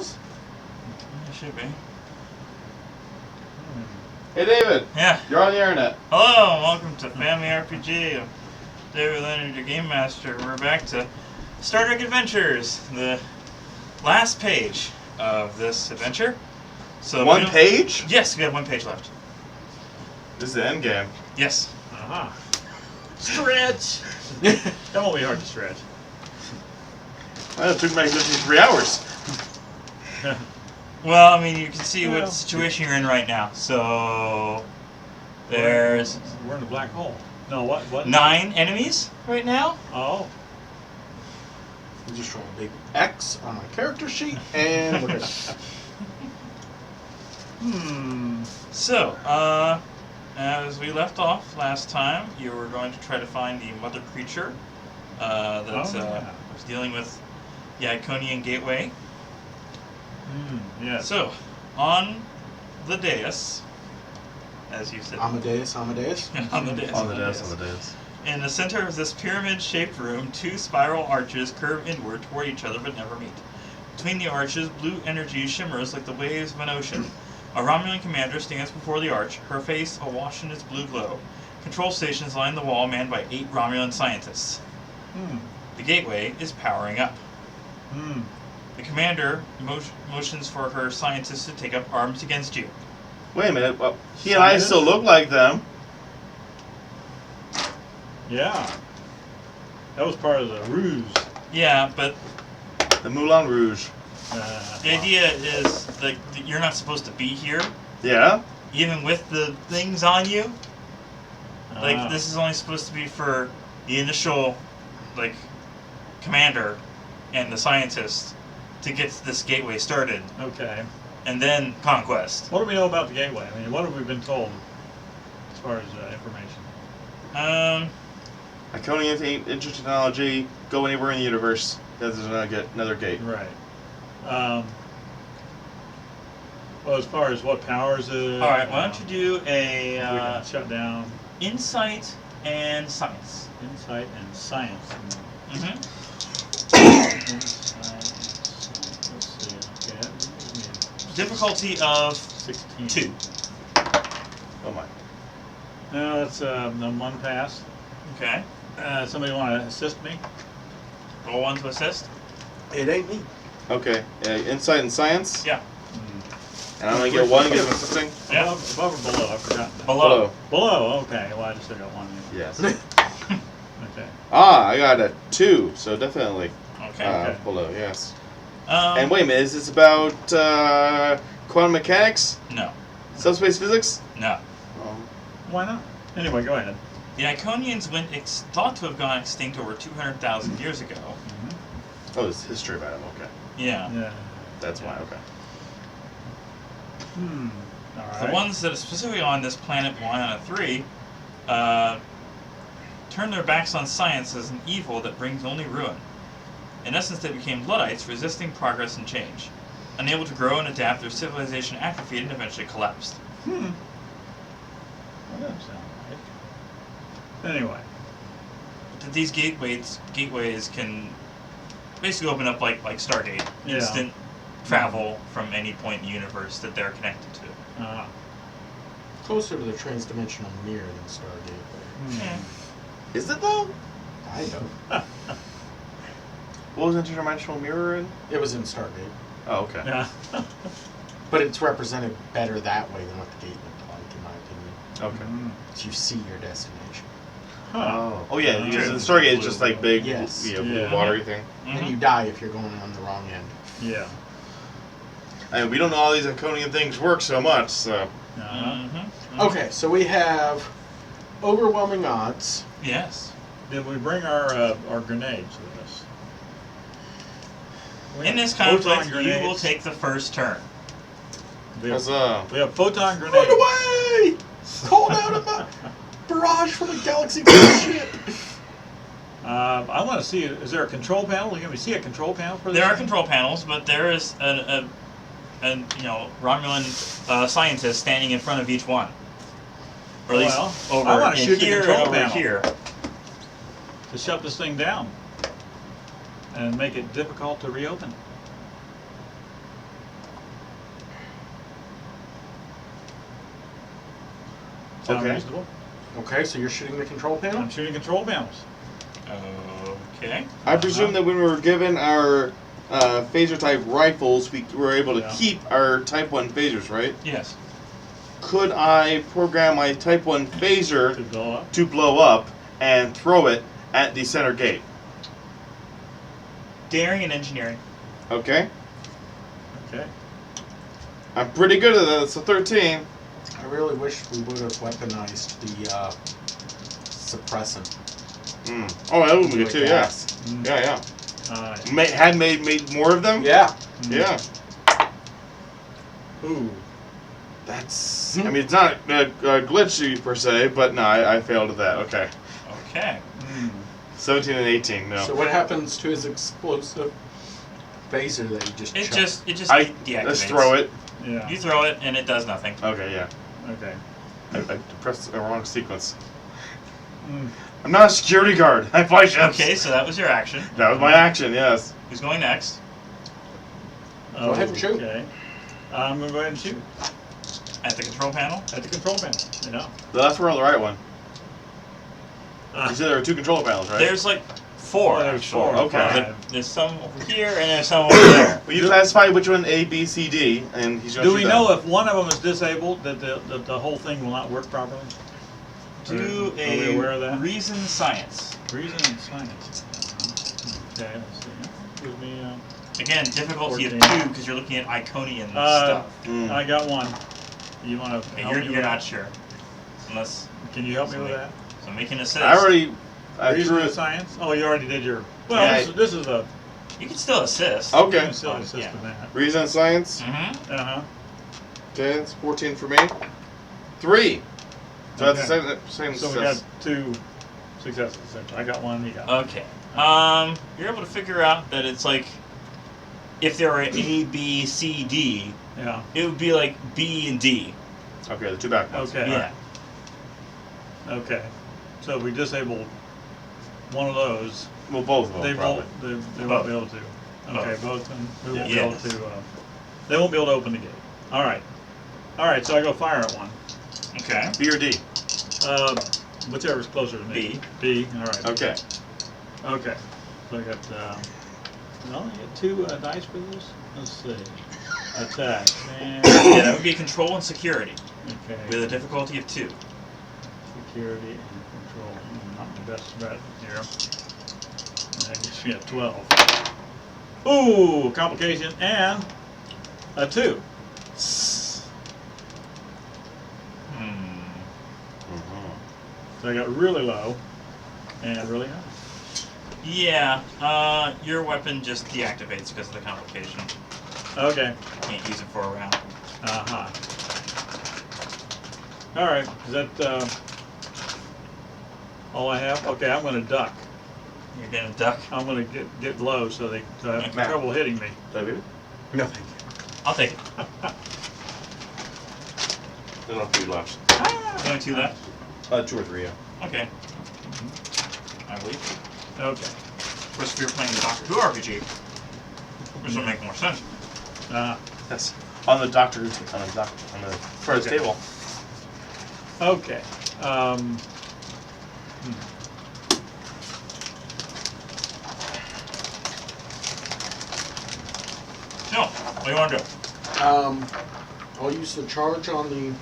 is? It should be. Hey, David. Yeah. You're on the internet. Hello, and welcome to Family RPG. I'm David, Leonard, your game master. We're back to Star Trek Adventures, the last page of this adventure. So One page? Yes, we have one page left. This is the end game. Yes. Uh-huh. Stretch! That won't be hard to stretch. Well, it took me 3 hours. Well, I mean, you can see what situation you're in right now. So there's we're in a black hole. No, what? 9 enemies right now. Oh. I'm just drawing a big X on my character sheet and look at that. So, as we left off last time, you were going to try to find the mother creature that was dealing with the Iconian Gateway. Yes. So, on the dais, as you said. Amadeus. On the dais. On the dais. In the center of this pyramid-shaped room, 2 spiral arches curve inward toward each other but never meet. Between the arches, blue energy shimmers like the waves of an ocean. A Romulan commander stands before the arch, her face awash in its blue glow. Control stations line the wall manned by 8 Romulan scientists. The gateway is powering up. The commander motions for her scientists to take up arms against you. Wait a minute. Well, he and I still look like them. Yeah. That was part of the ruse. Yeah, but The Moulin Rouge. the idea is that you're not supposed to be here, Yeah? even with the things on you. Like, this is only supposed to be for the initial, like, commander and the scientist to get this gateway started, Okay. and then conquest. What do we know about the gateway? I mean, what have we been told as far as information? Iconian ancient technology. Go anywhere in the universe. There's another gate. Right. Well, as far as what powers it... All right, why don't you do we can a shut down insight and science? insight and science. Let's see. Okay. Difficulty of 16. 2. Oh my. No, that's one pass. Okay. Somebody want to assist me? Roll 1 to assist. It ain't me. Okay. Insight and science. Yeah. And I'm gonna get 1 because I'm assisting. Yeah. Above or below? I forgot that. Below. Below, okay. Well, I just got 1. Yes. Okay. I got a 2, so definitely Okay. below. Yes. Um, And wait a minute, is this about quantum mechanics, No. subspace physics? No. Why not? Anyway, go ahead. The Iconians went thought to have gone extinct over 200,000 years ago. Oh, it's history about them. Okay, Yeah. Yeah. that's why. Okay. All right. The ones that are specifically on this planet 1 out of 3 turned their backs on science as an evil that brings only ruin. In essence, they became Luddites, resisting progress and change. Unable to grow and adapt, their civilization atrophied and eventually collapsed. Well, that doesn't sound right. Anyway. These gateways can basically open up like Stargate. Yeah. Instant travel from any point in the universe that they're connected to. Closer to the transdimensional mirror than Stargate. Yeah. Is it though? I know. What was interdimensional mirror in? It was in Stargate. Oh, okay. Yeah. But it's represented better that way than what the gate looked like, in my opinion. Okay. So you see your destination. Oh yeah. Because the Stargate is just like big, Yes. blue Yeah. watery thing. And you die if you're going on the wrong end. Yeah. I mean, we don't know how these Iconian things work so much, so. Okay, so we have overwhelming odds. Yes. Did we bring our grenades with us? In this Photon conflict, you grenades. will take the first turn. We have, That's we have photon Run grenades. away! Called out of a barrage from a galaxy ship. I want to see. Is there a control panel? Can we see a control panel for this? There are thing? control panels, but there is a Romulan scientist standing in front of each one. Or at least Well, over I wanna in shoot the here control and over panel. here. To shut this thing down and make it difficult to reopen. Sound Okay. reasonable? Okay, so you're shooting the control panel? I'm shooting control panels. Okay. I presume that when we were given our phaser type rifles, we were able to Yeah. keep our Type 1 phasers, right? Yes. Could I program my Type 1 phaser To blow up. to blow up and throw it at the center gate? Daring and engineering. Okay. Okay. I'm pretty good at that. It's a 13. I really wish we would have weaponized the suppressant. Oh, that would be Into good a too, yeah. gas. Mm. Yeah. Alright. Had made more of them? Yeah. Yeah. Ooh. That's. I mean, it's not glitchy per se, but no, I failed at that. Okay. Okay. 17 and 18, no. So what happens to his explosive phaser that you just It chucked? just deactivates. Let's throw it. Yeah. You throw it and it does nothing. Okay, yeah. Okay. I pressed the wrong sequence. Mm. I'm not a security guard. I fly ships. Okay, so that was your action. That was my action, yes. Who's going next? Go ahead and shoot. Okay. I'm gonna go ahead and shoot At the control panel? at the control panel. You know. The left one or the right one? You said there were 2 control panels, right? There's like 4. Oh, there's actually. 4. Okay. There's some over here and there's some over there. Will you classify which one A, B, C, D, and he's going to Do we know if one of them is disabled that the whole thing will not work properly? Do Are we aware of a that? reason science. Reason and science. Okay, let's see. Give me. Again, difficulty of 14. 2 because you're looking at Iconian stuff. I got one. You want to? And you're not sure. Unless. Can you help me with that? So make an assist. I Reason drew and it. science. Oh, you already did your. Well, Yeah, this is a. You can still assist. Okay. Still Yeah. assist in that. Reason and science. Mm-hmm. Uh huh. Okay, that's 14 for me. 3. So that's the same So we success. got 2 successes. I got one. You got. Okay. You're able to figure out that it's like if there were A, B, C, D, Yeah. it would be like B and D. Okay, the 2 back ones. Okay. Yeah. Okay. So we disabled one of those. Well, both of them, They probably. won't. They won't be able to. Okay, both. And we won't be Yeah. able to. They won't be able to open the gate. All right. All right. So I go fire at one. Okay. B or D? Whichever's closer to me. B. B. All right. Okay. Okay. So I got. Well, I get 2 dice for this. Let's see. Attack. And, Yeah, that would be control and security okay. with a difficulty of 2. Security and control. Not the best threat here. That gets me a 12. Ooh, complication and a 2. So I got really low and really high. Yeah, your weapon just deactivates because of the complication. Okay. Can't use it for a round. Uh-huh. All right. Is that all I have? Okay, I'm going to duck. You're gonna duck. I'm going to get low so they have Matt. trouble hitting me. Did I beat it? No, thank you. I'll take it. There's no 2 left. Only 2 left? 2 or 3, yeah. Okay. I believe. Okay. Of course, if you're playing the Doctor Who RPG, this will make more sense. That's on the doctor on the first Okay. table. Okay. No, what do you want to do? I'll use the charge on the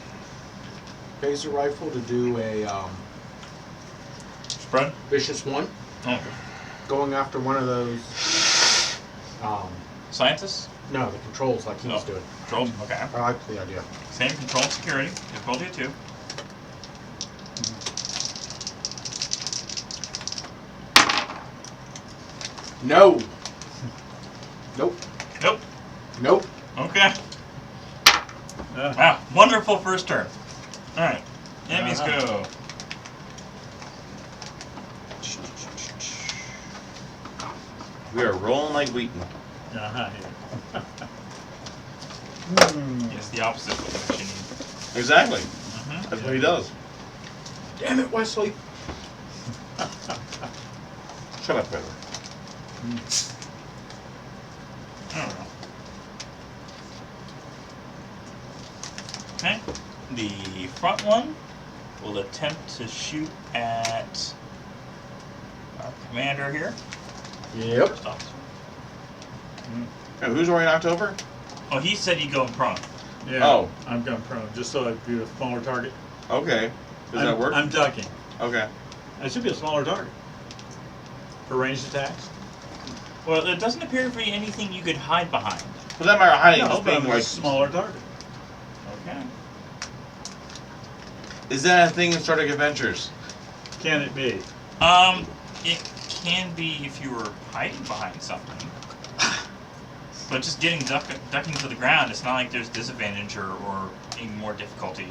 phaser rifle to do a Spread? vicious 1, Oh. going after one of those. Scientists? No, the controls like he was Oh. doing. Controls? Okay. I like the idea. Same control and security. Difficulty of 2. No. Nope. Nope. Nope. Okay. Wow. Wonderful first turn. Alright. Enemies go. We are rolling like Wheaton. Uh-huh. It's the opposite of what you need. Exactly. Mm-hmm. That's what he does. Damn it, Wesley. Shut up, Pedro. I don't know. Okay. The front one will attempt to shoot at our commander here. Yep. First officer. Hey, who's already knocked over? Oh, he said he'd go in prone. Yeah. Oh. I'm going prone, just so I'd be a smaller target. Okay. Does that work? I'm ducking. Okay. It should be a smaller target. For ranged attacks? Well, it doesn't appear to be anything you could hide behind. But that matter hiding No, this but being I'm like. a smaller target. Okay. Is that a thing in Star Trek Adventures? Can it be? It can be if you were hiding behind something. But just ducking to the ground, it's not like there's disadvantage or any more difficulty.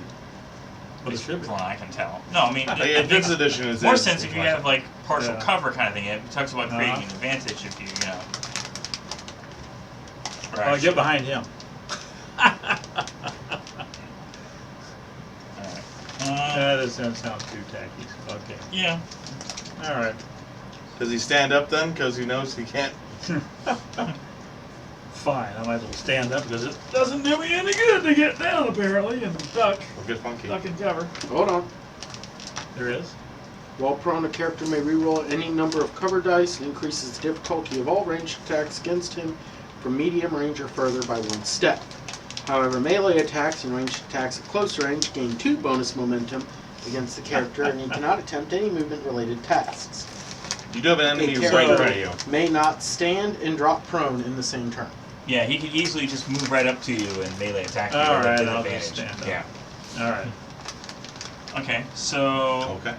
But it should be. From what I can tell. No, I mean, Like, it if this makes edition is more in, sense if you have like partial Yeah. cover kind of thing. It talks about creating Uh-huh. an advantage if you know. Oh, get behind him. That doesn't sound too tacky. Okay. Yeah. All right. Does he stand up then? Because he knows he can't. Fine. I might as well stand up because it doesn't do me any good to get down apparently and duck. We'll get funky. Duck and cover. Hold on. There is. While prone, a character may reroll any number of cover dice and increases the difficulty of all ranged attacks against him from medium range or further by 1 step. However, melee attacks and ranged attacks at close range gain 2 bonus momentum against the character, and he cannot attempt any movement-related tasks. You do have an enemy A right in character front of you. may not stand and drop prone in the same turn. Yeah, he could easily just move right up to you and melee attack you All at a right, I'll disadvantage. just stand up. Yeah. All right. Okay, so Okay.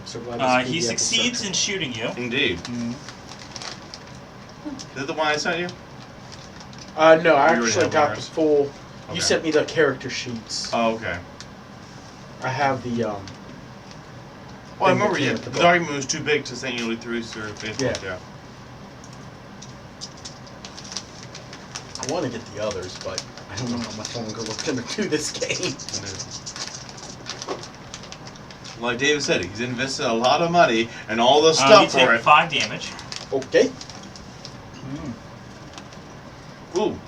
So glad this he PDF is succeeds searching. in shooting you. Indeed. Mm. Is that the one I sent you? No, I You already actually have got the yours. full. Okay. You sent me the character sheets. Oh, okay. I have the Well, I thing remember that came yeah, with the the book. document was too big to send you through Facebook. Yeah. I want to get the others, but I don't know how much longer we're going to do this game. Like David said, he's invested a lot of money and all the You stuff take for it. 5 damage. Okay. Ooh.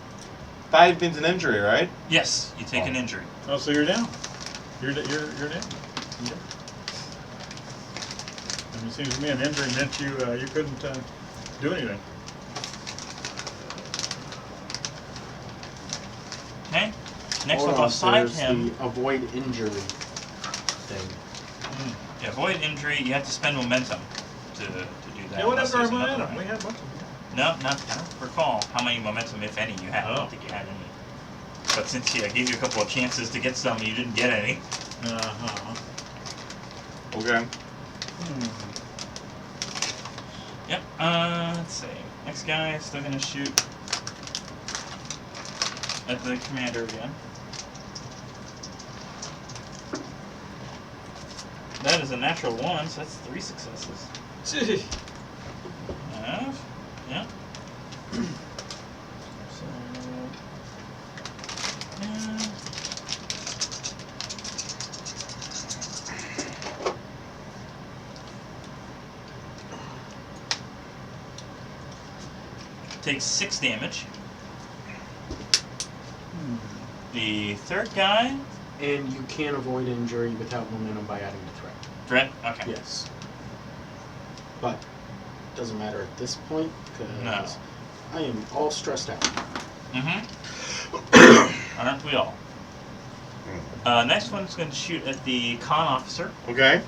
5 means an injury, right? Yes, you take an injury. Oh, so you're down. You're down. Yep. And it seems to me an injury meant you couldn't do anything. Okay. Next Hold up on, beside there's him, the avoid injury thing. to avoid injury, you have to spend momentum to do that. Yeah, what unless happened to our there's another momentum? way. We had a bunch of them. No, I don't recall how many momentum, if any, you had. I Oh. don't think you had any. But since I gave you a couple of chances to get some, you didn't get any. Uh-huh. Okay. Yep. Let's see. Next guy is still gonna shoot at the commander again. That is a natural 1, so that's 3 successes. Gee. Yep. So, yeah. Takes 6 damage. The third guy, And you can avoid injury without momentum by adding the threat. Brett. Okay. Yes. But doesn't matter at this point because No. I am all stressed out. Aren't we all? Next one's going to shoot at the con officer. Okay.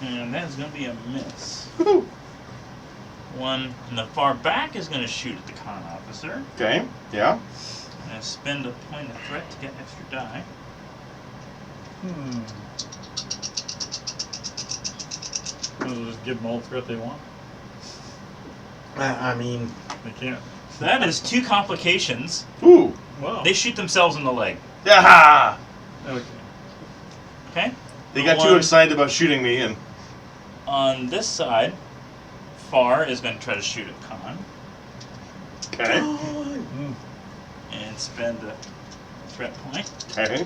And that is going to be a miss. One in the far back is going to shoot at the con officer. Okay. Yeah. And spend a point of threat to get extra die. We'll just give them all the threat they want. I mean, They can't. So that is 2 complications. Ooh. Wow. They shoot themselves in the leg. Yeah. Okay. Okay? They The got too one excited about shooting me, and on this side, Far is going to try to shoot at Con okay. and spend a threat point. Okay.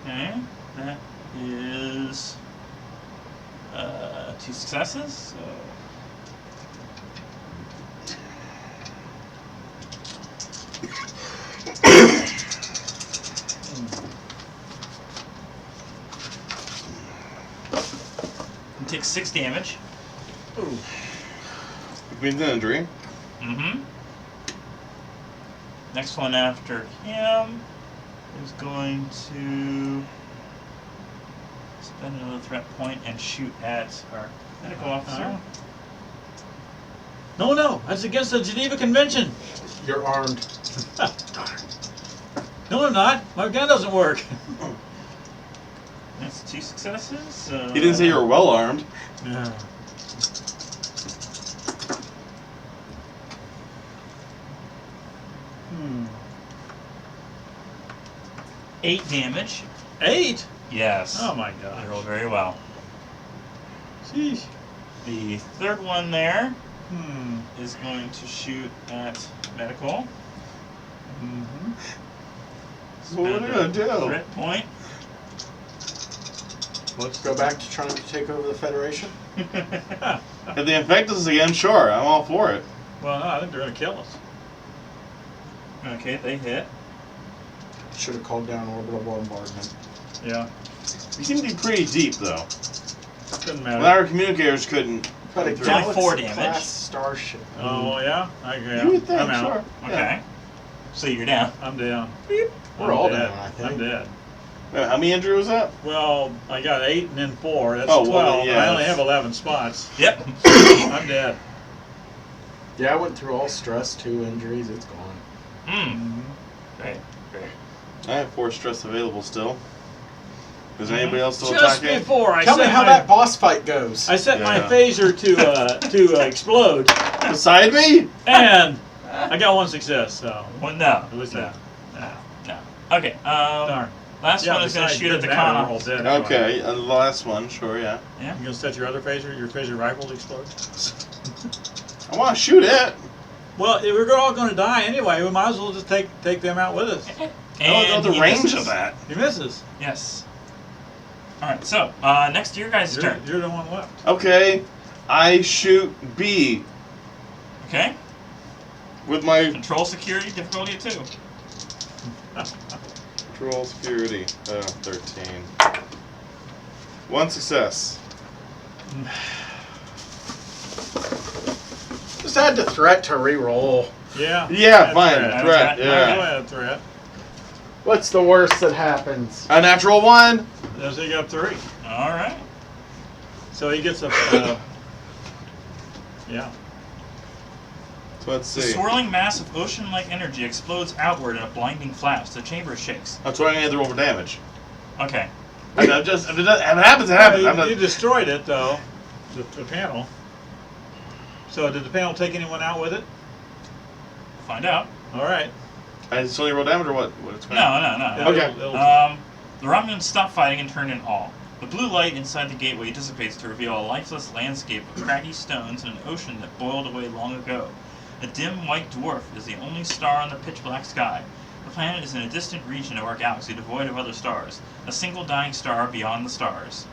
Okay, that is 2 successes. So Takes 6 damage. Ooh. Means an injury. Mm-hmm. Next one after him is going to spend another threat point and shoot at our medical officer. No, that's against the Geneva Convention. You're armed. No, I'm not. My gun doesn't work. That's 2 successes. He didn't say you were well armed. Yeah. Hmm. 8 damage. 8? Yes. Oh my I god. rolled very well. Sheesh. The third one there Hmm. is going to shoot at medical. Mm-hmm. What are you gonna do? Threat point. Let's go back to trying to take over the Federation. If they infect us again, sure, I'm all for it. Well, no, I think they're gonna kill us. Okay, they hit. Should have called down orbital bombardment. Yeah. We seem to be pretty deep, though. Doesn't Well, matter. our communicators couldn't. But a come through. only 4 Galaxy damage. class starship. Oh well, yeah. I agree. You would think, I'm out. sure. Okay. Yeah. So you're down. I'm down. We're I'm all dead. down, I think. I'm dead. Wait, how many injury was that? Well, I got 8 and then 4. That's Oh, 12. well, yeah, I only that's- have 11 spots. Yep. I'm dead. Yeah, I went through all stress, 2 injuries, it's gone. Hmm. Great. I have 4 stress available still. Is anybody else still Just attacking? before I Tell me set how my, that boss fight goes. I set my Yeah. phaser to explode, Beside me? and I got 1 success. So Well, no. at least No. that. No. Okay. Darn. Last Yeah, one is going to besides, shoot at the doesn't matter, we're all con. dead anyway. Okay, the last one, sure, yeah. You gonna set your other phaser, your phaser rifle to explode? I want to shoot it. Well, if we're all going to die anyway, we might as well just take them out with us. I don't know the he range misses. of that. He misses. Yes. All right. So next to your guys' turn. You're the one left. Okay, I shoot B Okay. with my Control security difficulty at 2. control security. 13. 1 success. Just had to threat to reroll. Yeah. Yeah, That's fine. right. Threat, Go yeah. ahead, threat. What's the worst that happens? A natural 1. So you got 3. All right. So he gets a. Yeah. So let's The see. swirling mass of ocean-like energy explodes outward in a blinding flash. The chamber shakes. That's why I need to roll for damage. Okay. I'm just, if it happens, it happens. I'm You not, destroyed it though, the panel. So did the panel take anyone out with it? Find out. All right. I just only roll damage or what? It's going No. Okay. The Romulans stop fighting and turn in awe. The blue light inside the gateway dissipates to reveal a lifeless landscape of craggy stones and an ocean that boiled away long ago. A dim white dwarf is the only star in the pitch-black sky. The planet is in a distant region of our galaxy devoid of other stars, a single dying star beyond the stars.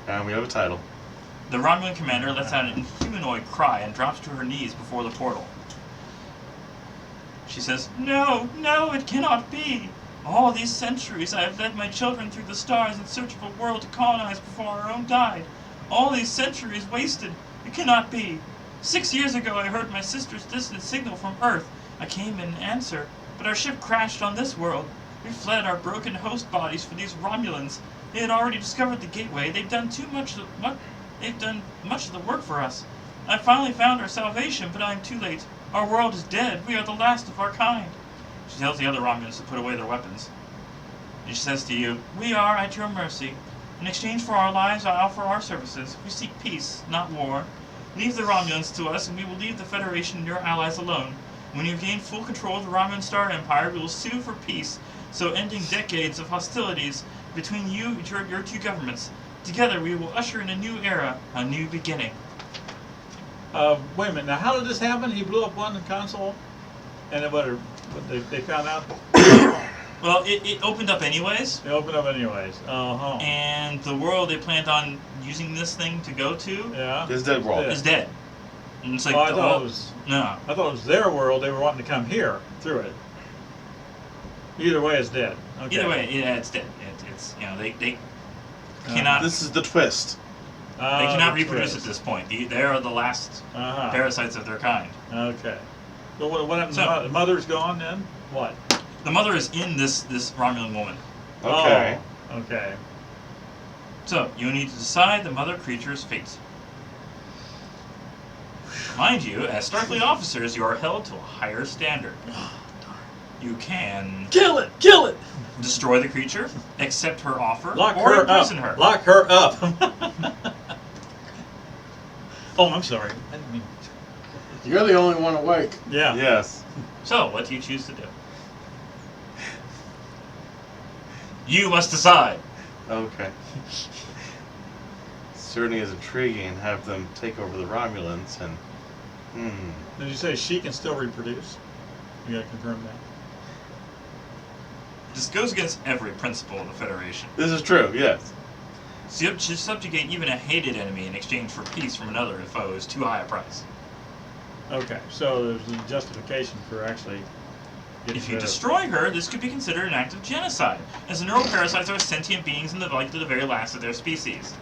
And we have a title. The Romulan commander lets out an humanoid cry and drops to her knees before the portal. She says, "No, it cannot be! All these centuries I have led my children through the stars in search of a world to colonize before our own died. All these centuries wasted. It cannot be. 6 years ago I heard my sister's distant signal from Earth. I came in answer, but our ship crashed on this world. We fled our broken host bodies for these Romulans. They had already discovered the gateway. They've done much of the work for us. I finally found our salvation, but I am too late. Our world is dead. We are the last of our kind." She tells the other Romulans to put away their weapons. And she says to you, "We are at your mercy. In exchange for our lives, I offer our services. We seek peace, not war. Leave the Romulans to us, and we will leave the Federation and your allies alone. When you gain full control of the Romulan Star Empire, we will sue for peace, so ending decades of hostilities between you and your 2 governments. Together we will usher in a new era, a new beginning." Wait a minute. Now, how did this happen? He blew up one console, and then they found out Well, it opened up anyways, they opened up anyways. and the world they planned on using this thing to go to Yeah. This dead world. is dead. And it's like, Oh, I thought it was. no. I thought it was their world. They were wanting to come here through it. Either way, it's dead. Okay. Either way, it's dead. It's they cannot. This is the twist. They cannot the reproduce twist. at this point. They are the last Uh-huh. parasites of their kind. Okay. So what happened? So- The mother's gone then? What? The mother is in this Romulan woman. Okay. Oh, okay. So, you need to decide the mother creature's fate. Mind you, as Starfleet officers, you are held to a higher standard. You can Kill it! Kill it! destroy the creature, accept her offer, Lock or her imprison up. her. Lock her up. Oh, I'm sorry. I didn't mean. You're the only one awake. Yeah. Yes. So, what do you choose to do? You must decide. Okay. Certainly is intriguing. Have them take over the Romulans and. Did you say she can still reproduce? You gotta confirm that. This goes against every principle of the Federation. This is true. Yes. So you should subjugate even a hated enemy in exchange for peace from another foe is too high a price. Okay, so there's a justification for actually getting If you rid of- destroy her, this could be considered an act of genocide, as the neuroparasites are sentient beings and the like to the very last of their species.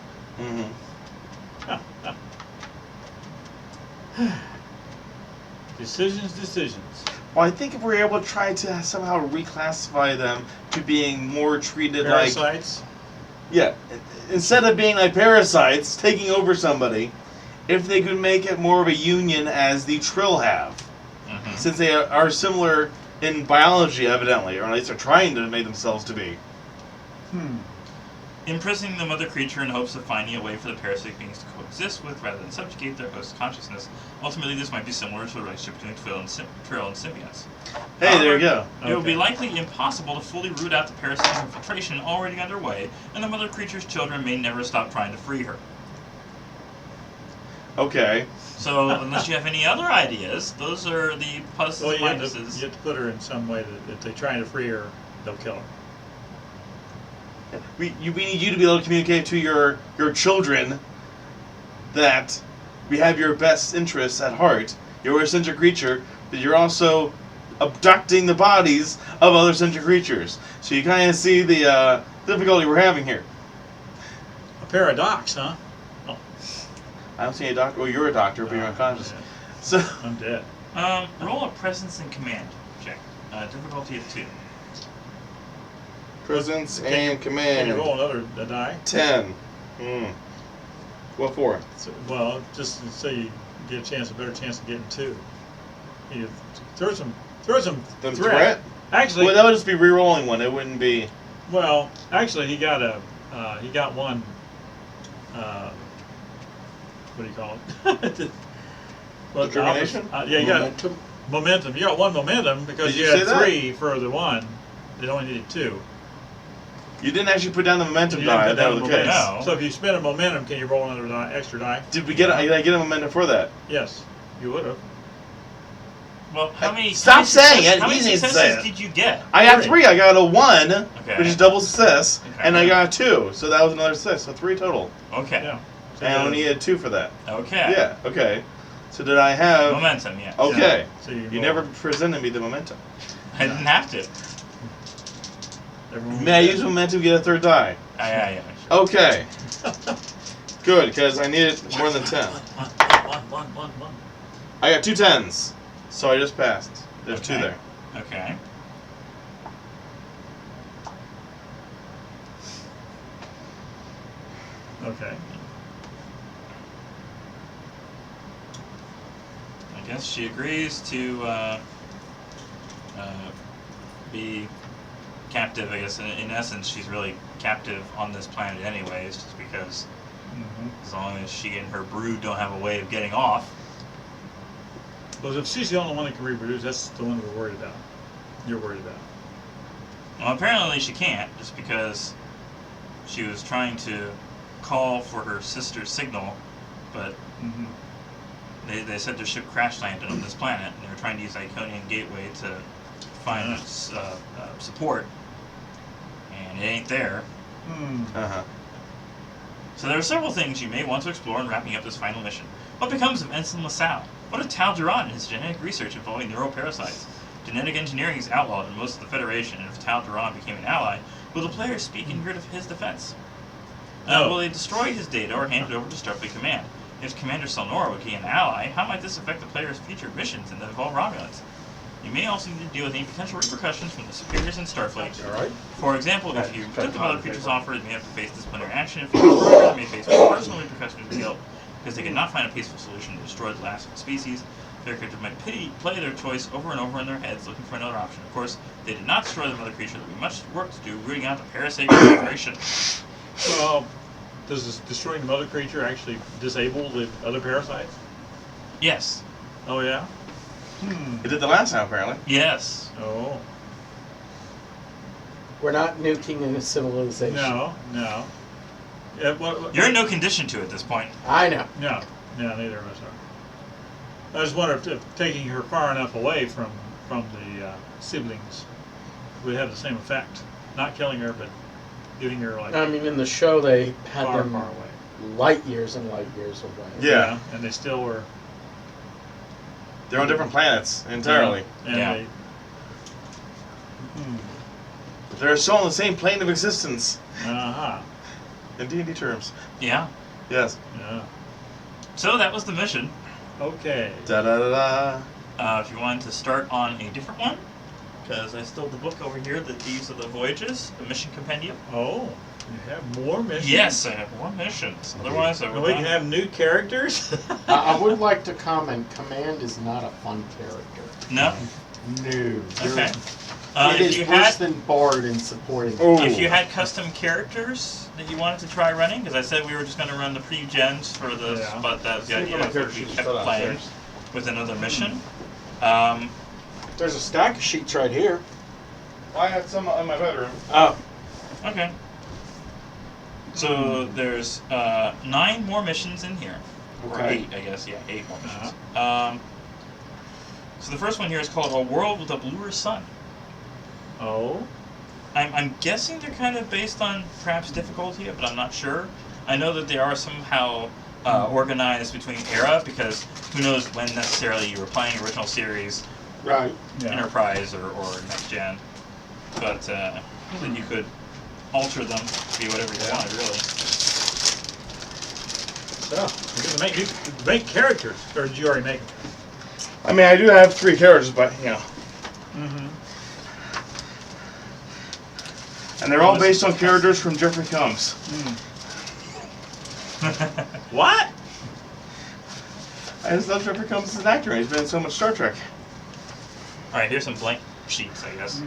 Decisions. Well, I think if we're able to try to somehow reclassify them to being more treated like. Parasites. Yeah. Instead of being like parasites taking over somebody, if they could make it more of a union as the Trill have. Since they are similar in biology, evidently, or at least are trying to make themselves to be. Imprisoning the mother creature in hopes of finding a way for the parasitic beings to coexist with rather than subjugate their host consciousness. Ultimately, this might be similar to the relationship between Trill and symbionts. Hey, there you go. It would be Okay. likely impossible to fully root out the parasitic infiltration already underway, and the mother creature's children may never stop trying to free her. Okay. So, unless you have any other ideas, those are the pluses Well, and you have minuses. to put her in some way that if they're trying to free her, they'll kill her. We need you to be able to communicate to your children that we have your best interests at heart. You're a sentient creature, but you're also abducting the bodies of other sentient creatures. So you kind of see the difficulty we're having here. A paradox, huh? I don't see a doctor. Well, you're a doctor, but you're unconscious. So I'm dead. Roll a presence and command check. Difficulty of 2. presence and Can you command. roll another die? 10. What for? So, well, just so you get a better chance of getting 2. You throw some The threat. threat? Actually, Well, that would just be re-rolling one. It wouldn't be. well, actually, he got one. What do you call it? Well, the opposite- Determination? yeah, you got Momentum. momentum. You got one momentum because Did you you had say that? 3 for the one. They only needed 2. You didn't actually put down the momentum You didn't die. put That down was the momentum. case. No. So if you spend a momentum, can you roll another extra die? Did we get? Did I get a momentum for that? Yes, you would have. Well, how many? Stop how many saying successes- it. How He many needs to say successes it. did you get? I got 3. I got a 1, Okay. which is double success, Okay. and I got a 2, so that was another 6. So 3 total. Okay. Yeah. So And I you only needed 2 for that. Okay. Yeah. Okay. So did I have? Momentum. Yes. Okay. So You roll. never presented me the momentum. I didn't have to. Everyone May I was use dead. momentum to get a 3rd die? Yeah. Sure. Okay. Good, because I needed more than 10. One. I got 2 10s, so I just passed. There's 2 Okay. there. Okay. Okay. I guess she agrees to be captive. I guess in essence, she's really captive on this planet, anyways, just because as long as she and her brood don't have a way of getting off. Well, if she's the only one that can reproduce, that's the one we're worried about. You're worried about. Well, apparently she can't, just because she was trying to call for her sister's signal, but they said their ship crash landed on this planet, and they were trying to use the Iconian Gateway to find support, and it ain't there. Uh-huh. So there are several things you may want to explore in wrapping up this final mission. What becomes of Ensign LaSalle? What of Tal Duran and his genetic research involving neuroparasites? Genetic engineering is outlawed in most of the Federation, and if Tal Duran became an ally, will the players speak in his defense? Will they destroy his data or hand it over to Starfleet Command? If Commander Selnora would be an ally, how might this affect the player's future missions that involve Romulans? You may also need to deal with any potential repercussions from the superiors in Starfleet. Alright. For example, if you took the mother creature's offer, you may have to face disciplinary action. If you prefer, they may face personal repercussions of guilt because they could not find a peaceful solution to destroy the last of the species. Their character might play their choice over and over in their heads, looking for another option. Of course, if they did not destroy the mother creature, there would be much work to do rooting out the parasite proliferation. Well, does this destroying the mother creature actually disable the other parasites? Yes. Oh yeah. It did the last time, apparently. Yes. Oh. We're not nuking a civilization. No. Yeah, You're in no condition to at this point. I know. No, neither of us are. I just wonder if taking her far enough away from the siblings would have the same effect. Not killing her, but getting her like I mean, in the show, they had far, them far away. light years and light years away. Yeah. And they still were. They're on different planets entirely. And Yeah. they, They're still on the same plane of existence. In D&D terms. Yeah. Yes. Yeah. So that was the mission. Okay. Da da da da. If you wanted to start on a different one, because I still have the book over here, these are the voyages, the mission compendium. Oh, you have more missions? Yes, I have more missions. Otherwise, I would And we not. can have new characters? I would like to comment, Command is not a fun character. No? No. Okay. It If is you worse had than Bard in supporting. Oh. if you had custom characters that you wanted to try running, because I said we were just going to run the pre-gens for this, Yeah. but that was the See idea. what my If character we sheets kept are playing downstairs. with another mission. There's a stack of sheets right here. I had some in my bedroom. Oh. Okay. So there's 9 more missions in here. Or Okay. 8, I guess. Yeah, 8 more missions. So the first one here is called A World with a Bluer Sun. Oh. I'm guessing they're kind of based on perhaps difficulty, but I'm not sure. I know that they are somehow organized between era, because who knows when necessarily you were playing original series, Right. Yeah. Enterprise, or Next Gen. But then you could alter them to be whatever you wanted, really. So, you're going to make characters, or did you already make them? I mean, I do have 3 characters, but, you know. Mm-hmm. And they're all based on characters from Jeffrey Combs. What? I just love Jeffrey Combs as an actor. He's been in so much Star Trek. Alright, here's some blank sheets, I guess.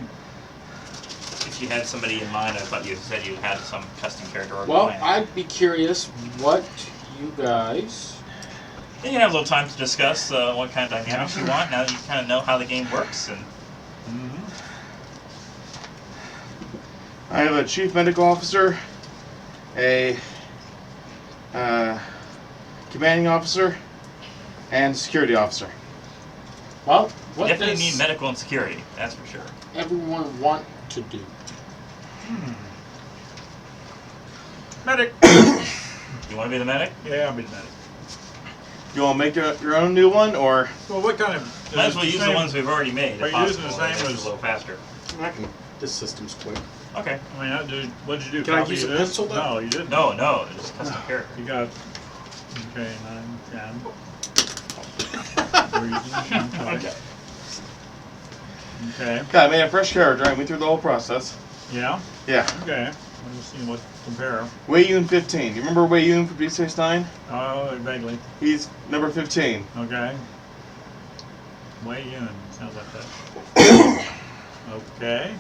If you had somebody in mind, I thought you said you had some custom character or Well, plan. I'd be curious what you guys. You can have a little time to discuss what kind of dynamics you want, now that you kind of know how the game works. And I have a chief medical officer, a commanding officer, and security officer. Well, what definitely does need medical and security, that's for sure. everyone want to do? Medic. You want to be the medic? Yeah, I'll be the medic. You want to make your own new one, or Well, what kind of... Might as well use the ones we've already made. Are if you using possible, the that same makes it as- a little faster. I can. This system's quick. Okay. I mean, what did you do? Can I Copy use a this? pencil, though? No, you didn't. No, it's just custom character. You got... Okay, 9, 10. Okay. Okay. God, I made a fresh character. I went through the whole process. Yeah? Yeah. Okay. I'm just seeing what to compare. Wei Yun 15. You remember Wei Yun from Deep Space Nine? Oh, vaguely. He's number 15. Okay. Wei Yun. Sounds like that. Okay.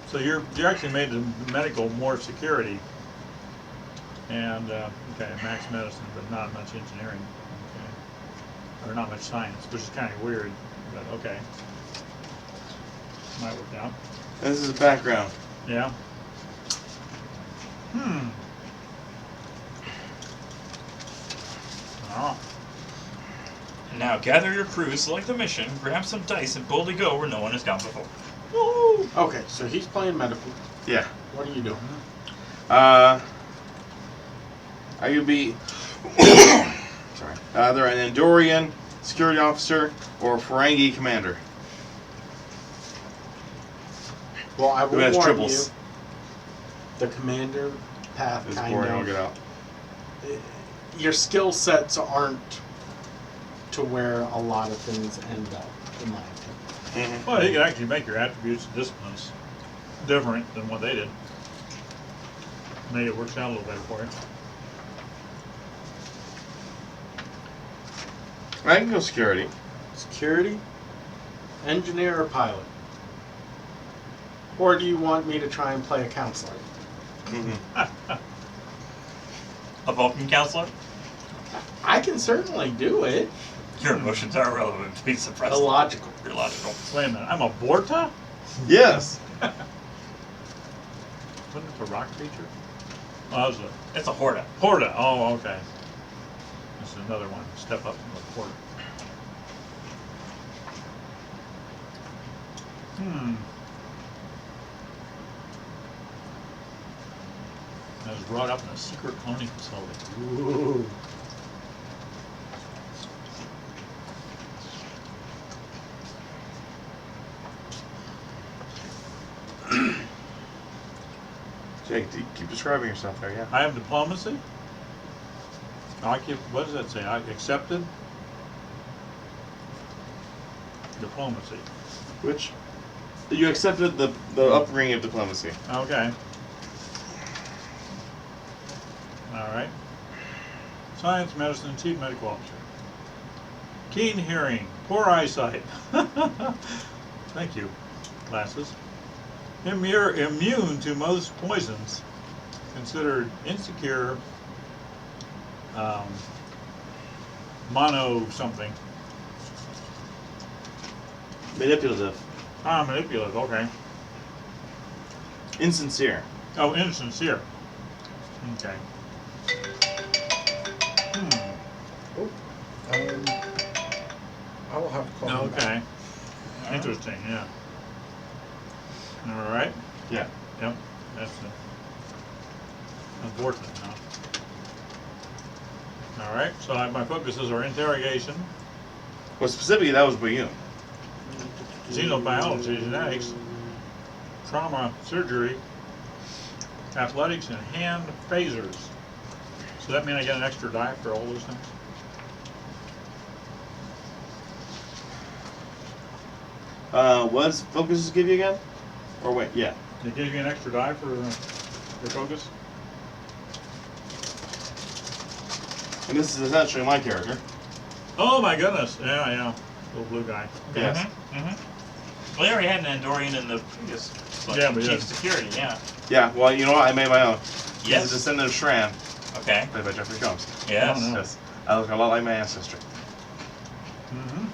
So you actually made the medical more security. And, okay, max medicine, but not much engineering. Okay. Or not much science, which is kind of weird, but okay. Might work out. And this is the background. Yeah. Oh. Now gather your crew, select the mission, grab some dice, and boldly go where no one has gone before. Woo! Okay, so he's playing medical. Yeah. What are you doing? I could be sorry. Either an Andorian security officer or a Ferengi commander. Well, I Who will has warn triples? the commander path It's kind boring. I'll of. get out. Your skill sets aren't to where a lot of things end up, in my opinion. Mm-hmm. Well, you can actually make your attributes and disciplines different than what they did. Maybe it works out a little better for you. I can go security. Security, engineer, or pilot? Or do you want me to try and play a counselor? Mm-hmm. A Vulcan counselor? I can certainly do it. Your emotions are irrelevant to be suppressed. Illogical. You're logical. Wait a minute, I'm a Borta? Yes. Wasn't it a rock creature? Oh, that was a It's a Horta. Porta. Oh, okay. This is another one. Step up from the Porta. I was brought up in a secret cloning facility. Ooh. Jake, keep describing yourself there, yeah. I have diplomacy. What does that say? I accepted diplomacy. Which? You accepted the upbringing of diplomacy. Okay. All right. Science, medicine, chief medical officer. Keen hearing, poor eyesight. Thank you, glasses. Immune to most poisons. Considered insecure. Mono something. Manipulative. Manipulative. Okay. Insincere. Oh, insincere. Okay. I will have to call him back. Okay. Interesting. Yeah. All right. Yeah. Yep. That's unfortunate. Huh? All right. So my focuses are interrogation, Well, specifically, that was Bayun. xenobiology, genetics, trauma, surgery, athletics, and hand phasers. So that mean I get an extra die for all those things? What does focuses give you again? Or wait, yeah. It gives you an extra die for your focus? And this is essentially my character. Oh my goodness! Yeah. Little blue guy. Yes. Well, they already had an Andorian in the previous Yeah, we chief did. security, yeah. Yeah, well, you know what? I made my own. He's Yes. a descendant of Shran, Okay. played by Jeffrey Combs. Yes. Oh, no. Yes. I look a lot like my ancestry. Mm-hmm.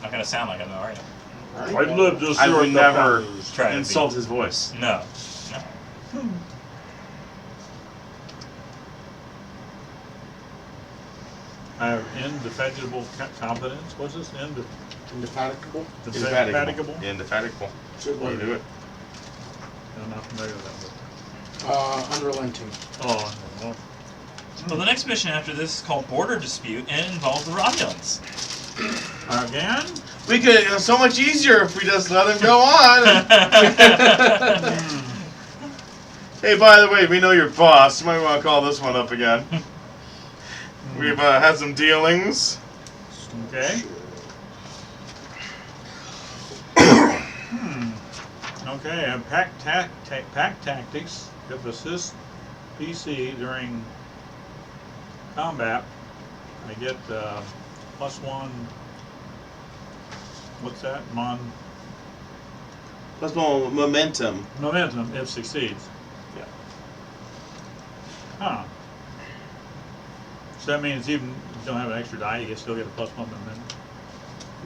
Not gonna sound like him though, are you? I'd live to I see would the never founders. Try to be. insult his voice. No. I have indefatigable competence. What's this? Indefatigable? Indefatigable? Indefatigable. Good Way to word. do it. I'm not familiar with that word. Unrelenting. Oh, well, Well, the next mission after this is called Border Dispute, and it involves the Romulans. again? We could. It was so much easier if we just let him go on. Hey, by the way, we know your boss. You might want to call this one up again. We've had some dealings. Okay. Okay, and pack tactics. If assist PC during combat, I get +1. What's that? Plus more momentum. Momentum if succeeds. Yeah. Huh. So that means even if you don't have an extra die, you can still get a +1 momentum.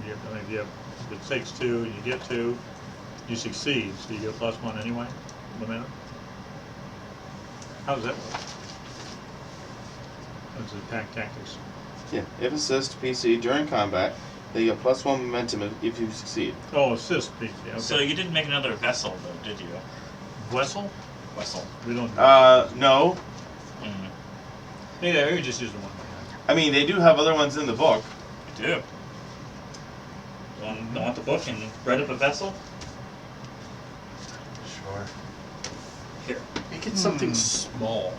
If it takes 2 and you get 2, you succeed, so you get a +1 anyway, momentum. How does that work? That's attack tactics. Yeah. If assist PC during combat, then you get +1 momentum if you succeed. Oh, assist PC. Okay. So you didn't make another vessel, though, did you? Vessel? Vessel. We don't. No. Mm. Yeah, we just use the one we I mean, they do have other ones in the book. You do. Don't want the book and write up a vessel? Sure. Here. You it's something small.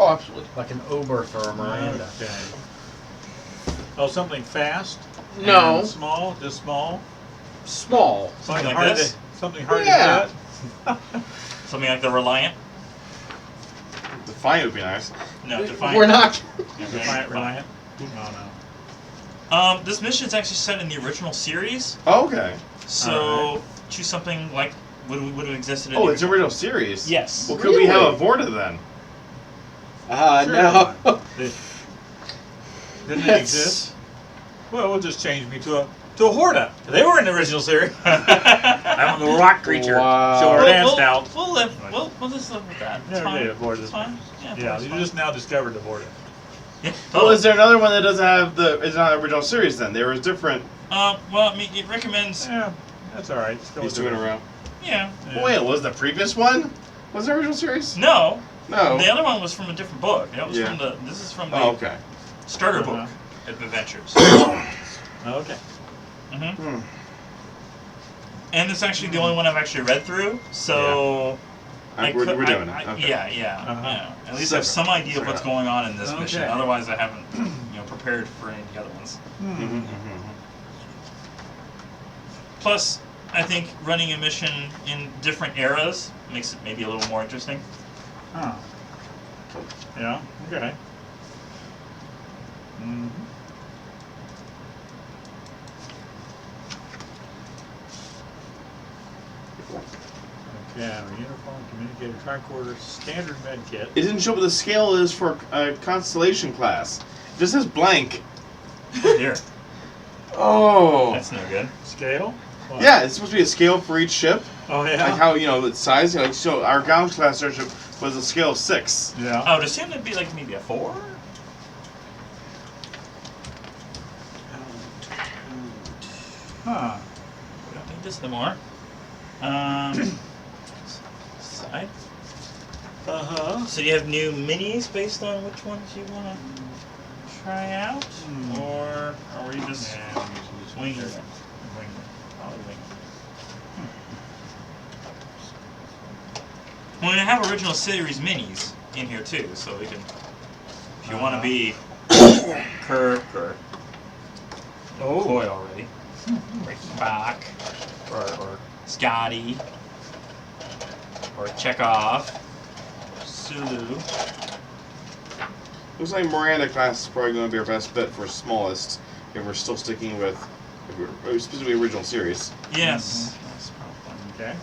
Oh, absolutely. Like an Oberth or a Miranda. Okay. Oh, something fast? No. And small? Just small? Small. Something like hard this? to, something hard Yeah. to get? Something like the Reliant? Defiant would be nice. No, Defiant. We're not. Defiant Reliant? No, no. This mission's actually set in the original series, Oh, okay. so choose something like would have existed in Oh, the it's original series. Yes. Well, could we have Really? a Vorta then? Sure, No. Didn't it exist? Well, we'll just change me to a Horta. They were in the original series. I'm the rock creature. Wow. Show our We'll, dance we'll, out. we'll live. We'll just live with that. It's Yeah, fine. yeah, Vorta. It's fine. Yeah, Yeah, Vorta's you fine. just now discovered the Horta. Yeah. Oh, is there another one that doesn't have the? It's not original series then. There was different. Well, I mean, it recommends. Yeah, that's all right. Still These two in a row. Yeah. Yeah. Oh, wait, was the previous one? Was there original series? No. No. The other one was from a different book. That was Yeah. from the. This is from the Oh, okay. starter Uh-huh. book adventures. Okay. hmm And it's actually the only one I've actually read through. So. We're doing it. Okay. Yeah. Uh-huh. Yeah. At least I have some idea of what's going on in this mission. Okay. Otherwise, I haven't, prepared for any of the other ones. Mm-hmm. Plus, I think running a mission in different eras makes it maybe a little more interesting. Huh. Yeah, okay. Mm-hmm. Okay, uniform, communicator, tricorder, standard med kit. It didn't show what the scale is for Constellation class. It just says blank. Here. Oh. That's no good. Scale? What? Yeah, it's supposed to be a scale for each ship. Oh, yeah? Like how, its size. Like, so our Gauss class starship was a scale of 6. Yeah. I would assume it'd be like maybe a 4? Huh. We don't need this anymore. Side. Uh-huh. So do you have new minis based on which ones you want to try out? Or are we just winging it? Probably winging it. Well, we have original series minis in here too, so we can, if you want to be Kirk or McCoy already, or Spock, or Scotty, or Chekhov, or Sulu. Looks like Miranda class is probably going to be our best bet for smallest if we're still sticking with specifically original series Yes. That's probably. Okay.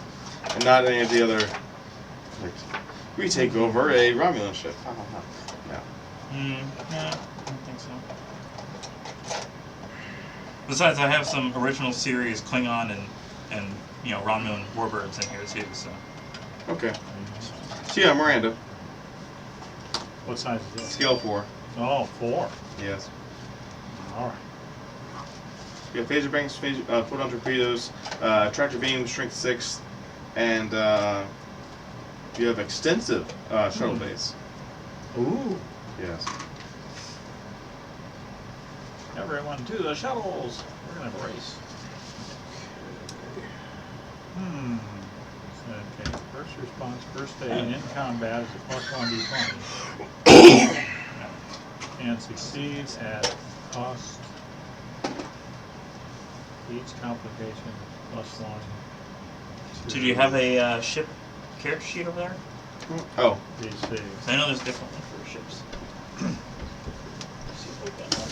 and not any of the other. Like, we take over a Romulan ship. Ha, ha, ha. No. Yeah, I don't think so. Besides, I have some original series Klingon and Romulan warbirds in here too. So Okay. So yeah, Miranda. What size is this? Scale 4. Oh, 4. Yes. All right. You have phaser banks, photon torpedoes, tractor beam, strength 6, and you have extensive shuttle base. Ooh. Yes. Everyone to the shuttles. We're going to have a race. Okay. First response, first aid in combat is a +1 d20. And succeeds at cost. Each complication +1. do you have a ship character sheet over there? Oh. DC. I know there's different ones for ships. See if we've got one.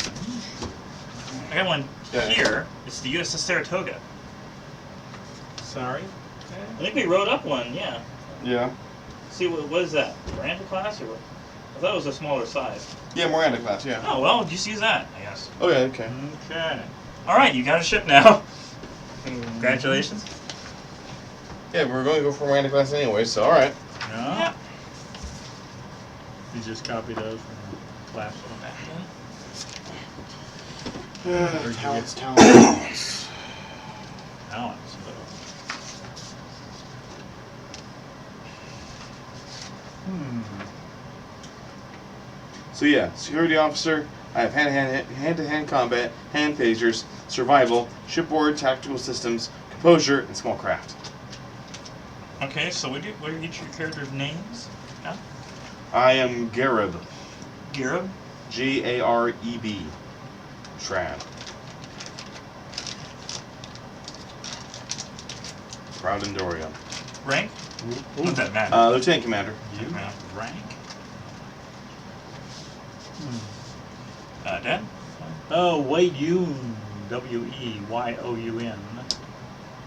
I got one Yeah. here. It's the USS Saratoga. Sorry? I think we wrote up one. Yeah. Yeah. See what is that? Miranda class or what? I thought it was a smaller size. Yeah, Miranda class. Yeah. Oh well, just use that, I guess. Oh yeah. Okay. Okay. All right, you got a ship now. Congratulations. Yeah, we're going to go for Miranda class anyway. So all right. Yeah. You just copy those from the class. Talents. Balance. So yeah, security officer. I have hand-to-hand combat, hand phasers, survival, shipboard tactical systems, composure, and small craft. Okay, so what are each of your characters' names? No? I am Gareb. Gareb? Gareb. Trad. Proud Endoria. Rank? What that matter? Lieutenant Commander. You Yeah. rank? Dad? Oh, Weyoun. Weyoun.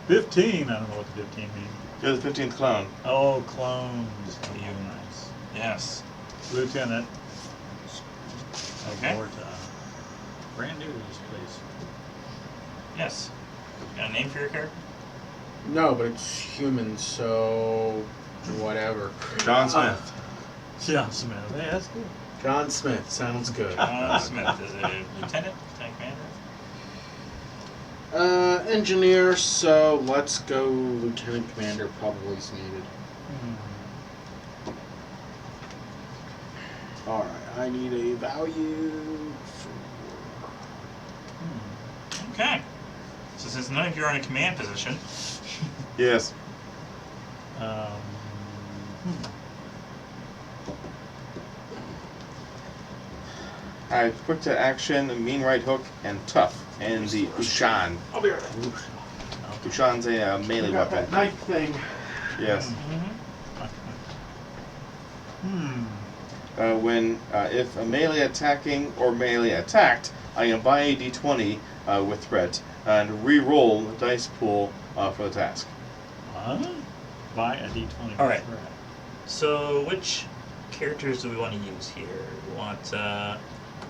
15. I don't know what the 15 means. You're the 15th clone. Oh, clones. Oh, You. nice. Yes. Lieutenant. Okay. Abort, brand news, please. Yes. Got a name for your character? No, but it's human, so whatever. John Smith. John Smith. Hey, that's good. John Smith sounds good. John Smith is a lieutenant, commander. Engineer. So let's go. Lieutenant Commander probably is needed. All right. I need a value for. Okay. So since none of you are in a command position, Yes. I have quick to action, mean right hook, and tough. And the Ushan. I'll be right back. Ushan's a melee I got weapon. that knife thing. Yes. When if a melee attacking or melee attacked, I can buy a d20 with threat and re-roll the dice pool for the task. What? Buy a D20. All right. So which characters do we want to use here? We want,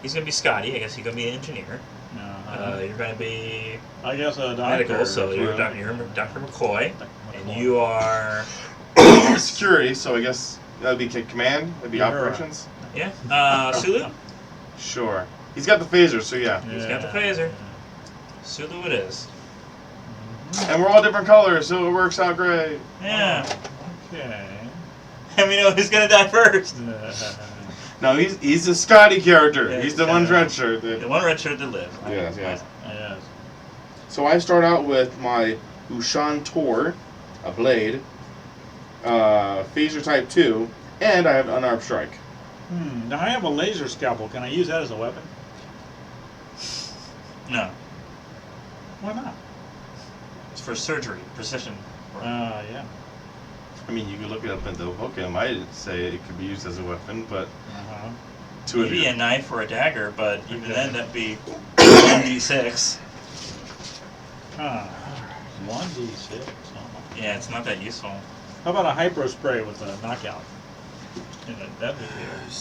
he's going to be Scotty. I guess he's going to be an engineer. You're going to be I guess a doctor. medical, so you're Dr. McCoy. And you are, Security, so I guess that would be command, that'd be Yeah. operations. yeah, Sulu? Sure. He's got the phaser, so yeah. He's got the phaser. Sulu it is. And we're all different colors, so it works out great. Yeah. Okay. And we know who's going to die first. No, he's the Scotty character. Yeah, He's the one red shirt. The one red shirt that lives. Yes, yes. Yes. So I start out with my Ushan Tor, a blade, phaser type 2, and I have unarmed strike. Now I have a laser scalpel. Can I use that as a weapon? No. Why not? It's for surgery, precision. Yeah. I mean, you could look it up in the book. It might say it could be used as a weapon, but Uh-huh. to a Maybe degree. a knife or a dagger, but even then that'd be 1d6. Huh. 1d6. Yeah, it's not that useful. How about a hyper spray with a knockout? That'd be good.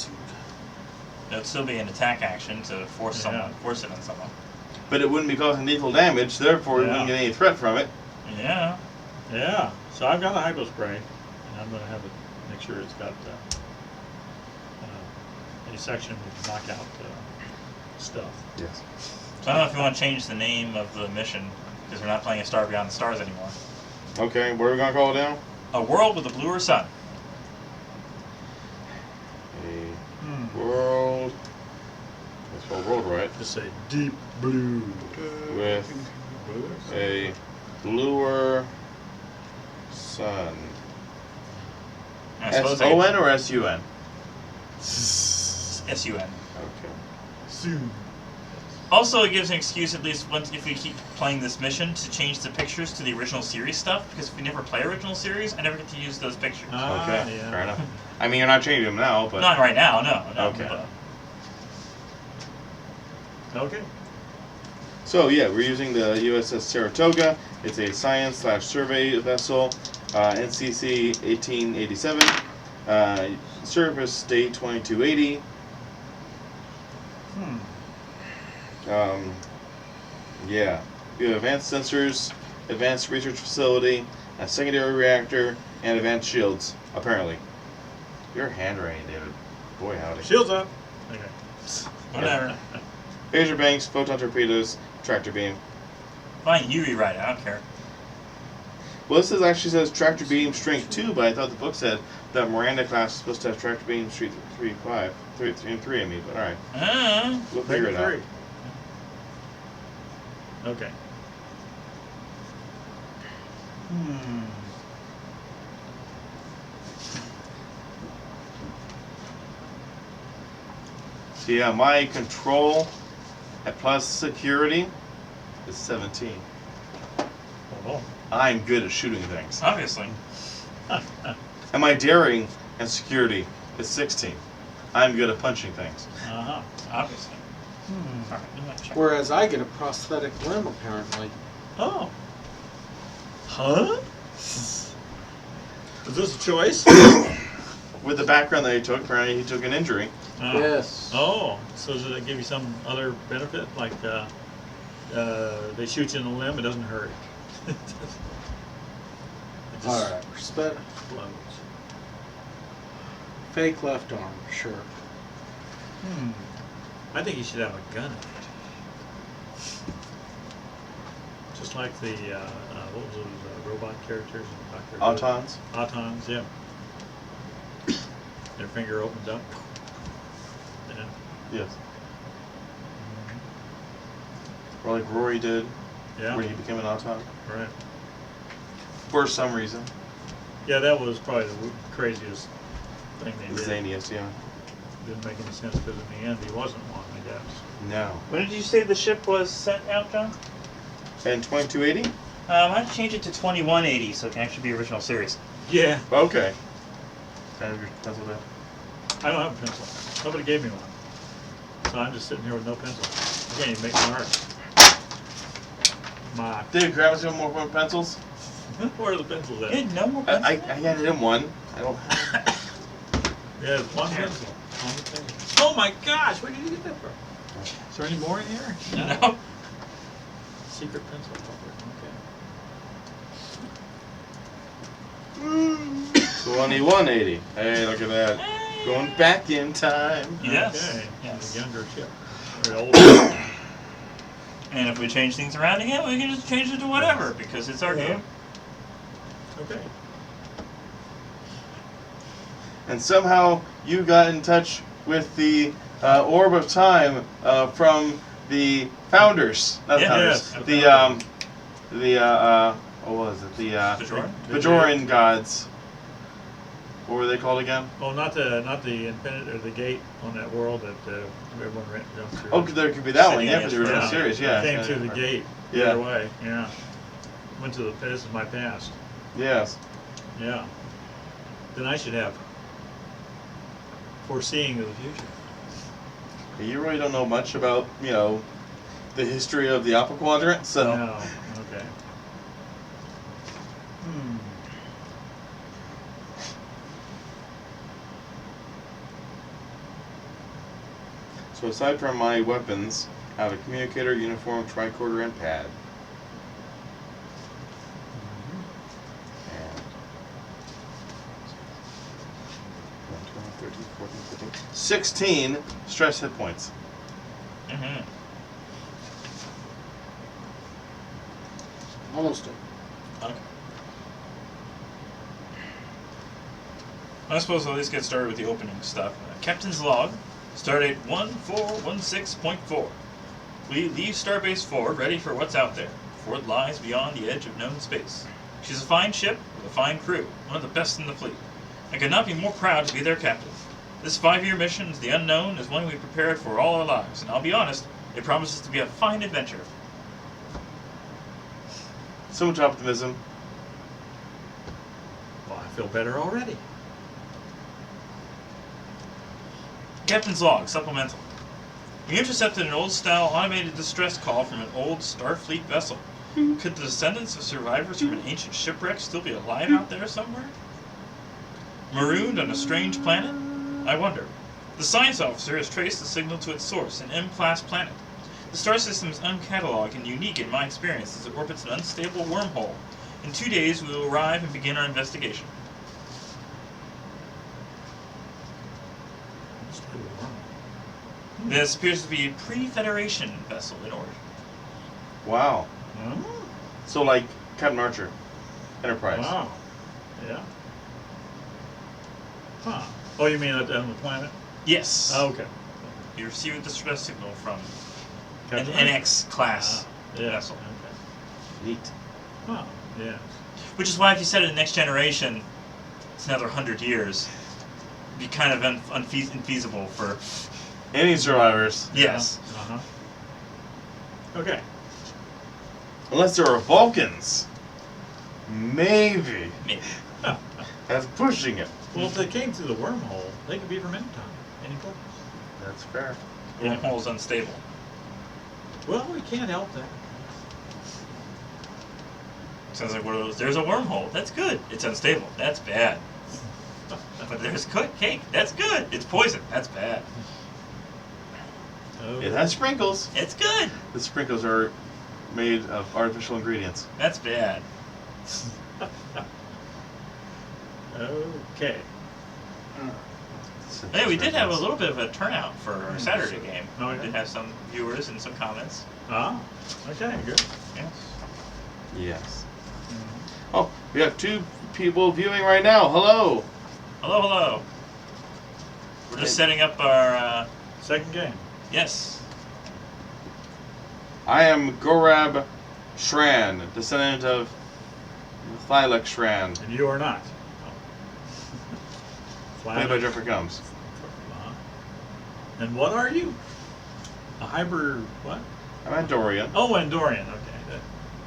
It'd still be an attack action to force Yeah. force it on someone. But it wouldn't be causing lethal damage, therefore we wouldn't Yeah. get any threat from it. Yeah. Yeah. So I've got a hypo spray, and I'm going to have it. Make sure it's got a section with knockout stuff. Yes. So I don't know if you want to change the name of the mission, because we're not playing A Star Beyond the Stars anymore. Okay, what are we gonna call it now? A world with a bluer sun. A world. That's called world, right? Just say deep blue. With a bluer sun. I suppose S-O-N or S-U-N? S-U-N. Okay. Soon. Also, it gives an excuse, at least once if we keep playing this mission, to change the pictures to the original series stuff, because if we never play original series, I never get to use those pictures. Okay, Yeah. fair enough. I mean, you're not changing them now, but... Not right now, no. Okay. But Okay. So, yeah, we're using the USS Saratoga. It's a science/survey vessel, NCC 1887, service date 2280. Yeah, we have advanced sensors, advanced research facility, a secondary reactor, and advanced shields, apparently. Your handwriting, David. Boy, howdy. Shields up. Okay. whatever. Phaser banks, photon torpedoes, tractor beam. Fine, you rewrite it, I don't care. Well, this actually says tractor beam strength 2, but I thought the book said that Miranda class is supposed to have tractor beam strength 3, and 3, I mean, but alright. We'll figure it out. Okay. So yeah, my control at plus security is 17. Oh. I'm good at shooting things. Obviously. And my daring and security is 16. I'm good at punching things. Uh-huh. Obviously. Hmm. Alright, I'm gonna check. Whereas I get a prosthetic limb, apparently. Oh. Huh? Is this a choice? With the background that he took, apparently he took an injury. Yes. Oh, so does it give you some other benefit? Like, they shoot you in the limb, it doesn't hurt. It just Alright. Respect. floats. Fake left arm, sure. Hmm. I think you should have a gun in it. Just like the, what was those robot characters? in Dr. Who? Autons. Autons, yeah. Their finger opens up. Yeah. Yes. Or like Rory did Yeah, when he became an Auton. right. For some reason. Yeah, that was probably the craziest thing they The did. zaniest, yeah. Didn't make any sense because in the end he wasn't one, I guess. No. When did you say the ship was sent out, John? And 2280? I'd change it to 2180 so it can actually be original series. Yeah. Okay. Can I have your pencil there? I don't have a pencil. Nobody gave me one. So I'm just sitting here with no pencil. I can't even make my art. My. Did grab us some more pencils? Where are the pencils at? Good, no more I pencils. handed him one. I don't have. Yeah, there's one pencil. One pencil. Oh my gosh, where did you get that from? Is there any more in here? No. Secret pencil holder. 2180. Hey, look at that. Going back in time. Okay. Yes. Okay. Yes. The younger chip. Or the older. And if we change things around again, we can just change it to whatever because it's our Yeah. game. Okay. And somehow you got in touch with the orb of time from the founders. Not Yeah. founders. Yes. What was it? The Bajoran? Bajoran gods. What were they called again? Oh, not the infinite or the gate on that world that everyone jumped through. Oh, there could be that one. City Yeah, for the original Yeah. series. Yeah. I came yeah, through the yeah. gate the Yeah. other way. Yeah. Went to the. This is my past. Yes. Yeah. Then I should have foreseeing of the future. You really don't know much about, the history of the Alpha Quadrant, so. No. Okay. Hmm. So aside from my weapons, I have a communicator, uniform, tricorder, and pad. And 12, 13, 14, 15, 16 stress hit points. Mm-hmm. Almost done. Okay. I suppose I'll at least get started with the opening stuff. Captain's log, stardate 1416.4. We leave Starbase 4 ready for what's out there. Ford lies beyond the edge of known space. She's a fine ship with a fine crew, one of the best in the fleet. I could not be more proud to be their captain. This 5-year mission to the unknown is one we prepared for all our lives, and I'll be honest, it promises to be a fine adventure. So much optimism. Well, I feel better already. Captain's log, supplemental. We intercepted an old-style automated distress call from an old Starfleet vessel. Could the descendants of survivors from an ancient shipwreck still be alive out there somewhere? Marooned on a strange planet? I wonder. The science officer has traced the signal to its source, an M-class planet. The star system is uncatalogued and unique in my experience as it orbits an unstable wormhole. In 2 days, we will arrive and begin our investigation. This appears to be a pre-Federation vessel in order. Wow. Hmm? So like Captain Archer, Enterprise. Wow. Yeah. Huh. Oh, you mean on the planet? Yes. Oh, okay. You received a distress signal from an Captain NX class Yeah. vessel. Okay. Neat. Huh. Yeah. Which is why if you said it in Next Generation, it's another 100 years. It'd be kind of infeasible for Any survivors. Yes. Uh-huh. Okay. Unless there are Vulcans. Maybe. Maybe. That's pushing it. Well, if they came through the wormhole, they could be from any time, any place. That's fair. Wormhole's unstable. Well, we can't help that. Sounds like one of those. There's a wormhole. That's good. It's unstable. That's bad. But there's cake. That's good. It's poison. That's bad. Oh. It has sprinkles. It's good. The sprinkles are made of artificial ingredients. That's bad. Okay. Hey, we did have a little bit of a turnout for our Saturday game. Oh, We yeah? did have some viewers and some comments. Ah, okay, good. Yeah. Yes. Oh, we have 2 people viewing right now. Hello. Hello, hello. We're just setting up our. Second game. Yes. I am Gorab Shran, descendant of Thylak Shran, And you are not. played by Jeffrey Combs. Uh-huh. And what are you? A hybrid what? I'm Andorian. Oh, Andorian. Okay.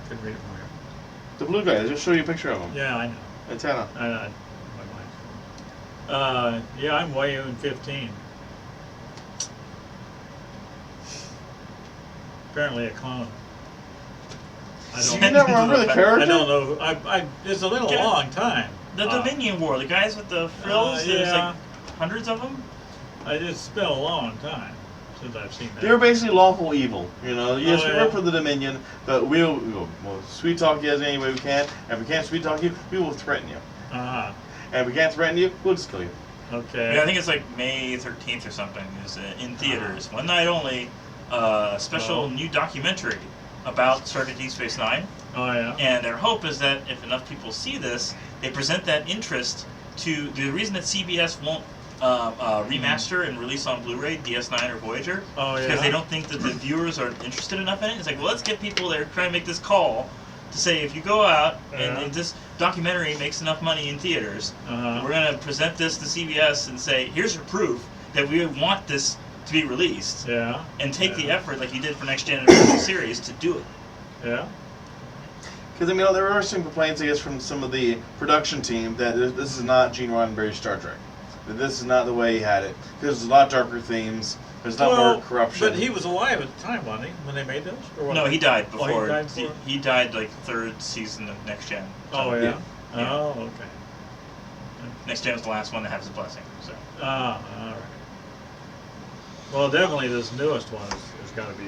Couldn't read it from here. The blue guy. I just showed you a picture of him. Yeah, I know. Antenna. My mind. Yeah, I'm Wayun 15. Apparently a clone. I You don't. never remember the character? I don't know. It's a little Yeah. long time. The Dominion War, the guys with the frills, there's yeah. like hundreds of them. It's been a long time since I've seen that. They were basically lawful evil. You know, yes, we yeah. work for the Dominion, but we'll sweet talk you as any way we can. And if we can't sweet talk you, we will threaten you. Ah, And if we can't threaten you, we'll just kill you. okay. Yeah, I think it's like May 13th or something. Is in theaters, one night only. Special Oh. new documentary about Star Trek Deep Space Nine. Oh yeah. And their hope is that if enough people see this, they present that interest to the reason that CBS won't remaster and release on Blu-ray DS9 or Voyager. Oh, yeah? Because they don't think that the viewers are interested enough in it. It's like, well, let's get people there trying to make this call to say if you go out Yeah. and this documentary makes enough money in theaters, Uh-huh. we're going to present this to CBS and say, here's your proof that we want this to be released. Yeah. And take the Yeah. effort, like you did for Next Gen Anniversary Series, to do it. Yeah. Because, I mean, there were some complaints, I guess, from some of the production team that this is not Gene Roddenberry's Star Trek. That this is not the way he had it. Because there's a lot darker themes. There's not more corruption. But he was alive at the time, wasn't he, when they made those? Or what? No, he died Oh, he before. died before? He died like third season of Next Gen. Oh, yeah? Yeah. Oh, okay. Next Gen was the last one to have his blessing. So Ah, all right. Well, definitely this newest one has got to be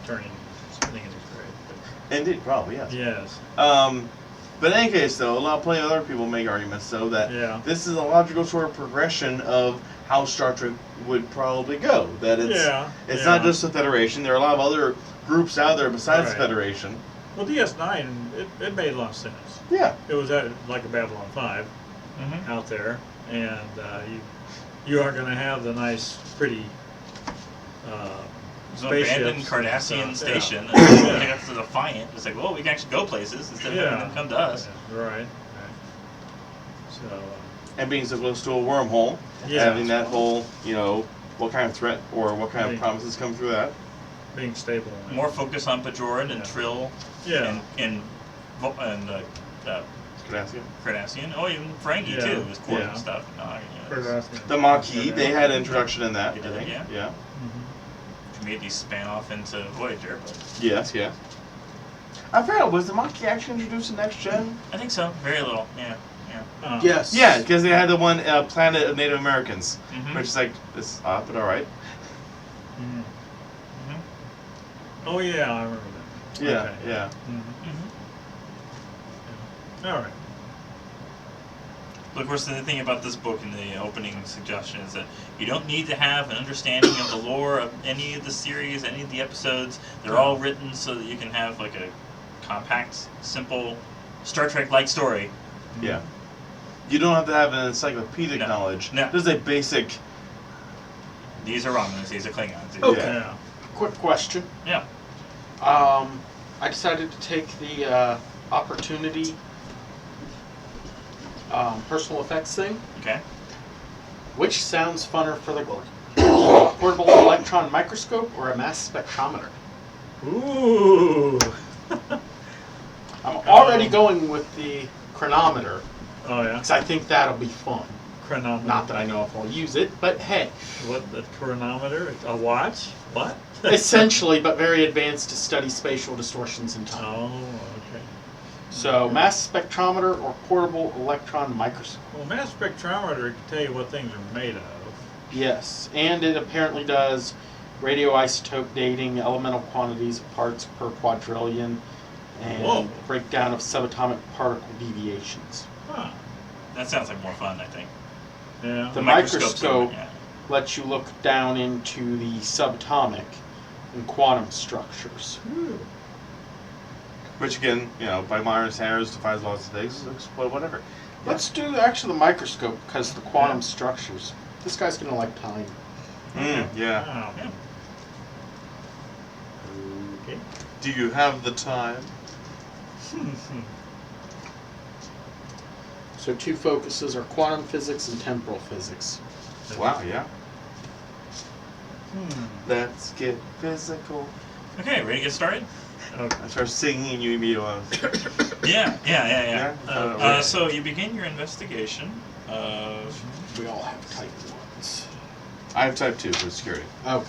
turning spinning in his grave. Indeed, probably, yes. Yes. But in any case, though, plenty of other people make arguments, though, that Yeah. this is a logical sort of progression of how Star Trek would probably go. That it's not just the Federation. There are a lot of other groups out there besides the Right. Federation. Well, DS9, it made a lot of sense. Yeah. It was like a Babylon 5 Mhm. out there, and you aren't going to have the nice, pretty there's an spaceships abandoned and Cardassian stuff. station. Yeah. And when they got to Defiant, it's like, well, we can actually go places instead of having them come to us. Yeah, right. So, And being so close to a wormhole, Yeah. having that whole, what kind of threat or what kind of Right. promises come through that. being stable. More focus on Bajoran and Yeah. Trill Yeah. and Cardassian. Cardassian. Oh, even Ferengi Yeah. too, his core Yeah. and stuff. The Maquis, they had an introduction in that, They I did, think. yeah. Yeah. Mhm. Maybe span off into Voyager, but Yes, yes. I forgot, was the Maquis actually introduced in Next Gen? I think so. Very little. Yeah. Yes. Yeah, because they had the one Planet of Native Americans, Mhm. which is like, it's odd, but alright. Mhm. Mhm. Oh, yeah, I remember that. Yeah, Okay. yeah. Mhm. Mhm. All right. But of course, the thing about this book in the opening suggestion is that you don't need to have an understanding of the lore of any of the series, any of the episodes. They're all written so that you can have like a compact, simple Star Trek-like story. Yeah. You don't have to have an encyclopedic No. knowledge. No. There's a basic. These are Romulans, these are Klingons. Okay. Yeah. Quick question. Yeah. I decided to take the opportunity personal effects thing. Okay. Which sounds funner for the portable electron microscope, or a mass spectrometer? Ooh. I'm already going with the chronometer, Oh yeah. because I think that'll be fun. Chronometer. Not that I know if I'll use it, but hey. What, the chronometer? A watch? What? Essentially, but very advanced to study spatial distortions in time. Oh, okay. So, mass spectrometer or portable electron microscope. Well, mass spectrometer can tell you what things are made of. Yes, and it apparently does radioisotope dating, elemental quantities of parts per quadrillion, and Whoa. breakdown of subatomic particle deviations. Huh. That sounds like more fun, I think. Yeah. The Microscope's microscope yeah. lets you look down into the subatomic and quantum structures. Ooh. Which again, by modern standards defies laws of physics, but whatever. Let's do actually the microscope, because the quantum Yeah. structures. This guy's gonna like time. Yeah. Wow. Yeah. Okay. Do you have the time? So 2 focuses are quantum physics and temporal physics. Wow, yeah. Hmm. Let's get physical. Okay, ready to get started? Okay. I start singing and you immediately. Yeah. So you begin your investigation of. We all have type 1s. I have type 2 for security. Okay.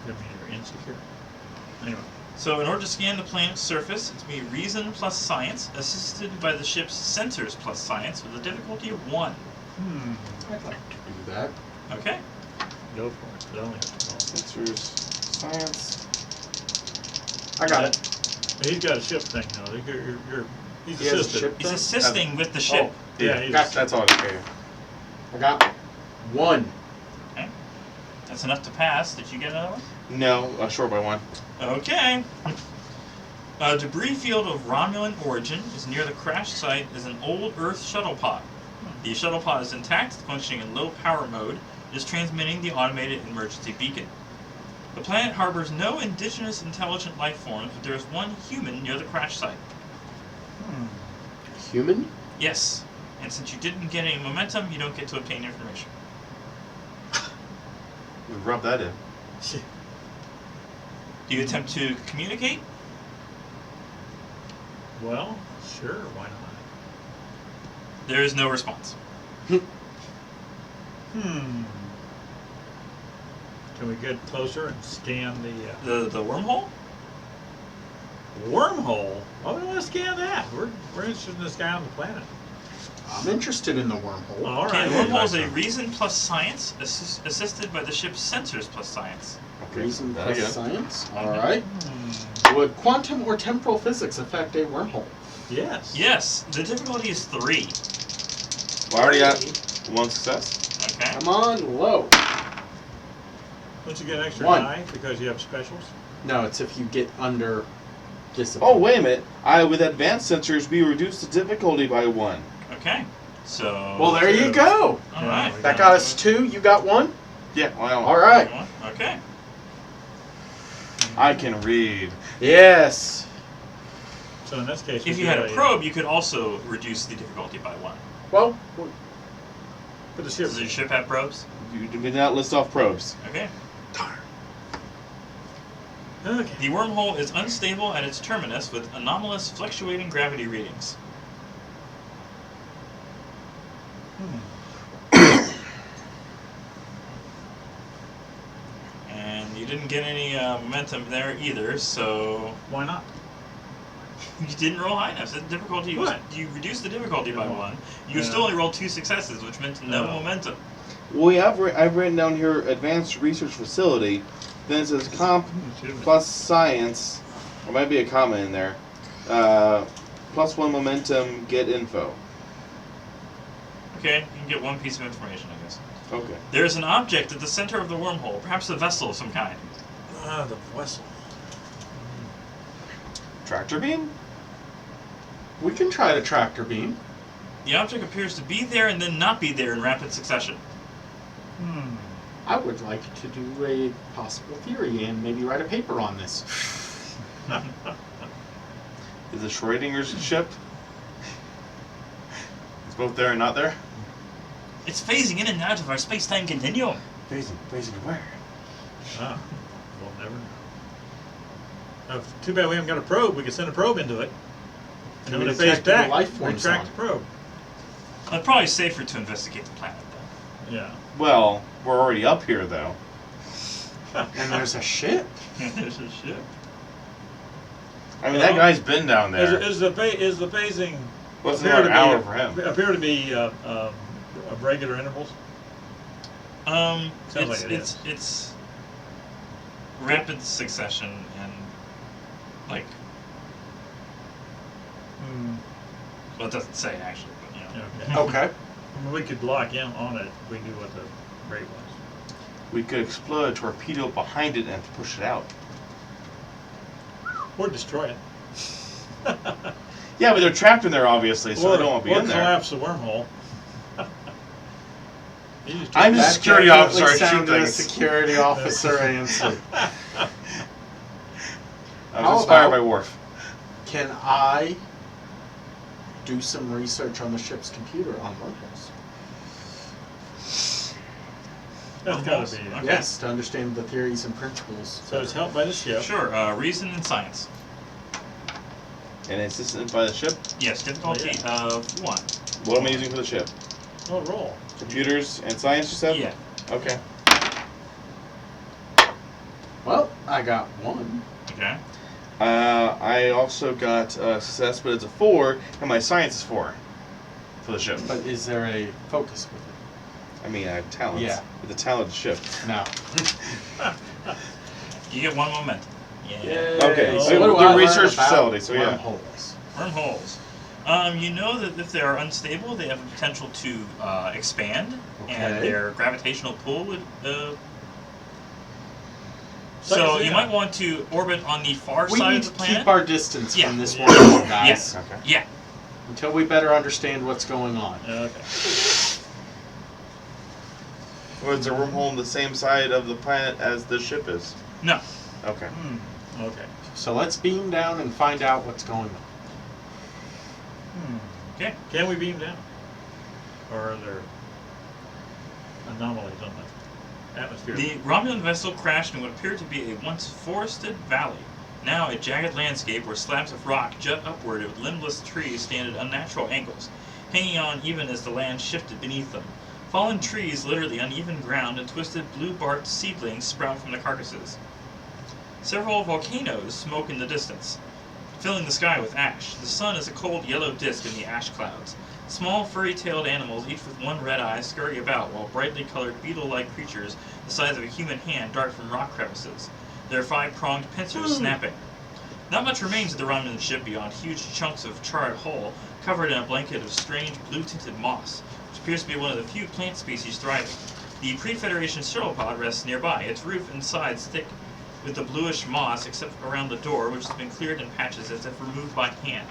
I mean, you're insecure. Anyway. So in order to scan the planet's surface, it's going to be reason plus science, assisted by the ship's sensors plus science, with a difficulty of 1. I'd like to do that. Okay. Go for it. But only have to roll. Sensors, science. I got it. He's got a ship thing now. He's He has a assisted. ship He's thing? assisting with the ship. Yeah, he's Gotcha. That's all I care. I got 1. Okay. That's enough to pass. Did you get another one? No, short by 1. Okay. A debris field of Romulan origin is near the crash site is an old Earth shuttle pod. The shuttle pod is intact, functioning in low power mode, is transmitting the automated emergency beacon. The planet harbors no indigenous intelligent life forms, but there is one human near the crash site. Human? Yes, and since you didn't get any momentum, you don't get to obtain information. We rub that in. Do you attempt to communicate? Well, sure, why not? There is no response. Can we get closer and scan the The wormhole? wormhole? Oh, we want to scan that. We're interested in this guy on the planet. I'm interested in the wormhole. All Okay, right. the wormhole is a reason plus science, assisted by the ship's sensors plus science. Reason There plus you go. science. Alright. Hmm. Would quantum or temporal physics affect a wormhole? Yes. Yes, the difficulty is 3. Well, I already got 1 success. Okay. I'm on low. Don't you get an extra 1. die because you have specials? No, it's if you get under discipline. Oh, wait a minute. With advanced sensors, we reduced the difficulty by 1. Okay. So. Well, there you go. All right. we That got us 2. You got 1? Yeah, well, Alright. Okay. I can read. Yes. So in this case, we If you do had a probe, you could also reduce the difficulty by 1. Well, Put the ship. Does your ship have probes? You did not list off probes. Okay. Okay. The wormhole is unstable at its terminus with anomalous fluctuating gravity readings. And you didn't get any momentum there either, so Why not? you didn't roll high enough. So the difficulty was, What? you reduced the difficulty by Yeah. 1. You Yeah. still only rolled 2 successes, which meant no No. momentum. Well, I've written down here advanced research facility. Then it says comp plus science. There might be a comma in there. Plus 1 momentum, get info. Okay, you can get 1 piece of information, I guess. Okay. There is an object at the center of the wormhole, perhaps a vessel of some kind. Ah, the vessel. Tractor beam? we can try the tractor beam. The object appears to be there and then not be there in rapid succession. I would like to do a possible theory and maybe write a paper on this. Is it Schrodinger's ship? It's both there and not there? It's phasing in and out of our space-time continuum. Phasing where? Ah, we'll never know. Too bad we haven't got a probe. We could send a probe into it. And then when it phased detect the back, life we forms tracked on the it. probe. It's probably safer to investigate the planet, though. Yeah. Well, we're already up here, though. And there's a ship. There's a ship. I mean, that guy's been down there. Is the phasing What's appear another to hour be- for him? appear to be of regular intervals? Sounds like it is. It's rapid succession and like well, it doesn't say actually, but you know. Okay. Okay. I mean, we could lock in on it if we knew what the rate was. We could explode a torpedo behind it and push it out. Or destroy it. Yeah, but they're trapped in there, obviously, so they don't want to be or in there. collapse the wormhole. You just I'm took just that- security definitely officer, I shoot sounded a things. security officer answer. I How was inspired about- by Worf. Can I do some research on the ship's computer on wormholes? That's gotta be. Okay. Yes, to understand the theories and principles. So it's helped by the ship. Sure, reason and science. And assisted by the ship. Yes, difficulty of 1. What am I using for the ship? Oh, roll. Computers and science, you said? Yeah. Okay. Well, I got 1. Okay. I also got success, but it's a 4, and my science is 4 for the ship. But is there a focus with it? I mean, I have talents. Yeah. It's a talented ship. No. You get 1 momentum. Yeah. Okay, so so what do the I learn research about facility, so yeah. wormholes? Wormholes. You know that if they are unstable, they have the potential to expand, and Okay. their gravitational pull would. So, So you yeah. might want to orbit on the far We side need of to the planet. keep our distance Yeah. from this wormhole, guys. Yes. Okay. Yeah. Until we better understand what's going on. Okay. Was there a wormhole on the same side of the planet as the ship is? No. Okay. Okay. So let's beam down and find out what's going on. Okay. Can we beam down? Or are there anomalies on the atmosphere? The Romulan vessel crashed in what appeared to be a once forested valley. Now a jagged landscape where slabs of rock jut upward with limbless trees stand at unnatural angles, hanging on even as the land shifted beneath them. Fallen trees litter the uneven ground and twisted blue-barked seedlings sprout from the carcasses. Several volcanoes smoke in the distance, filling the sky with ash. The sun is a cold yellow disk in the ash clouds. Small furry-tailed animals, each with one red eye, scurry about, while brightly colored beetle-like creatures the size of a human hand dart from rock crevices, their 5-pronged pincers snapping. Not much remains of the Romulan ship beyond huge chunks of charred hull, covered in a blanket of strange blue-tinted moss, which appears to be one of the few plant species thriving. The pre-Federation shuttle pod rests nearby, its roof and sides thick with the bluish moss except around the door, which has been cleared in patches as if removed by hand.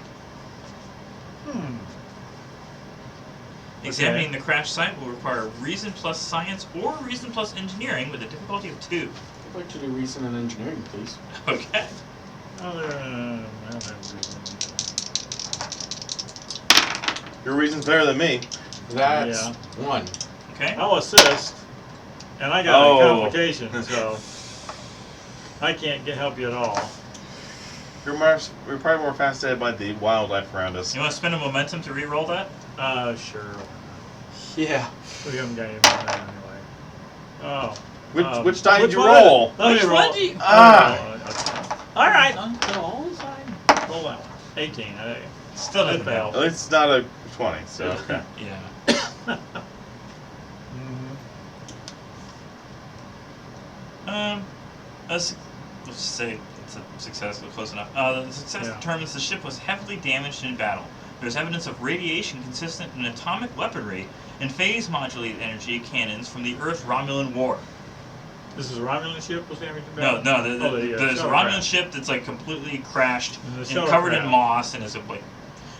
Examining the crash site will require reason plus science or reason plus engineering with a difficulty of 2. I'd like to do reason and engineering, please. Okay. Your reason's better than me. That's Yeah. 1. Okay. I'll assist, and I got Oh. a complication, so I can't help you at all. We're probably more fascinated by the wildlife around us. You want to spend a momentum to re-roll that? Sure. Yeah. We haven't got any on that anyway. Oh. Which die did you one? roll? Let Which me one roll. do you- Ah. All right. Roll that one. 18. Still It didn't failed. fail. It's not a 20, so okay. Yeah. Let's just say it's a success, but close enough. The success Yeah. determines the ship was heavily damaged in battle. There's evidence of radiation consistent in atomic weaponry and phase-modulated energy cannons from the Earth-Romulan War. This is a Romulan ship was damaged in No, battle? no, there's a shuttle Romulan crash. ship that's like completely crashed And the and shuttle covered in crash. moss, and is like,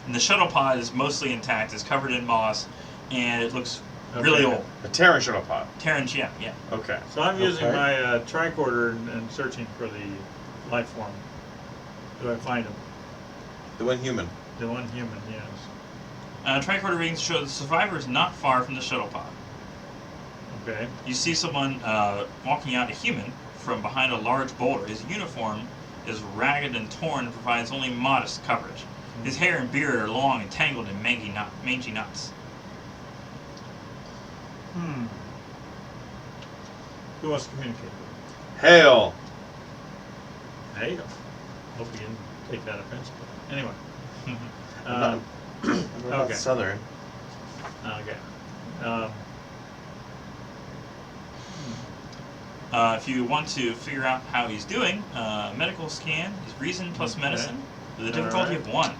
and the shuttle pod is mostly intact, is covered in moss, and it looks really Okay. old. A Terran shuttle pod. Terran, yeah. Okay. So I'm using Okay. my tricorder and searching for the life form. Do I find him? The one human. The one human, yes. Tricorder readings show the survivor is not far from the shuttle pod. Okay. You see someone walking out, a human, from behind a large boulder. His uniform is ragged and torn and provides only modest coverage. His hair and beard are long and tangled in mangy knots. Who wants to communicate? Hail. Hey, hope you didn't take that offense. But anyway. I'm not okay. Southern. Okay. If you want to figure out how he's doing, medical scan is reason plus medicine with a difficulty of 1.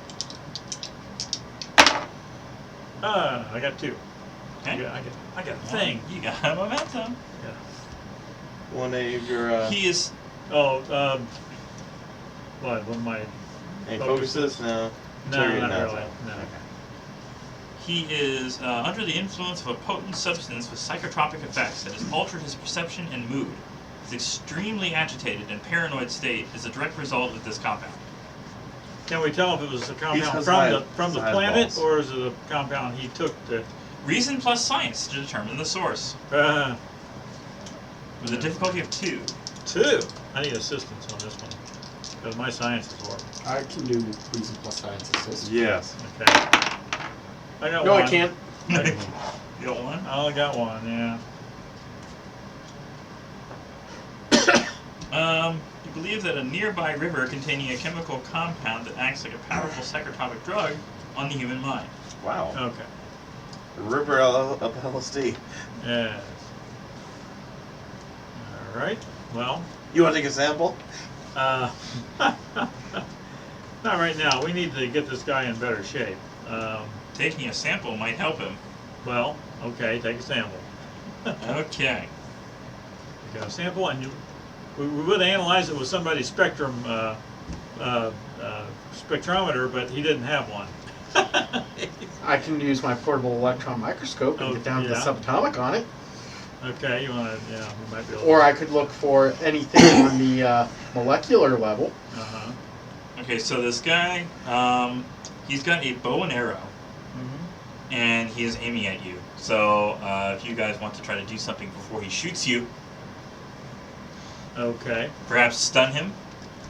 I got 2. Okay. I got a thing. You got a momentum. Yeah. One of your He is. Oh, what? One of my. any focuses? No. No, Target, not no. really. No. He is under the influence of a potent substance with psychotropic effects that has altered his perception and mood. His extremely agitated and paranoid state is a direct result of this compound. Can we tell if it was a compound has from the high planet, balls. or is it a compound he took to? Reason plus science to determine the source with a difficulty of 2. 2. I need assistance on this one because my science is horrible. I can do reason plus science assist. Yes. Okay. I got No, one. I can't. You got 1? I only got 1. Yeah. You believe that a nearby river containing a chemical compound that acts like a powerful psychotropic drug on the human mind. Wow. Okay. River of LSD. Yes. All right. Well. You want to take a sample? Not right now. We need to get this guy in better shape. Taking a sample might help him. Well, okay, take a sample. Okay. You got a sample, and we would analyze it with somebody's spectrometer, but he didn't have one. I can use my portable electron microscope and get down to the subatomic on it. Okay, you want to, yeah, we might be able Or I could look for anything on the molecular level. Uh-huh. Okay, so this guy, he's got a bow and arrow, and he is aiming at you. So if you guys want to try to do something before he shoots you, Okay. perhaps stun him.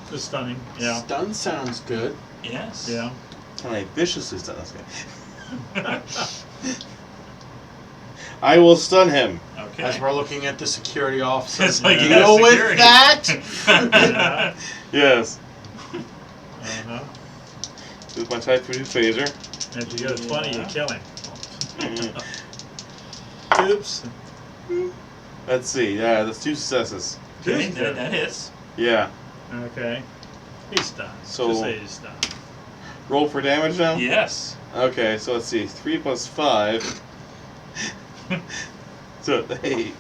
Just stunning. Yeah. Stun sounds good. Yes. Yeah. Can I viciously stun this guy? I will stun him. Okay. As we're looking at the security officer. It's like you Deal got with security. that! Yeah. Yes. Uh-huh. With my Type 3 phaser. And if you get it funny, you Yeah. kill him. Mm. Oops. Let's see. Yeah, that's 2 successes. Okay, that hits. Yeah. Okay. He's stunned. So- Just say he's stunned. Roll for damage now? Yes. Okay, so let's see. 3 plus 5. So, 8.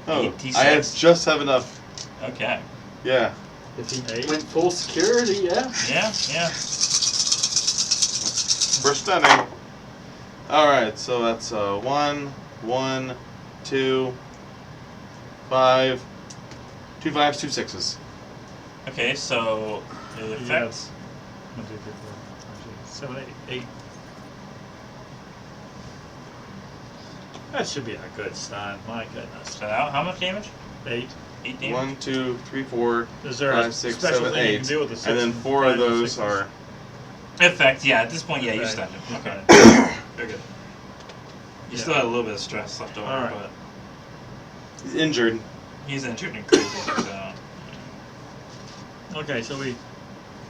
Oh, 86. I just have enough. Okay. Yeah. If he 8. went full security, yeah. Yeah, yeah. For stunning. Alright, so that's 1, 1, 2, 5. 2 5s, 2 6s. Okay, so the effect. Yes. 1, 2, 3, 4, 5, 6, 7, 8. 8. That should be a good stun. My goodness. So how much damage? 8. 8 damage. 1, 2, 3, 4, Is there a 5, 6, special 7, thing you 8. can do with the 6 And then 4 of 5 and those 6s? are. Effect, yeah, at this point, yeah, you Okay. stunned him. Okay. Very good. You Yeah. still have a little bit of stress left over, All right. but He's injured. he's injured and crazy, so. Okay, so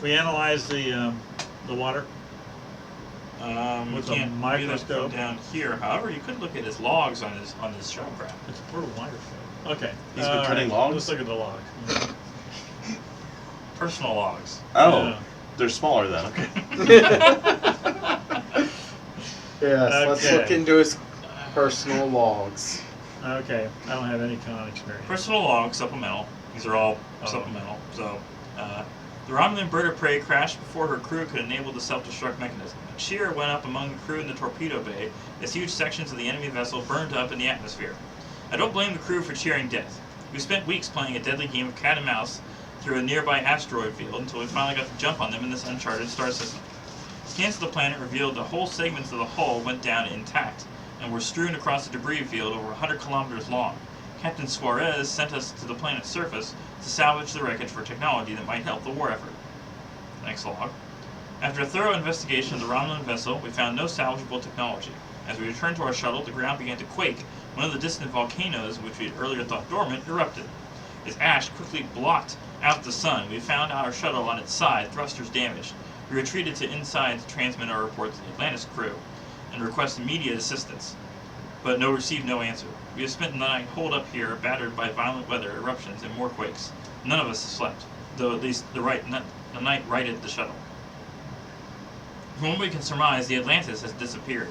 we analyze the water. With you a can't microscope. come down here. However, you could look at his logs on his showcraft. It's a portable microscope. Okay. He's been all cutting right, logs? Let's look at the logs. Personal logs. Oh, Yeah. they're smaller then. Okay. Yes, let's Okay. look into his personal logs. Okay, I don't have any con experience. Personal logs, supplemental. These are all supplemental. So, the Romulan bird of prey crashed before her crew could enable the self-destruct mechanism. A cheer went up among the crew in the torpedo bay as huge sections of the enemy vessel burned up in the atmosphere. I don't blame the crew for cheering death. We spent weeks playing a deadly game of cat and mouse through a nearby asteroid field until we finally got the jump on them in this uncharted star system. Scans of the planet revealed that whole segments of the hull went down intact. and were strewn across a debris field over 100 kilometers long. Captain Suarez sent us to the planet's surface to salvage the wreckage for technology that might help the war effort. Next log. After a thorough investigation of the Romulan vessel, we found no salvageable technology. As we returned to our shuttle, the ground began to quake. One of the distant volcanoes, which we had earlier thought dormant, erupted. Its ash quickly blocked out the sun. We found our shuttle on its side, thrusters damaged. We retreated to inside to transmit our report to the Atlantis crew and request immediate assistance, but received no answer. We have spent the night holed up here, battered by violent weather, eruptions, and more quakes. None of us have slept, though at least the night righted the shuttle. From what we can surmise, the Atlantis has disappeared.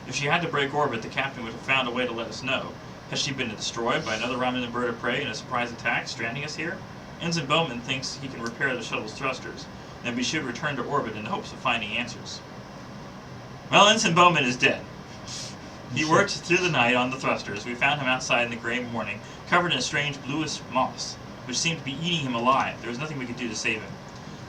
If she had to break orbit, the captain would have found a way to let us know. Has she been destroyed by another Romulan bird of prey in a surprise attack, stranding us here? Ensign Bowman thinks he can repair the shuttle's thrusters, and we should return to orbit in the hopes of finding answers. Well, Ensign Bowman is dead. He worked through the night on the thrusters. We found him outside in the gray morning, covered in a strange bluish moss, which seemed to be eating him alive. There was nothing we could do to save him.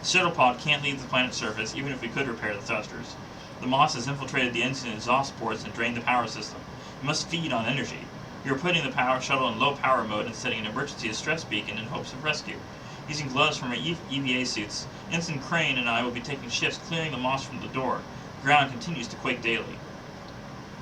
The shuttle pod can't leave the planet's surface, even if we could repair the thrusters. The moss has infiltrated the engine exhaust ports and drained the power system. It must feed on energy. We are putting the power shuttle in low power mode and setting an emergency distress beacon in hopes of rescue. Using gloves from our EVA suits, Ensign Crane and I will be taking shifts clearing the moss from the door. The ground continues to quake daily.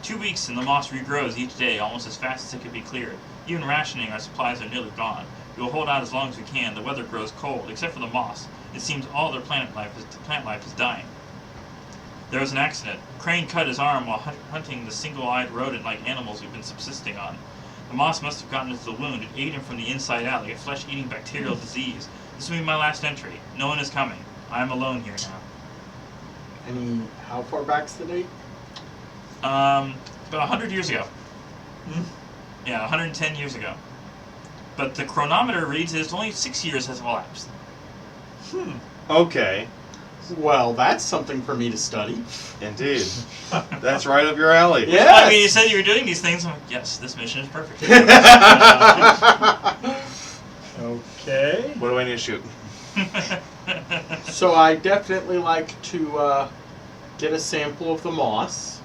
2 weeks and the moss regrows each day almost as fast as it can be cleared. Even rationing, our supplies are nearly gone. We will hold out as long as we can. The weather grows cold, except for the moss. It seems all their plant life is dying. There was an accident. Crane cut his arm while hunting the single-eyed rodent-like animals we've been subsisting on. The moss must have gotten into the wound and ate him from the inside out like a flesh-eating bacterial disease. This will be my last entry. No one is coming. I am alone here now. How far back's the date? About 100 years ago. Yeah, 110 years ago. But the chronometer reads that it's only 6 years has elapsed. Okay. Well, that's something for me to study. Indeed. That's right up your alley. Yeah. I mean, you said you were doing these things. I'm like, yes, this mission is perfect. Okay. What do I need to shoot? So I definitely like to get a sample of the moss.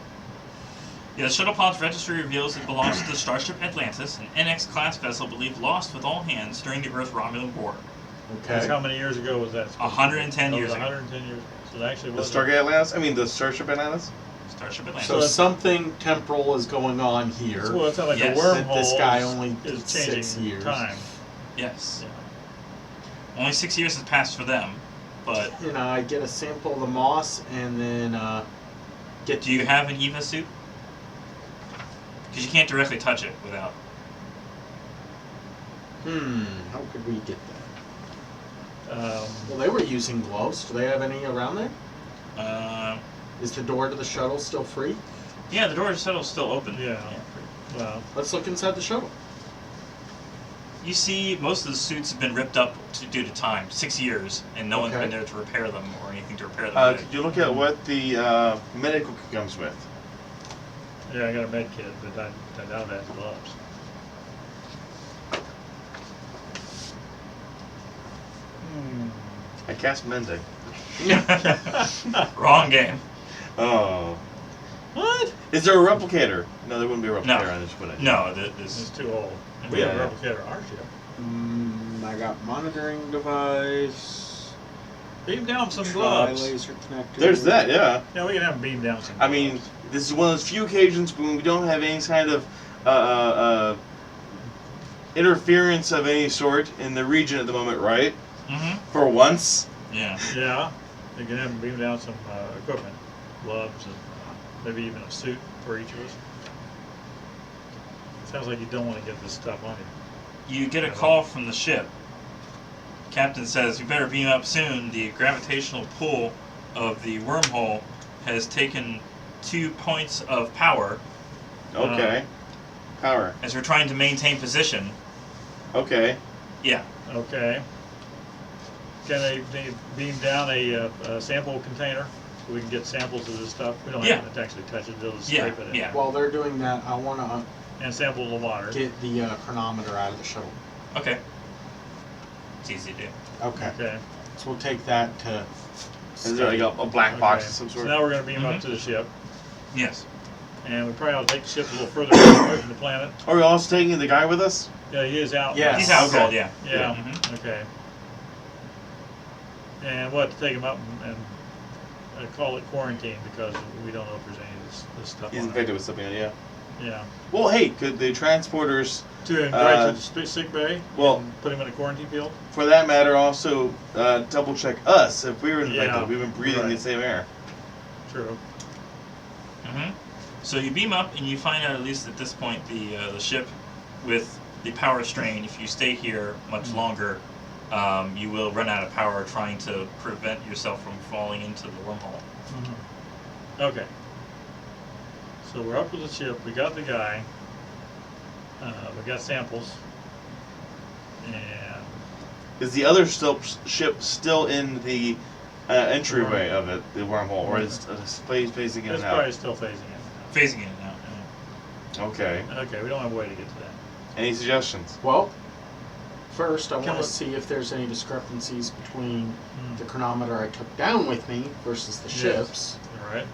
Yeah, the shuttle pod's registry reveals it belongs to the Starship Atlantis, an NX class vessel believed lost with all hands during the Earth-Romulan War. That's Okay. how many years ago was that? 110 years ago. 110 years ago. So it actually The was Stargate Atlantis? I mean, the Starship Atlantis? Starship Atlantis. So something temporal is going on here. Well, it's not like Yes. a wormhole. That this guy only is did changing 6 years. time. Yes. Yeah. Only 6 years has passed for them, but I get a sample of the moss and then get. do you have an EVA suit? Because you can't directly touch it without. How could we get that? Well, they were using gloves. Do they have any around there? Is the door to the shuttle still free? Yeah, the door to the shuttle's still open. Yeah. Well, Let's look inside the shuttle. You see, most of the suits have been ripped up due to time. 6 years, and no one's Okay. been there to repair them or anything to repair them. Could you look at what the medical kit comes with? yeah, I got a med kit, but I doubt it has gloves. I cast mending. Wrong game. Oh. What? Is there a replicator? No, there wouldn't be a replicator No. on this one. No, This this is too old. We Yeah. have a replicator on our ship. I got monitoring device. Beam down some Tri gloves. laser connector. There's that, yeah. Yeah, we can have them beam down some I gloves. mean, this is one of those few occasions when we don't have any kind of interference of any sort in the region at the moment, right? Mm-hmm. For once. Yeah. Yeah, you can have them beam down some equipment, gloves, and maybe even a suit for each of us. Sounds like you don't want to get this stuff on you. You get a call from the ship. Captain says, "You better beam up soon. The gravitational pull of the wormhole has taken 2 points of power Okay. Power. as we're trying to maintain position." Okay. Yeah. Okay. Can they beam down a sample container so we can get samples of this stuff? We don't Yeah. have to actually touch it, they'll just Yeah, scrape it in. yeah. While they're doing that, I want to And sample the water. get the chronometer out of the shuttle. Okay. It's easy to do. Okay. Okay. So we'll take that to. Is there like a black box of some So sort? now we're going to beam Mhm. up to the ship. Yes. And we probably ought to take the ship a little further away from the planet. Are we also taking the guy with us? Yeah, he is out. Yeah. He's out Okay. cold, yeah. Yeah. Mhm. Okay. And we'll have to take him up and call it quarantine because we don't know if there's any of this stuff He's on infected with something, yeah. it. Yeah. Well, hey, could the transporters, To him right to the sick bay. well- and put him in a quarantine field. for that matter, also double check us if we were infected? Yeah, We've been breathing the right. same air. True. Mm-hmm. So you beam up, and you find out, at least at this point, the ship with the power strain. If you stay here much longer, you will run out of power trying to prevent yourself from falling into the wormhole. Okay. So we're up with the ship. We got the guy. We got samples. And Is the other ship still in the entryway of it, the wormhole, or is it facing in it's and probably out? still phasing in. Phasing in and out. Okay. Okay, we don't have a way to get to that. Any suggestions? Well, first I want Can to we- see if there's any discrepancies between the chronometer I took down with me versus the ship's. All right.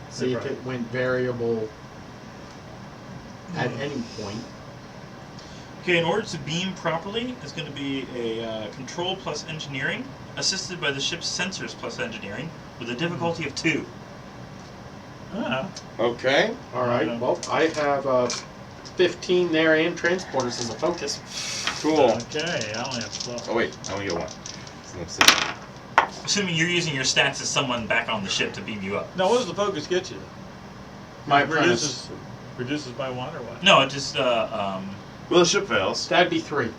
See if Right. it went variable at any point. Okay, in order to beam properly, it's going to be a control plus engineering, assisted by the ship's sensors plus engineering, with a difficulty of 2. Ah, Okay. All right. Yeah. Well, I have 15 there and transporters as a focus. Cool. okay, I only have 12. Oh wait, I only get one. So let's see. Assuming you're using your stats as someone back on the ship to beam you up. Now, what does the focus get you? My It apprentice. reduces by 1 or what? No, it just, Well, the ship fails. That'd be 3.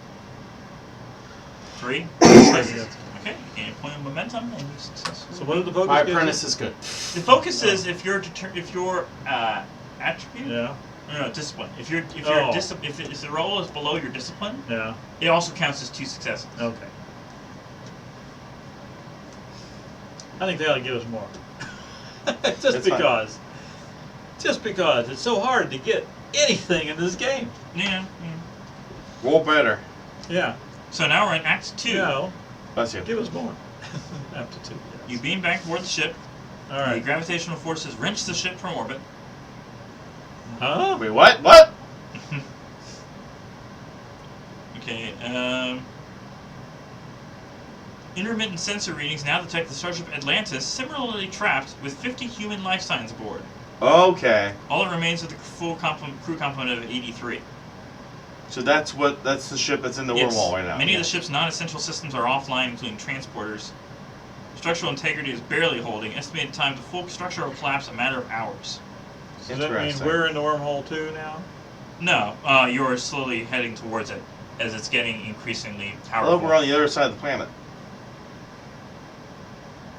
3. Yeah. Okay, gain a point of momentum and you successfully. So what did the focus My get apprentice is good. The focus is if your attribute. you? Yeah, No, discipline. If your Oh. if the roll is below your discipline, yeah, it also counts as 2 successes. okay. I think they ought to give us more. That's Just because it's so hard to get anything in this game. Yeah. Roll better. Yeah, So now we're in Act 2. no, Bless you. give us more. After 2, yes. You beam back toward the ship. All The right. gravitational forces wrench the ship from orbit. Huh? Wait, what? What? Okay. Intermittent sensor readings now detect the Starship Atlantis similarly trapped with 50 human life signs aboard. Okay. All that remains of the full crew complement of 83. So that's the ship that's in the Yes. wormhole right now. Many of the ship's non-essential systems are offline, including transporters. Structural integrity is barely holding. Estimated time to full structural collapse a matter of hours. Does that mean Interesting. we're in the wormhole too now? No, you're slowly heading towards it as it's getting increasingly powerful. Well, we're on the other side of the planet.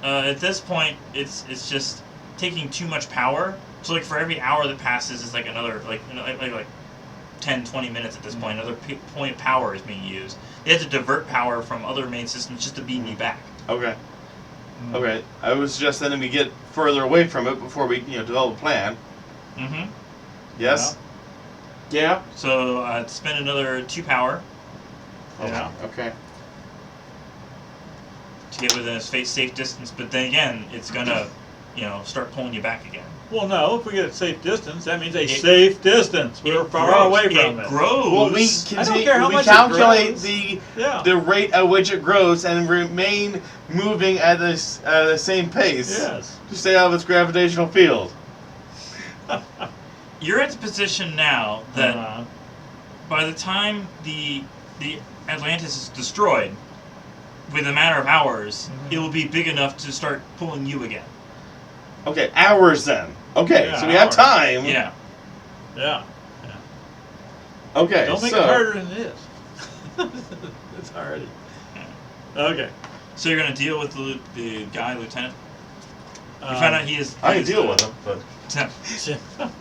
At this point, it's just taking too much power. So like for every hour that passes, it's like another like 10, 20 minutes at this point. Another point of power is being used. They have to divert power from other main systems just to beam you back. Okay. Okay. I would suggest then we get further away from it before we develop a plan. Mm-hmm. Yes. Yeah. So spend another 2 power Yeah. Okay. to get within a safe distance. But then again, it's gonna start pulling you back again. Well, no. If we get a safe distance, that means a safe distance. We're It far grows. away from it. It grows. Well, we I don't care how we much it calculate grows. the Yeah. rate at which it grows and remain moving at the same pace Yes. to stay out of its gravitational field. You're at the position now that Uh, by the time the Atlantis is destroyed, within a matter of hours, it will be big enough to start pulling you again. Okay, hours then. Okay, Yeah, so we have hours. time. Yeah. yeah. Okay, Don't make so it harder than it is. It's already. Okay. So you're gonna deal with the guy, Lieutenant. You Um, find out he is. I can he's, deal with him, but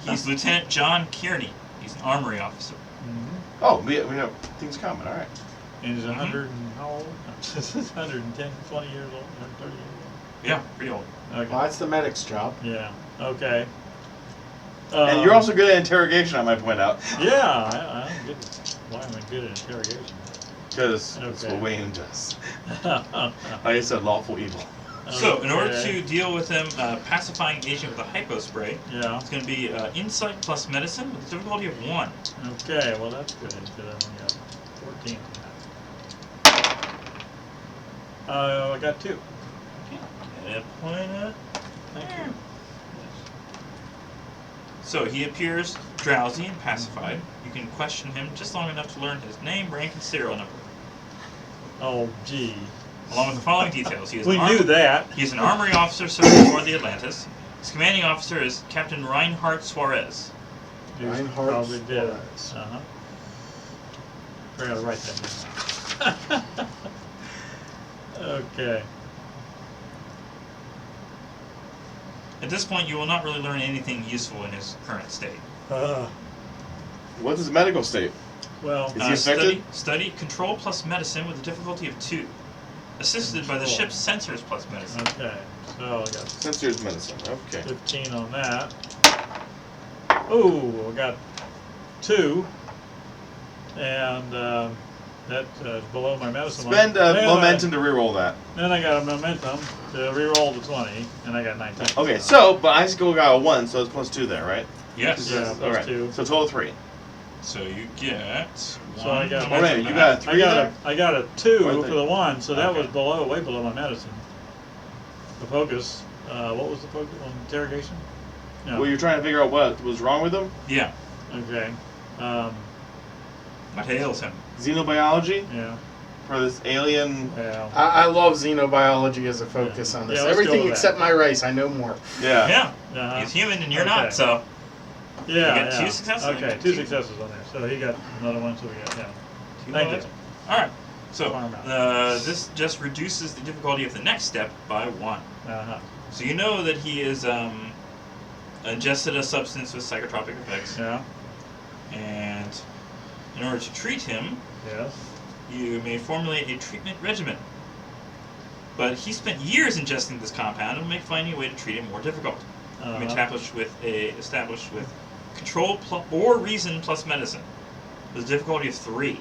He's Lieutenant John Kearney. He's an armory officer. Mhm. we have things common. All right. And he's 100 and how old? 110, 20 years old, 130 years Yeah, pretty old. old. Okay. Well, that's the medic's job. Yeah. Okay. And you're also good at interrogation, I might point out, Yeah, I'm good. Why am I good at interrogation? because that's Okay. what Wayne does. Like I said, lawful evil. So, in order Okay. to deal with him pacifying agent with a hypo spray, Yeah. it's going to be insight plus medicine with a difficulty of 1. Okay, well that's good, because I only got 14 on that. I got 2. Get a point of... Thank you. So he appears drowsy and pacified. You can question him just long enough to learn his name, rank, and serial number. Oh, gee. Along with the following details. He is We an knew that. He's an armory officer serving aboard the Atlantis. His commanding officer is Captain Reinhard Suarez. You Reinhard probably did. Suarez. Uh-huh. Forgot to write that down. Okay. At this point, you will not really learn anything useful in his current state. What's his medical state? Well, Is he affected? Study control plus medicine with a difficulty of 2. Assisted by the Control. ship's sensors plus medicine. okay. So I got Sensors medicine. Okay. 15 on that. Oh, I got 2. And that's below my medicine line. Spend Then momentum to reroll that. Then I got a momentum to re-roll the 20, and I got 19. Okay, so but I still got a 1, so it's +2 there, right? Yes. Yeah, plus Alright, 2. so total 3. So you get 1. So I got- Oh, wait, you got a 3 there? I got a 2 Right for there. the 1, so that Okay. was way below my medicine. The focus, what was the focus on interrogation? No. Well, you're trying to figure out what was wrong with him? Yeah. Okay. What ails him? Xenobiology Yeah. for this alien. Yeah. I love xenobiology as a focus on this. Yeah, let's go Everything with except that. my race, I know more. Yeah. Yeah. Uh-huh. He's human and you're Okay. not, so... Yeah. You got 2 yeah. successes? Okay, 2 successes on there. So he got another one, so we got, yeah. Thank you. Alright. So, Farm out. this just reduces the difficulty of the next step by 1. Uh-huh. So you know that he is ingested a substance with psychotropic effects, Yeah. and in order to treat him, Yes. you may formulate a treatment regimen. But he spent years ingesting this compound and may find a way to treat him more difficult. You may establish with control or reason plus medicine, with a difficulty of 3,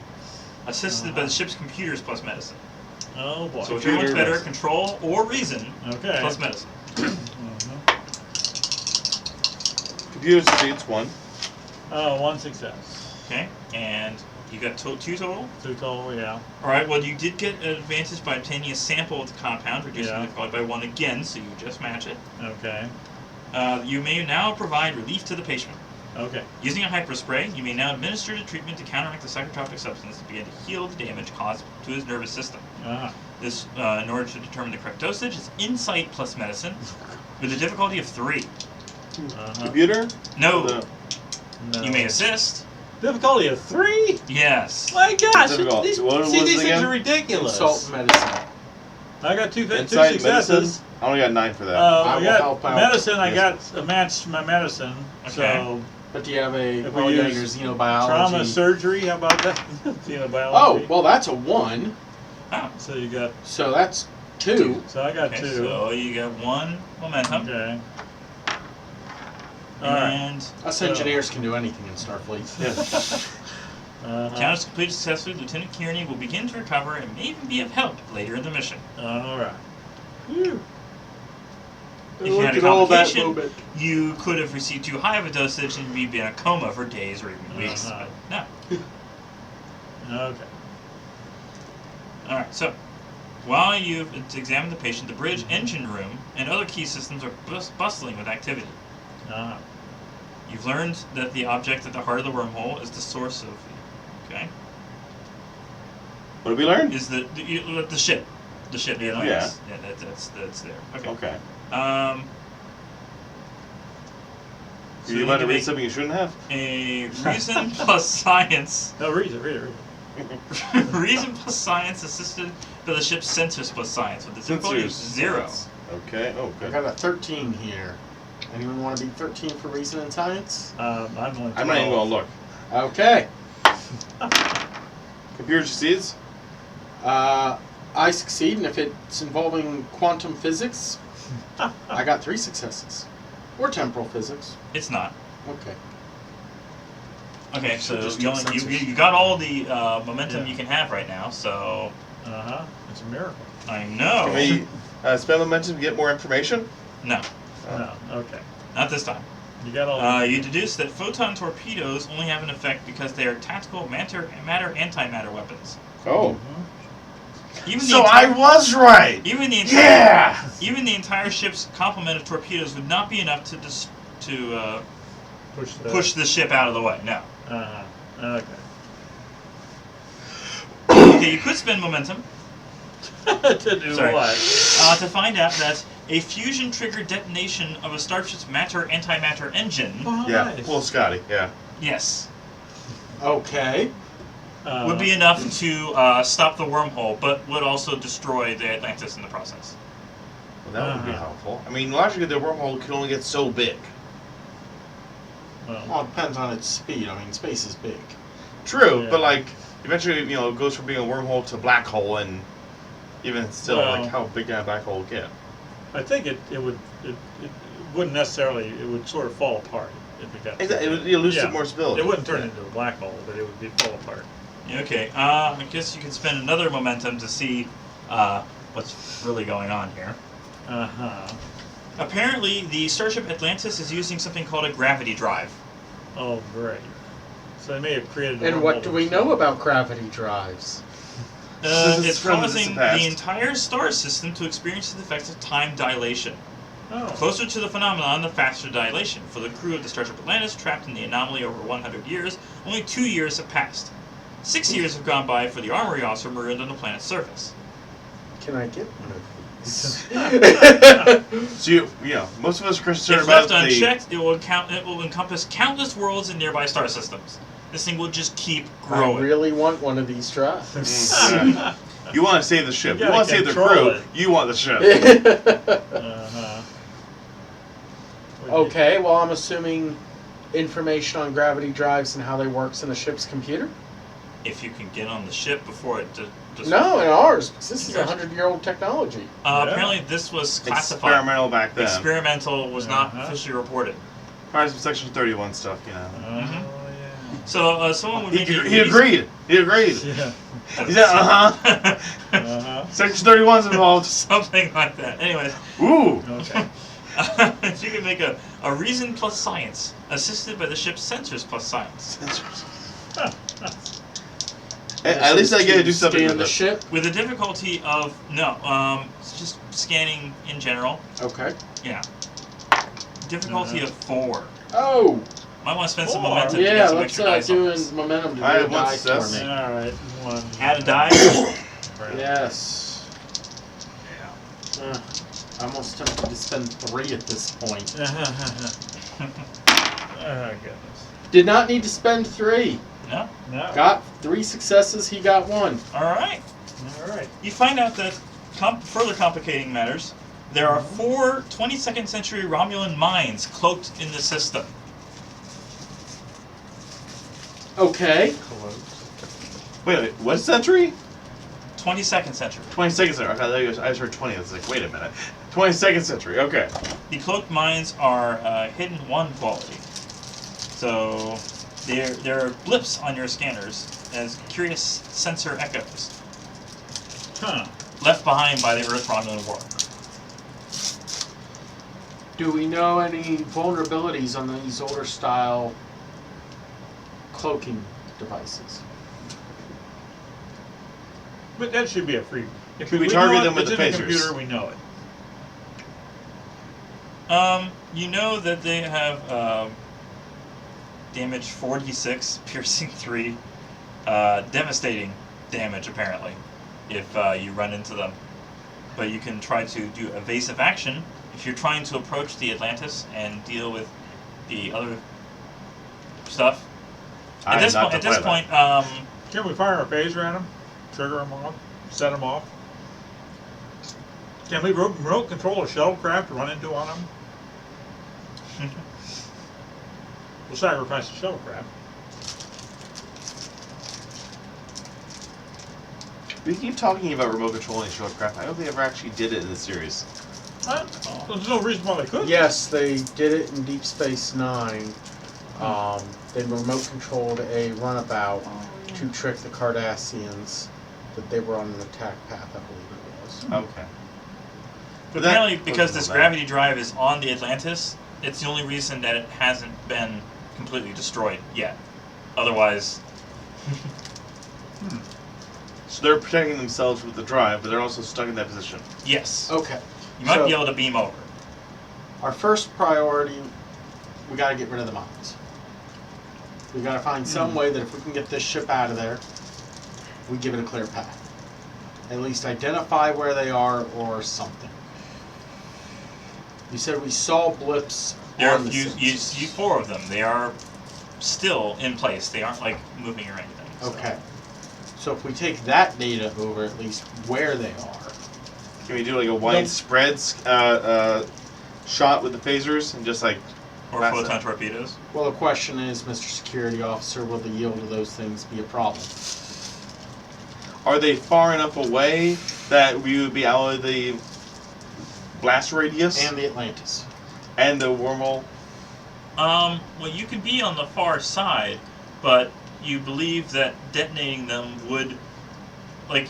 assisted by the ship's computers plus medicine. Oh boy. So whichever one's Computer better, medicine. control or reason Okay. plus medicine. Mhm. Computer states 1. Oh, 1 success. Okay, and you got 2 total. 2 total, yeah. All right. Well, you did get an advantage by obtaining a sample of the compound, reducing Yeah. the difficulty by 1 again, so you just match it. Okay. You may now provide relief to the patient. Okay. Using a hyperspray, you may now administer the treatment to counteract the psychotropic substance to begin to heal the damage caused to his nervous system. Uh-huh. This, in order to determine the correct dosage, is insight plus medicine, with a difficulty of 3. Uh-huh. Computer? No, The- No. you may assist. Difficulty of 3? Yes. My gosh! Difficult. These, What was see, it these things again? are ridiculous. Insult medicine. I got 2 Insight, successes. medicine? I only got 9 for that. I I will got help out. medicine. I Yes. got matched my medicine. Okay. So But do you have a If well, we yeah, use your xenobiology? trauma surgery. How about that? Xenobiology. Oh, well, that's a 1. Oh. So you got. So that's 2. So I got Okay, 2. so you got 1 momentum. Okay. All right. And Us So- engineers can do anything in Starfleet. count is completed successfully. Lieutenant Kearney will begin to recover and may even be of help later in the mission. All right. Phew. If you had a Look at all that complication, moment. you could have received too high of a dosage and you'd be in a coma for days or even weeks. Uh-huh. But no. Okay. Alright, so while you've examined the patient, the bridge, engine room, and other key systems are bustling with activity. Uh-huh. You've learned that the object at the heart of the wormhole is the source of. Okay? What did we learn? Is the ship. The ship, the Atlantis. Yeah, that's there. Okay. Okay. So You you about need to to read make something you shouldn't have? a reason plus science. No, read it. Reason plus science assisted by the ship's sensors plus science with the difficulty of Sensors. 0. Okay. Oh, I good. got a 13 here. Anyone want to be 13 for reason and science? I'm only. I'm not even going to look. Okay. Computer succeeds? I succeed, and if it's involving quantum physics, I got 3 successes. Or temporal physics. It's not. Okay. Okay, so Just you, took only, sensors. you got all the momentum Yeah. you can have right now, so It's a miracle. I know. Can we spend momentum to get more information? No, No. Okay. not this time. You got all. You deduce that photon torpedoes only have an effect because they are tactical matter-antimatter weapons. Oh. Even the So entire, I was right! even the entire, Yeah! even the entire ship's complement of torpedoes would not be enough to push the ship out of the way. No. Okay. Okay, you could spend momentum To do Sorry. what? to find out that a fusion-triggered detonation of a starship's matter-antimatter engine, Yeah, nice. pull Scotty, yeah. yes, Okay. would be enough to stop the wormhole, but would also destroy the Atlantis in the process. Well, that would be helpful. I mean, logically, the wormhole can only get so big. Well, it depends on its speed. I mean, space is big. True, Yeah. but like, eventually, you know, it goes from being a wormhole to a black hole, and even still, Well- like, how big can a black hole get? I think it wouldn't necessarily. It would sort of fall apart if it got. Exactly, you lose Yeah. more stability. It wouldn't turn into a black hole, but it would fall apart. Okay, I guess you can spend another momentum to see what's really going on here. Apparently, the Starship Atlantis is using something called a gravity drive. Oh, great. So they may have created. a And what wormhole do we themselves. know about gravity drives? This is It's from the causing past. the entire star system to experience the effects of time dilation. Oh. Closer to the phenomenon, the faster dilation. For the crew of the Starship Atlantis trapped in the anomaly over 100 years, only 2 years have passed. 6 years have gone by for the armory officer marooned on the planet's surface. Can I get one of these? So, you know, most of us are concerned If about left the... unchecked, it will encompass countless worlds and nearby star systems. This thing will just keep I growing. really want one of these drives. Mm. You want to save the ship. You You want to gotta save the control crew. it. You want the ship. Okay, well, I'm assuming information on gravity drives and how they works in the ship's computer? If you can get on the ship before it just No, in ours, because this is 100-year-old technology. Yeah. Apparently, this was classified. Experimental back then. Experimental was not Uh-huh. officially reported. Probably some Section 31 stuff, you know. Yeah. So someone would He, make he agreed. He agreed. Yeah. He said, Uh-huh. Section 31's involved. Something like that. Anyways, Ooh. Okay. you can make a reason plus science, assisted by the ship's sensors plus science. At least I get to do something Scan with the it. ship. With a difficulty of it's just scanning in general. Okay. Yeah. Difficulty of 4. Oh, Might want to spend some 4? momentum to yeah, get some let's extra dice on do this. in momentum to I do a have one die for success. me. All right. One. Add a die. Yes. I'm almost tempted to spend 3 at this point. Oh goodness. Did not need to spend 3. No? No. Got 3 successes, he got 1. Alright. All right. You find out that, further complicating matters, there are 4 22nd century Romulan mines cloaked in the system. Okay. Wait, what century? 22nd century. 22nd century. Okay, I just heard 20. It's like, wait a minute. 22nd century. Okay. The cloaked mines are hidden 1 quality. So there are blips on your scanners as curious sensor echoes Huh. left behind by the Earth Romulan War. Do we know any vulnerabilities on these older style cloaking devices? But that should be a free. If We know target it, them with it's the in phasers. computer, we know it. You know that they have damage 46, piercing 3, devastating damage apparently, if you run into them. But you can try to do evasive action if you're trying to approach the Atlantis and deal with the other stuff. At this point, Can we fire a phaser at them? Trigger them off? Set them off? Can we remote control a shuttlecraft to run into on them? We'll sacrifice the shuttlecraft. We keep talking about remote controlling shuttlecraft. I don't think they ever actually did it in the series. Huh? There's no reason why they couldn't. Yes, they did it in Deep Space Nine. They remote controlled a runabout to trick the Cardassians that they were on an attack path, I believe it was. Okay. But that apparently, because wasn't this bad. gravity drive is on the Atlantis, it's the only reason that it hasn't been completely destroyed yet. Otherwise, So they're protecting themselves with the drive, but they're also stuck in that position. yes. Okay. You might so be able to beam over. our first priority, we got to get rid of the mines. We got to find some way that if we can get this ship out of there, we give it a clear path. At least identify where they are or something. You said we saw blips There are on the you sensors. see 4 of them. They are still in place. They aren't like moving or anything. So. Okay. So if we take that data over, at least where they are. Can we do like a widespread shot with the phasers and just like Or pass photon it? torpedoes. Well, the question is, Mr. Security Officer, will the yield of those things be a problem? Are they far enough away that we would be out of the blast radius And the Atlantis. and the wormhole? Well, you could be on the far side, but you believe that detonating them would, like,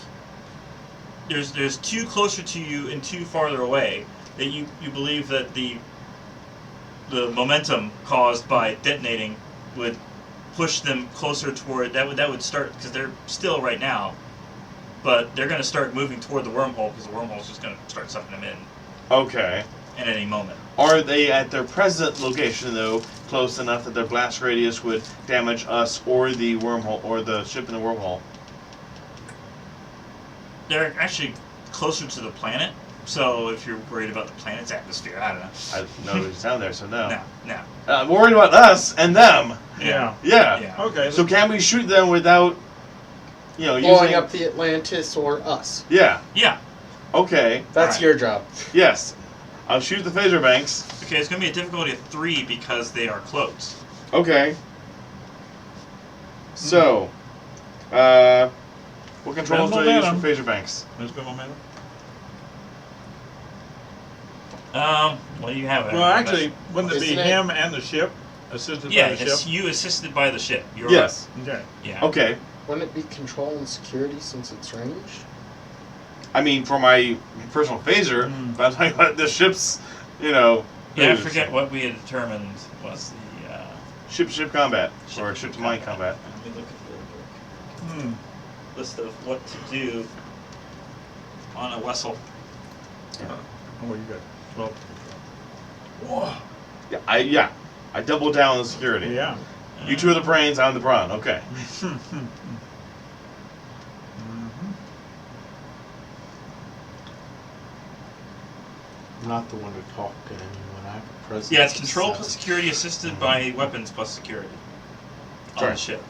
there's 2 closer to you and 2 farther away. That you believe that the momentum caused by detonating would push them closer toward that would start because they're still right now, but they're going to start moving toward the wormhole because the wormhole is just going to start sucking them in Okay. at any moment. Are they at their present location though close enough that their blast radius would damage us or the wormhole or the ship in the wormhole? They're actually closer to the planet, so if you're worried about the planet's atmosphere, I don't know. I didn't know it was down there, so no. No. I'm worried about us and them. Yeah. Yeah. Yeah. Okay. So can we shoot them without, Blowing using? up the Atlantis or us. Yeah. Yeah. Okay. That's Alright. your job. Yes. I'll shoot the phaser banks. Okay, it's going to be a difficulty of 3 because they are close. Okay. So, what controls do I use for momentum. phaser banks? Let's go momentum. What do you have? Well, actually, wouldn't it be Isn't it- him and the ship assisted Yeah, by the it's ship? you assisted by the ship. You're Yes. Okay. Yeah. Okay. Wouldn't it be control and security since it's range? I mean, for my personal phaser, Mm. but I'm talking about the ship's, Yeah, I moves. forget what we had determined was the Ship-to-ship combat or ship-to-ship ship-to-mine combat. Let me look at Hmm. the list of what to do on a vessel. Oh, you got 12 to control. Yeah, I double down on the security. Yeah. You 2 are the brains, I'm the brawn. Okay. Mhm. I'm not the one to talk to anyone. I have a presence. Yeah, it's control of plus 7. security assisted by weapons plus security on Sorry. the ship.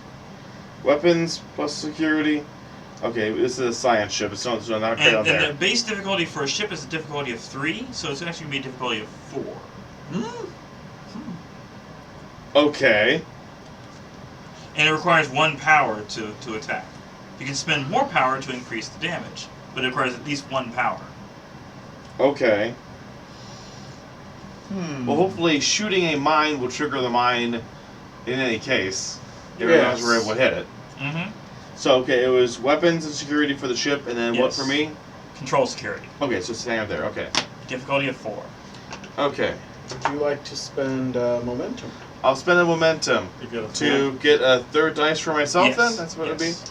Weapons plus security. Okay, this is a science ship. It's not quite out And there. the base difficulty for a ship is a difficulty of 3, so it's actually going to be a difficulty of 4. Okay. And it requires 1 power to attack. You can spend more power to increase the damage, but it requires at least 1 power. Okay. Hmm. Well, hopefully shooting a mine will trigger the mine in any case. If Yes. we're able to hit it. Mm-hmm. So, okay, it was weapons and security for the ship, and then what Yes. for me? Control security. Okay, so it's staying up there. Okay. Difficulty of 4. Okay. Would you like to spend momentum? I'll spend a momentum You got a to get a 3rd dice for myself Yes. then? That's what it'd be? Yes.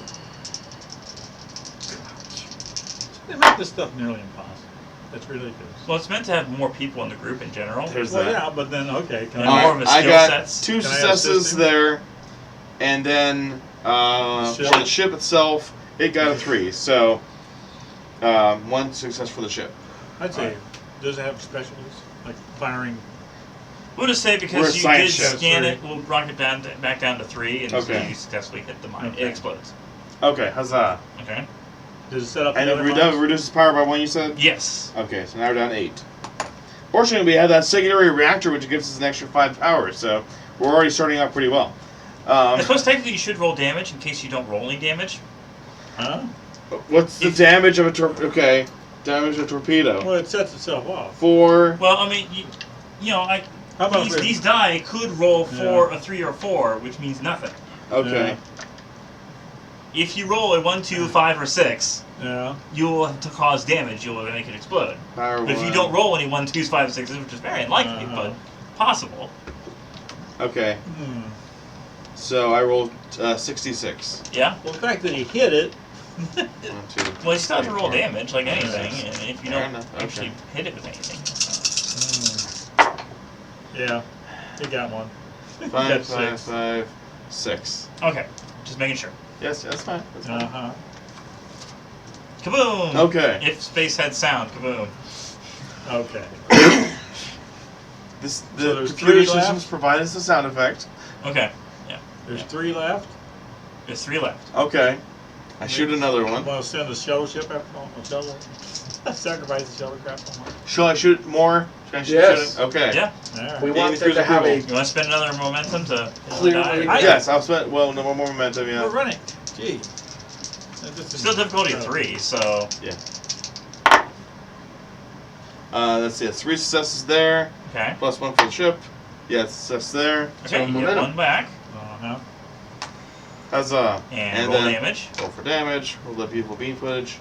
They make this stuff nearly impossible. That's ridiculous. Well, it's meant to have more people in the group in general. There's Well, that. yeah, but then, okay. Can And I, more of a I skill got sets. 2 Can I successes assist him? there, and then for the ship itself, it got a 3. So, 1 success for the ship. I'd say, does it have specialties? Like firing? We'll just say We're a because you science did ship. scan it, we'll rock it down back down to 3, and Okay. so you successfully hit the mine. Okay. It explodes. Okay, huzzah. Okay. Does it set up And the it other mines? reduces power by 1, you said? Yes. Okay, so now we're down to 8. Fortunately, we have that secondary reactor, which gives us an extra 5 power, so we're already starting out pretty well. I suppose technically you should roll damage in case you don't roll any damage. Huh? What's the damage of a torpedo? Okay, damage of a torpedo. Well, it sets itself off. 4. Well, I mean, you know, How about these die could roll Yeah. for a 3 or 4, which means nothing. Okay. if you roll a 1, 2, 5, or 6, Yeah. you'll have to cause damage. You'll make it explode. Power But if you 1. don't roll any 1, 2s, 5, 6s, which is very unlikely, but possible. Okay, Hmm. so I rolled 66. Yeah. Well, the fact that he hit it. 1, 2. Well, you still have to roll 3, 4. damage, like anything, and if you Fair don't enough, actually okay. hit it with anything. Yeah. He got one. He 5, got 5, 6. 5, 6. Okay, just making sure. Yes, that's fine. That's fine. Uh-huh. Kaboom! Okay. If space had sound, kaboom. Okay. The So there's computer 3 left? systems provide us the sound effect. Okay, yeah. There's 3 left. There's 3 left. Okay. I shoot another one. Want to send a shuttle ship after all? A shuttle? Sacrifice the shuttlecraft on Shall I shoot more? Should I shoot Yes. shooting? Okay. Yeah. Alright. We want Amy there to Cruz have a You want to spend another momentum to Clearly- die? Yes, I'll spend. Well, no more momentum. We're Yeah. running. Gee. Still difficulty of 3, so Yeah. Let's see. 3 successes there. okay. Plus 1 for the ship. Yeah, success there. Okay, you get momentum. 1 back, Uh-huh. Huzzah. and roll then damage. roll for damage. Roll the beautiful beam footage.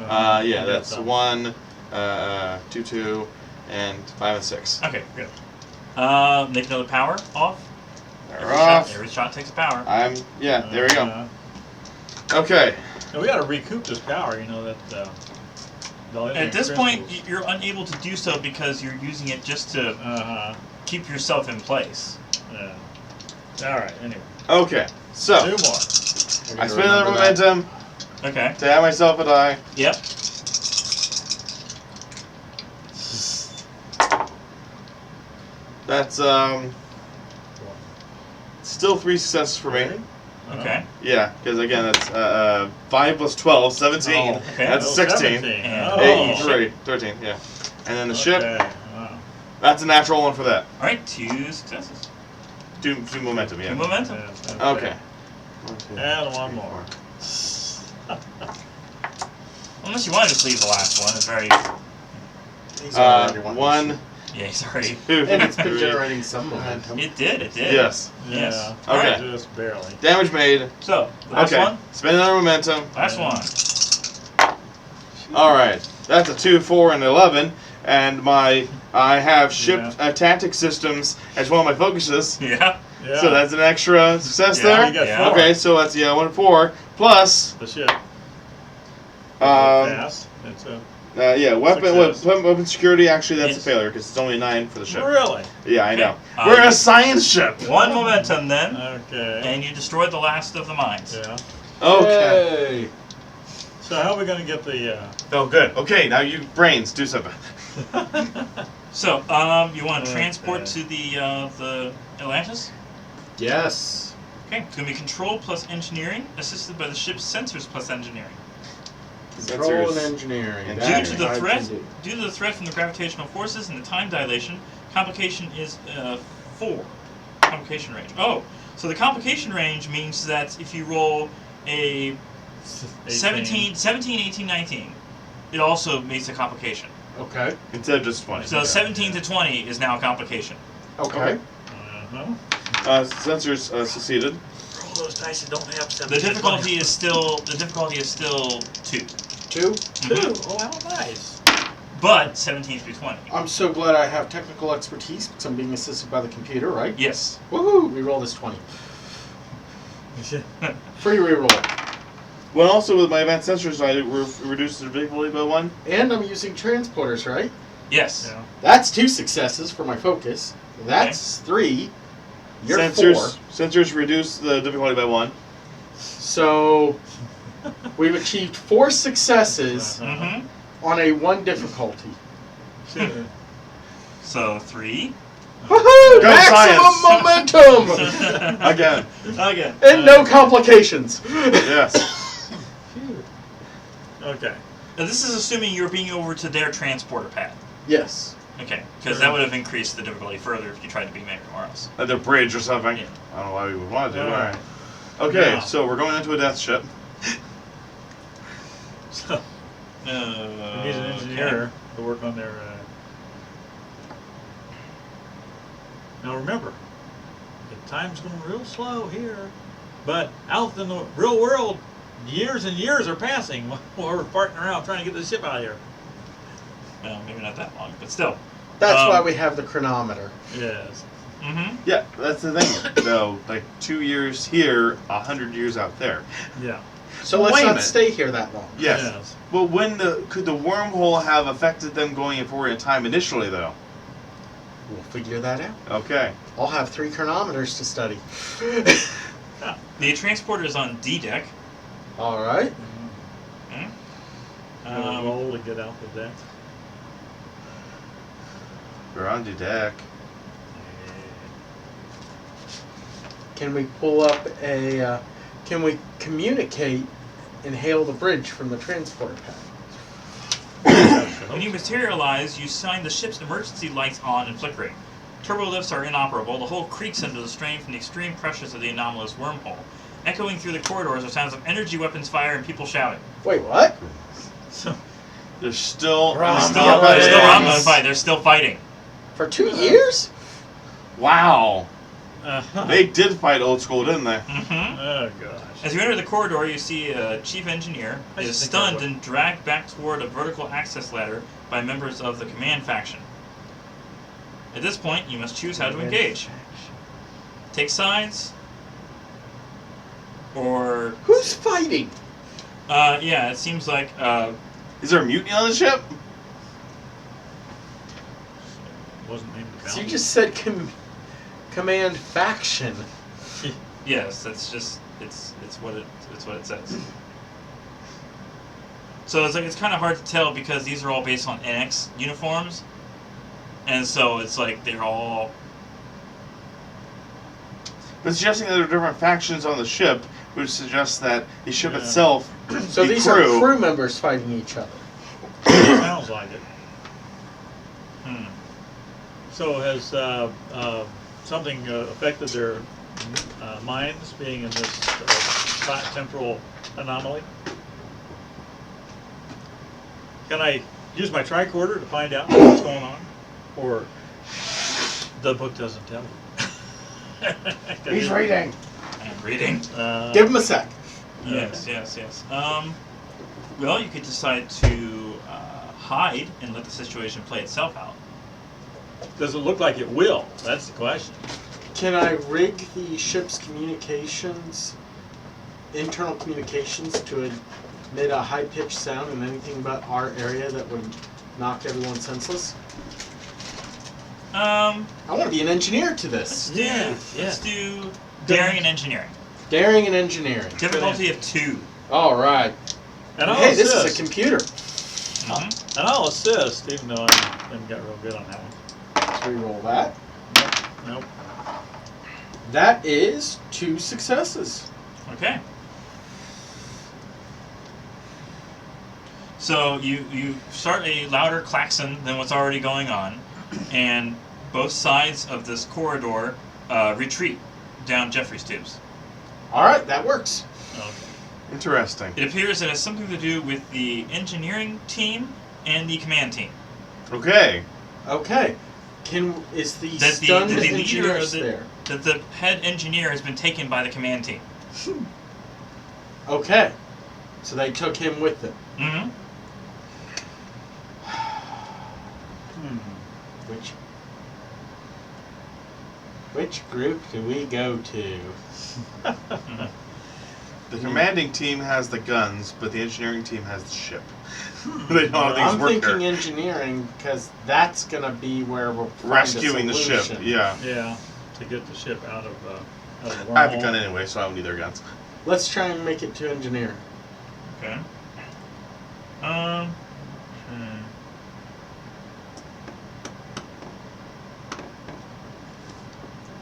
Yeah, that's 1, 2, 2, and 5 and 6. Okay, good. Make another power off. They're off. Every shot takes a power. Yeah, there we go. Okay. Now we got to recoup this power, you know, that... At this point, you're unable to do so because you're using it just to Uh-huh. keep yourself in place. Yeah. Alright, anyway. Okay. 2 So, more. I spend another momentum Okay. to have myself a die. Yep. That's, still 3 successes for me. Ready? Okay. Yeah, because again, that's 5 plus 12, 17. Oh, okay. That's Oh, 16. 17. And- Oh. 8, 3, 13, yeah. And then the ship, Okay. Wow. that's a natural one for that. Alright, 2 successes. 2 momentum, yeah. 2 momentum. Yeah, Okay. 1, 2, And one 3, more. 4. Unless you wanted to leave the last one, it's very. He's already one. 1, Yeah, sorry. 2, And it's been 3. generating some momentum. It did. Yes. Yes. Yeah. Okay. Just barely. Damage made. So, last Okay. one. Spend another momentum. Last one. Alright. That's a 2, 4, and 11. And I have ship tactic systems as one of my focuses. Yeah. Yeah. So that's an extra success Yeah, you there. got Yeah. 4. Okay, so that's 1, 4 plus The ship. pass. It's a... weapon security. Actually, that's Yes. a failure because it's only 9 for the ship. Really? Yeah, I know. Okay. We're a science ship. 1 momentum then, Okay. and you destroyed the last of the mines. Yeah. Okay. Yay. So how are we going to get the... Oh, good. Okay, now you brains do something. So, you want to transport to the Atlantis? Yes. Okay, it's going to be control plus engineering, assisted by the ship's sensors plus engineering. Control Sensors. and engineering. And Due That to the I threat, can do. due to the threat from the gravitational forces and the time dilation, complication is 4. Complication range. Oh, so the complication range means that if you roll a 17, 18, 19, it also makes a complication. Okay. Instead of just 20. So 17 to 20 is now a complication. Okay. Uh-huh. Sensors succeeded. Roll those dice that don't have 17. The difficulty is still 2. 2. 2. Oh, how nice. But 17 through 20. I'm so glad I have technical expertise because I'm being assisted by the computer, right? Yes. Woohoo! Reroll this 20. Free reroll. Well, also with my advanced sensors, I reduced the difficulty by 1. And I'm using transporters, right? Yes. Yeah. That's 2 successes for my focus. That's 3. You're 4. Sensors reduce the difficulty by 1. So we've achieved 4 successes Mm-hmm. on a 1 difficulty. So 3. Woohoo! Go Maximum momentum! Again. Again. And no complications. Yes. Okay. Now this is assuming you're being over to their transporter pad. Yes. Okay, because that would have increased the difficulty further if you tried to beam anywhere else. At the bridge or something. Yeah. I don't know why we would want to do it. Yeah. Alright. Okay, Yeah. so we're going into a death ship. So we need an engineer to work on their... Now remember, time's going real slow here, but out in the real world, years and years are passing while we're farting around trying to get the ship out of here. Well, maybe not that long, but still. That's why we have the chronometer. Yes. Mm-hmm. Yeah, that's the thing. Though, like 2 years here, 100 years out there. Yeah. So Wait let's a not minute. stay here that long. Yes. Yes. But could the wormhole have affected them going forward in time initially, though? We'll figure that out. Okay. I'll have 3 chronometers to study. The transporter is on D deck. All right. Okay. Roll to get out the deck. We're on the deck. Can we pull up a? Can we communicate and hail the bridge from the transporter pad? When you materialize, you shine the ship's emergency lights on and flickering. Turbo lifts are inoperable. The hull creaks under the strain from the extreme pressures of the anomalous wormhole. Echoing through the corridors are sounds of energy weapons fire and people shouting. Wait, what? They're still They're still on the fight. They're still fighting. For 2 years? Wow. Uh-huh. They did fight old school, didn't they? Mm-hmm. Oh gosh. As you enter the corridor, you see a chief engineer I is think stunned I would. and dragged back toward a vertical access ladder by members of the command faction. At this point, you must choose how to engage. Take sides, or Who's fighting? yeah, it seems like Is there a mutiny on the ship? Wasn't named the So you bounty. just said command faction. yes, that's just it's what it says. So it's kind of hard to tell because these are all based on NX uniforms, and so it's like they're all. But suggesting that there are different factions on the ship, which suggests that the ship Yeah. itself, So the these crew, are crew members fighting each other. Sounds like it. Hmm. So has something affected their minds being in this temporal anomaly? Can I use my tricorder to find out what's going on? Or the book doesn't tell me? He's reading. I'm reading. Give him a sec. Yes. Well, you could decide to hide and let the situation play itself out. Does it look like it will? That's the question. Can I rig the ship's communications, internal communications, to emit a high-pitched sound in anything but our area that would knock everyone senseless? I want to be an engineer to this. Let's do daring and engineering. Daring and engineering. Difficulty of 2. All right. And I'll Hey, this assist. is a computer. Mhm. And I'll assist, even though I didn't get real good on that one. Let's re-roll that. Nope. That is 2 successes. Okay. So you start a louder klaxon than what's already going on, and both sides of this corridor retreat down Jeffrey's tubes. All right, that works. Okay. interesting. It appears it has something to do with the engineering team and the command team. Okay. Okay. Is the That stunned the leader engineer of the there? that the head engineer has been taken by the command team. Okay. So they took him with them. Mm-hmm. Which group do we go to? The commanding team has the guns, but the engineering team has the ship. They know how things I'm work thinking there. engineering because that's gonna be where we'll find Rescuing a the ship, solution. yeah. Yeah, to get the ship out of the I have a wormhole. gun anyway, so I don't need their guns. Let's try and make it to engineering. Okay.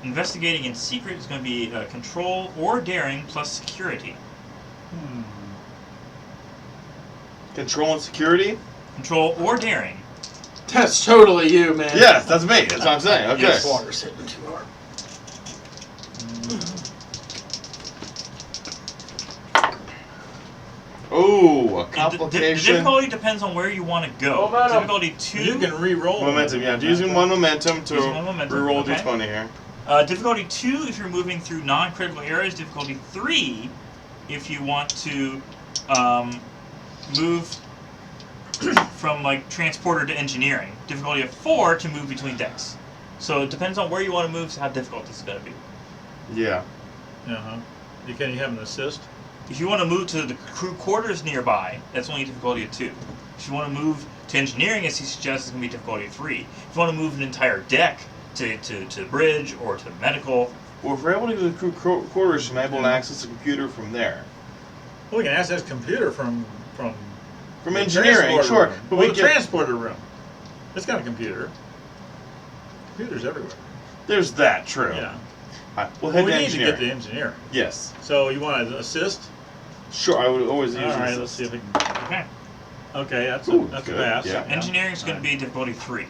Investigating in secret is going to be control or daring plus security. Control and security? Control or daring. That's totally you, man. Yes, that's me. That's what I'm saying. Okay. Yes. Water's hitting too hard. Oh, a The complication. difficulty depends on where you want to go. Momentum. Difficulty 2. You can re-roll. Momentum, yeah. Using one momentum to Using one momentum, reroll okay. d20 here. Difficulty 2 if you're moving through non-critical areas. Difficulty 3 if you want to move from like transporter to engineering. Difficulty of 4 to move between decks. So it depends on where you want to move, so how difficult this is going to be. Yeah. Uh-huh. Can you have an assist? If you want to move to the crew quarters nearby, that's only difficulty of 2. If you want to move to engineering, as he suggests, it's going to be difficulty of 3. If you want to move an entire deck to the bridge or to medical. Well, if we're able to go to the crew quarters, we might be able to access the computer from there. Well, we can access computer from the engineering, transporter sure. room. But Well, we the get, transporter room. It's got a computer. Computers everywhere. there's that, true. Yeah. We'll head We to need to get engineering. to engineering. Yes. So you want to assist? Sure, I would always use All right, this. let's see if we can. Okay. Okay, that's Ooh, a good, pass. yeah. Engineering is going to be difficulty 3.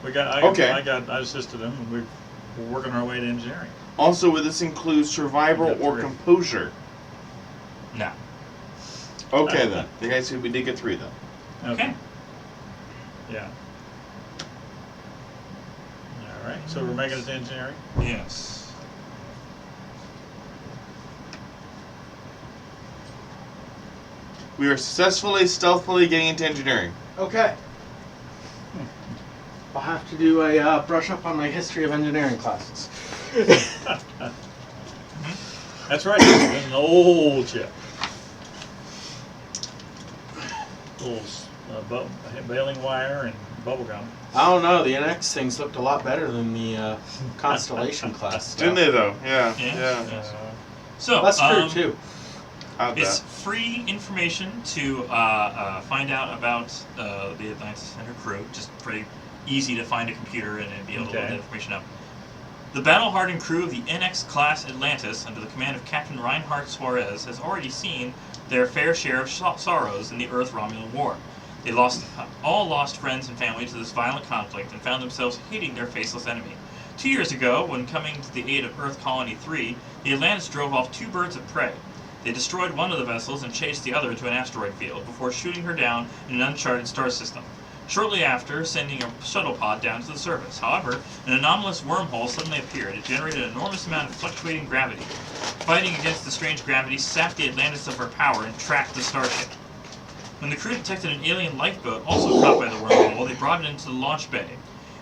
Okay. I assisted him, and we're working our way to engineering. Also, would this include survival We got or 3. composure? No. Okay, then. You guys, we did get 3, then. Okay. Yeah. All right, so we're making it to engineering? Yes. We are successfully, stealthily getting into engineering. Okay. I'll have to do a brush up on my history of engineering classes. That's right, it's an old chip. Little baling wire and bubble gum. I don't know. The NX things looked a lot better than the Constellation class stuff. Didn't they, though? Yeah. Yeah. Yeah. So That's true too. Out it's there. free information to find out about the Atlantis and her crew. Just pretty easy to find a computer and be able to look Okay. that information up. The battle-hardened crew of the NX class Atlantis, under the command of Captain Reinhard Suarez, has already seen their fair share of sorrows in the Earth-Romulan War. They all lost friends and family to this violent conflict and found themselves hating their faceless enemy. 2 years ago, when coming to the aid of Earth Colony 3, the Atlantis drove off 2 birds of prey. They destroyed one of the vessels and chased the other to an asteroid field before shooting her down in an uncharted star system. Shortly after, sending a shuttle pod down to the surface. However, an anomalous wormhole suddenly appeared. It generated an enormous amount of fluctuating gravity. Fighting against the strange gravity sapped the Atlantis of her power and trapped the starship. When the crew detected an alien lifeboat also caught by the wormhole, they brought it into the launch bay.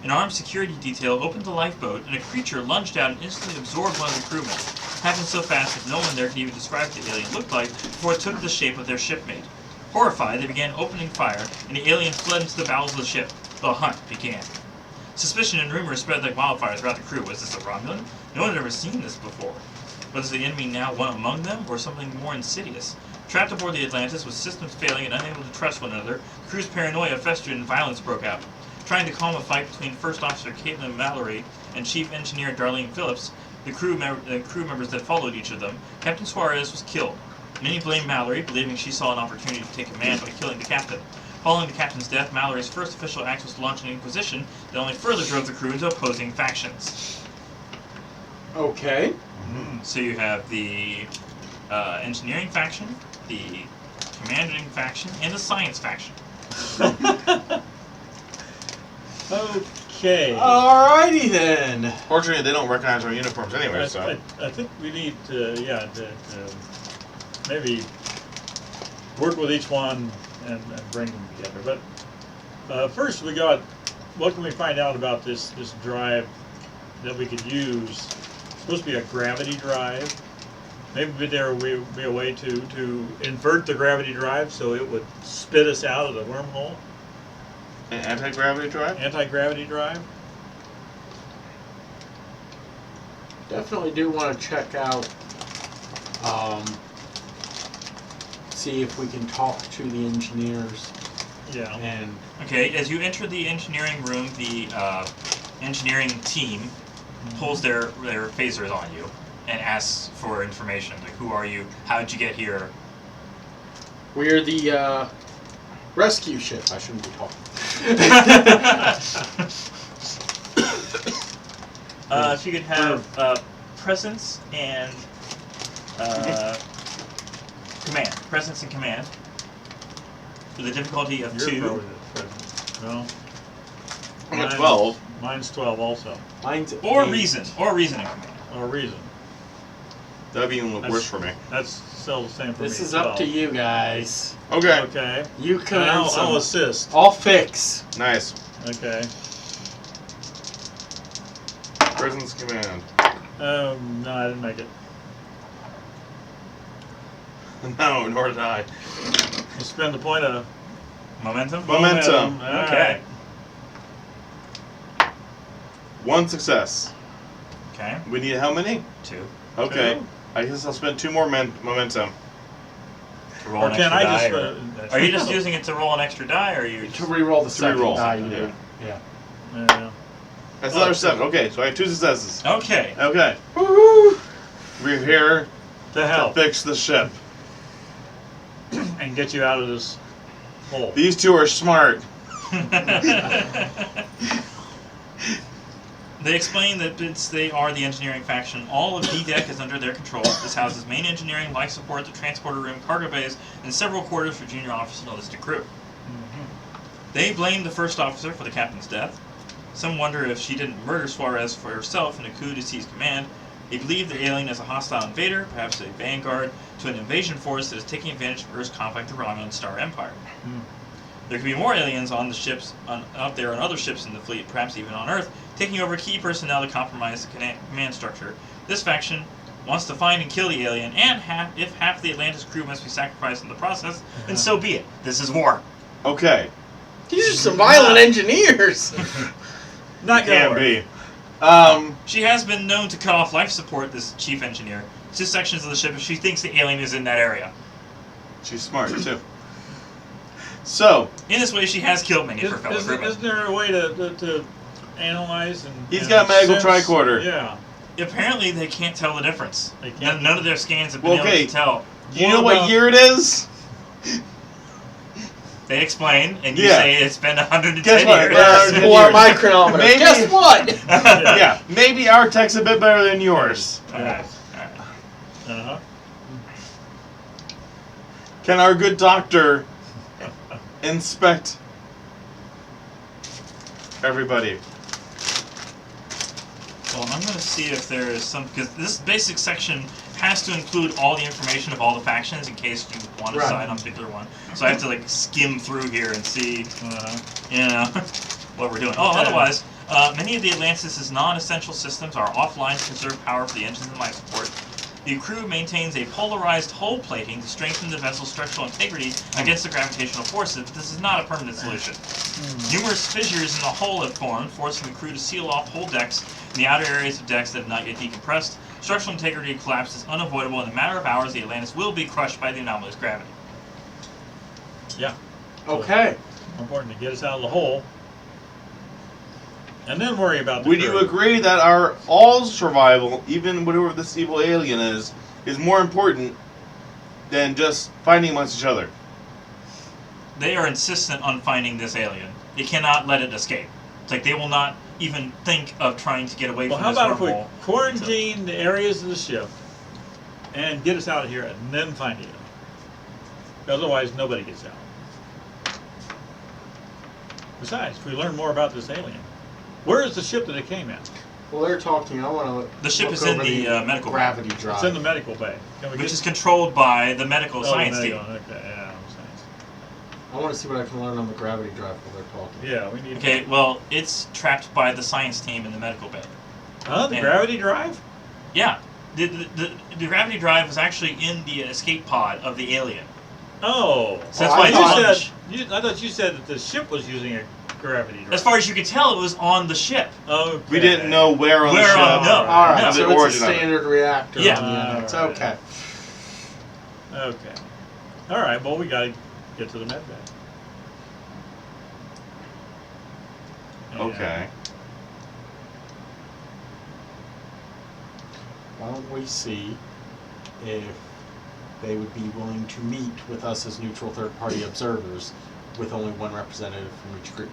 An armed security detail opened the lifeboat, and a creature lunged out and instantly absorbed one of the crewmen. It happened so fast that no one there could even describe what the alien looked like before it took the shape of their shipmate. Horrified, they began opening fire, and the alien fled into the bowels of the ship. The hunt began. Suspicion and rumors spread like wildfire throughout the crew. Was this a Romulan? No one had ever seen this before. Was the enemy now one among them, or something more insidious? Trapped aboard the Atlantis, with systems failing and unable to trust one another, the crew's paranoia festered and violence broke out. Trying to calm a fight between First Officer Caitlin Mallory and Chief Engineer Darlene Phillips, the crew members that followed each of them, Captain Suarez was killed. Many blamed Mallory, believing she saw an opportunity to take command by killing the captain. Following the captain's death, Mallory's first official act was to launch an inquisition that only further drove the crew into opposing factions. Okay. So you have the engineering faction, the commanding faction, and the science faction. Okay. Alrighty then. Fortunately, they don't recognize our uniforms anyway, so. I think we need to, to maybe work with each one and bring them together. But first, what can we find out about this drive that we could use? It's supposed to be a gravity drive. Maybe there would be a way to invert the gravity drive so it would spit us out of the wormhole. An anti-gravity drive? Anti-gravity drive. Definitely do want to check out, see if we can talk to the engineers. Yeah. And Okay, as you enter the engineering room, the engineering team pulls their phasers on you and asks for information. Like, who are you? How did you get here? we're the rescue ship. I shouldn't be talking. If you could have presence and command. Presence and command. With a difficulty of You're 2. probably the president. No. I'm at 12. Mine's 12 also. Mine's Or 8. reason in command. Or reason. That'd be even worse for me. That's still the same for This me. is up 12. to you guys. Okay. Okay. You can And earn I'll some. assist. I'll fix. Nice. Okay. Presence command. No, I didn't make it. No, nor did I. We'll spend the point of Momentum? Momentum. All Okay. right. One success. Okay. We need how many? 2. Okay. 2. I guess I'll spend 2 more momentum. To roll Or an can extra I die, just? or are you just using it to roll an extra die, or are you To re-roll the second re-roll. die you Yeah. did. Yeah. Yeah. That's Oh, another two. 7. Okay, so I have 2 successes. Okay. Okay. Woo! We're here To to help fix the ship. and get you out of this hole. These 2 are smart. They explain that they are the engineering faction. All of D-Deck is under their control. This houses main engineering, life support, the transporter room, cargo bays, and several quarters for junior officers and enlisted crew. They blame the first officer for the captain's death. Some wonder if she didn't murder Suarez for herself in a coup to seize command. They believe the alien is a hostile invader, perhaps a vanguard, to an invasion force that is taking advantage of Earth's conflict with the Romulan Star Empire. There could be more aliens on the ships, out there on other ships in the fleet, perhaps even on Earth, taking over key personnel to compromise the command structure. This faction wants to find and kill the alien, and if half the Atlantis crew must be sacrificed in the process, then so be it. This is war. Okay. These are some violent engineers. Not gonna Can work. be. She has been known to cut off life support, this chief engineer, to sections of the ship if she thinks the alien is in that area. She's smart, too. So, In this way, she has killed many of her fellow crewmen. Isn't there a way to analyze and... He's and got medical sense? tricorder. Yeah. Apparently, they can't tell the difference. They can't. None of their scans have been able Okay. to tell. do you know what year it is? They explain, and you Yeah. say it's been 110 Guess what? years. Yeah. Pull out my chronometer. Maybe- Guess what? Yeah, maybe our tech's a bit better than yours. Alright. Uh-huh. Can our good doctor inspect everybody? Well, I'm going to see if there is some, because this basic section has to include all the information of all the factions in case you want to Right. decide on a particular one. So I have to like skim through here and see, you know, what we're doing. Oh, Okay. otherwise, many of the Atlantis' non-essential systems are offline to conserve power for the engines and life support. The crew maintains a polarized hull plating to strengthen the vessel's structural integrity against the gravitational forces, but this is not a permanent solution. Numerous fissures in the hull have formed, forcing the crew to seal off hull decks and the outer areas of decks that have not yet decompressed. Structural integrity collapse is unavoidable. In a matter of hours, the Atlantis will be crushed by the anomalous gravity. Yeah. Okay. Important to get us out of the hole. And then worry about the Would you crew. agree that our all survival, even whatever this evil alien is more important than just fighting amongst each other? They are insistent on finding this alien. They cannot let it escape. It's like they will not even think of trying to get away Well, from how this about if we wormhole. quarantine the areas of the ship and get us out of here and then find it? Otherwise, nobody gets out. Besides, if we learn more about this alien, where is the ship that it came in? Well, they're talking. I want to. The ship is in the medical bay, gravity drive. It's in the medical bay. Can we which get is controlled by the medical oh, science medical, team. Okay, yeah, science. I want to see what I can learn on the gravity drive while they're talking. Yeah, we need. Okay, well, it's trapped by the science team in the medical bay. Huh? The and- gravity drive? Yeah, the gravity drive was actually in the escape pod of the alien. Oh. So that's Oh, why I it's thought- on the I thought you said that the ship was using a gravity drive. As far as you could tell, it was on the ship. Okay. We didn't know where on Where the ship. on- no. All right, No, the so it's origin a of it. standard reactor. Yeah. on the end. It's Alright. okay. Okay. All right. Well, we got to get to the med bay. And- Okay. Why don't we see if they would be willing to meet with us as neutral third-party observers with only one representative from each group?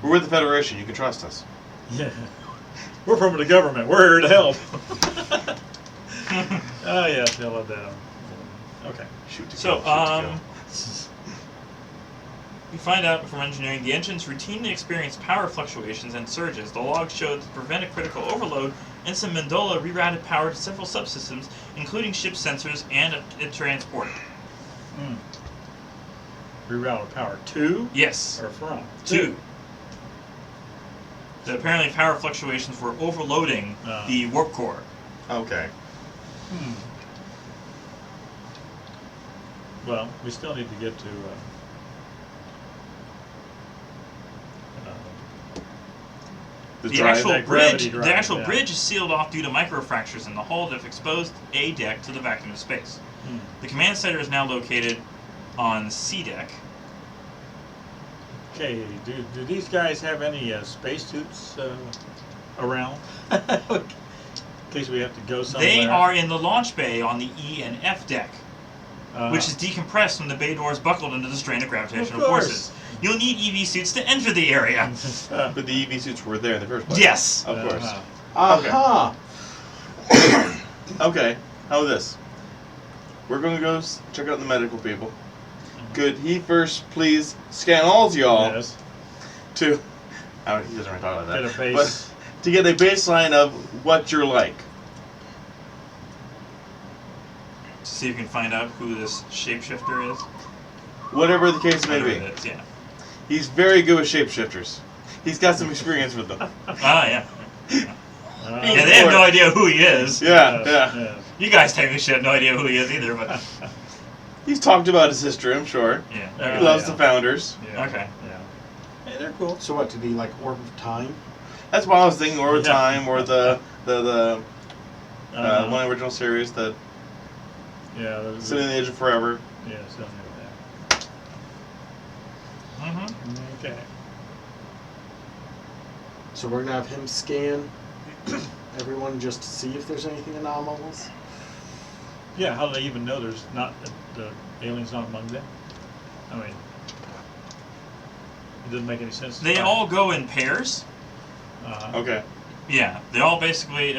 We're with the Federation. You can trust us. Yeah. We're from the government. We're here to help. Oh yes, I love that. Okay. Shoot to So, kill, shoot to kill. You find out from engineering the engines routinely experience power fluctuations and surges. The logs show that to prevent a critical overload, Ensign Mendola rerouted power to several subsystems, including ship sensors and a transporter. Rerouted power to? Yes. Or from? Two. So apparently power fluctuations were overloading the warp core. Okay. Well, we still need to get to The actual that gravity bridge, drive, the actual yeah. bridge is sealed off due to microfractures in the hull that have exposed A deck to the vacuum of space. The command center is now located on C deck. Okay, do these guys have any spacesuits around? In case we have to go somewhere. They are in the launch bay on the E and F deck, which is decompressed when the bay doors buckled under the strain of gravitational Of course. forces. You'll need EV suits to enter the area. But the EV suits were there in the first place. Yes. Of course. Aha! Okay, how about this? We're going to go check out the medical people. Could he first please scan all of y'all Yes. to... Oh, he doesn't really talk about that. Get a base. But to get a baseline of what you're like. To see if you can find out who this shapeshifter is. Whatever the case may Whatever be. it is, yeah. He's very good with shapeshifters. He's got some experience with them. Yeah. Yeah. Yeah, they have no idea who he is. Yeah. You guys technically should have no idea who he is either, but... He's talked about his history, I'm sure. Yeah. He loves the founders. Yeah. Okay. Yeah. Hey, they're cool. So what, to be like Orb of Time? That's why I was thinking Over Yeah. Time or the one original series that Yeah, there's Sitting on the Edge of Forever. Yeah, something like that. Okay. So we're gonna have him scan everyone just to see if there's anything anomalous? Yeah, how do they even know there's not the aliens not among them? I mean, it doesn't make any sense. They all go in pairs. Okay. Yeah, they all basically,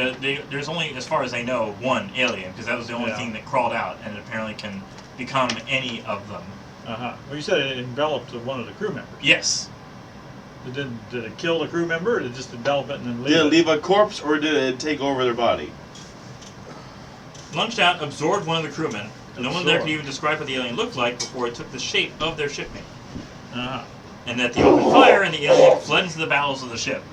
there's only, as far as I know, one alien, because that was the only Yeah. thing that crawled out, and it apparently can become any of them. Well, you said it enveloped one of the crew members. Yes. Did it kill the crew member, or did it just envelop it and then leave Did it it? leave a corpse or did it take over their body? Lunged out, absorbed one of the crewmen. No one there could Absorbed. even describe what the alien looked like before it took the shape of their shipmate. Uh-huh. And that they opened fire, and the alien fled into the bowels of the ship.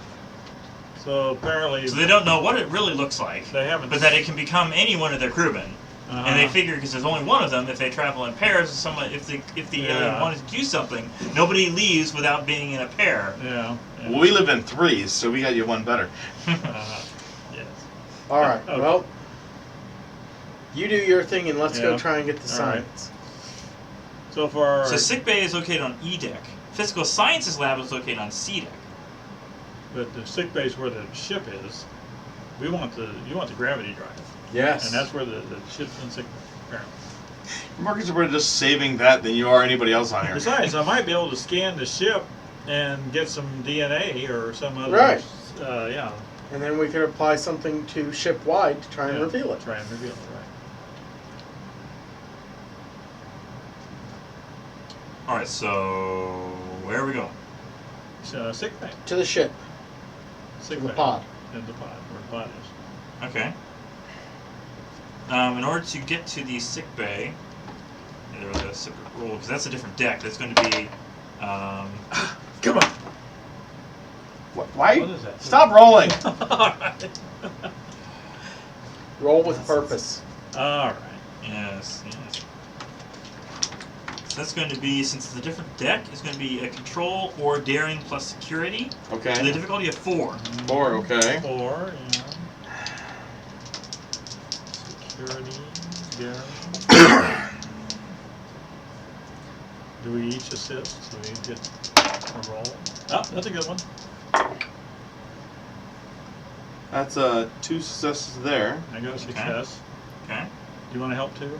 So apparently, So they don't know what it really looks like, they haven't. but that it can become any one of their crewmen. And they Uh-huh. figure because there's only one of them, if they travel in pairs, if the alien Yeah. wanted to do something, nobody leaves without being in a pair. Yeah. Well, we live in threes, so we got you one better. Yes. Alright, Okay. well, you do your thing and let's go Yeah. try and get the All right. science. So far, So sick bay is located on E deck. Physical sciences lab is located on C deck. but the sick base where the ship is, you want the gravity drive, Yes. and that's where the ship's in sick bay. Apparently. Markets are better just saving that than you are anybody else on here. Besides, I might be able to scan the ship and get some DNA or some other. Right. Yeah. And then we could apply something to ship-wide to try and Yeah, reveal it. Try and reveal it, right. Alright, so where are we going? So, sick bay. To the ship. Sick To the bay. pod. In the pod, where the pod is. Okay. In order to get to the sick bay, there's a separate rule, because that's a different deck. That's going to be, Come on. Why? What is that? Stop rolling! Roll with purpose. All right. yes. So that's going to be, since it's a different deck, it's going to be a control or daring plus security. With a Okay. difficulty of 4. 4, okay. 4, yeah. Security, daring. Do we each assist? Do we each get a roll? Oh, that's a good one. That's 2 successes there. I got a success. Okay? Do you want to help too?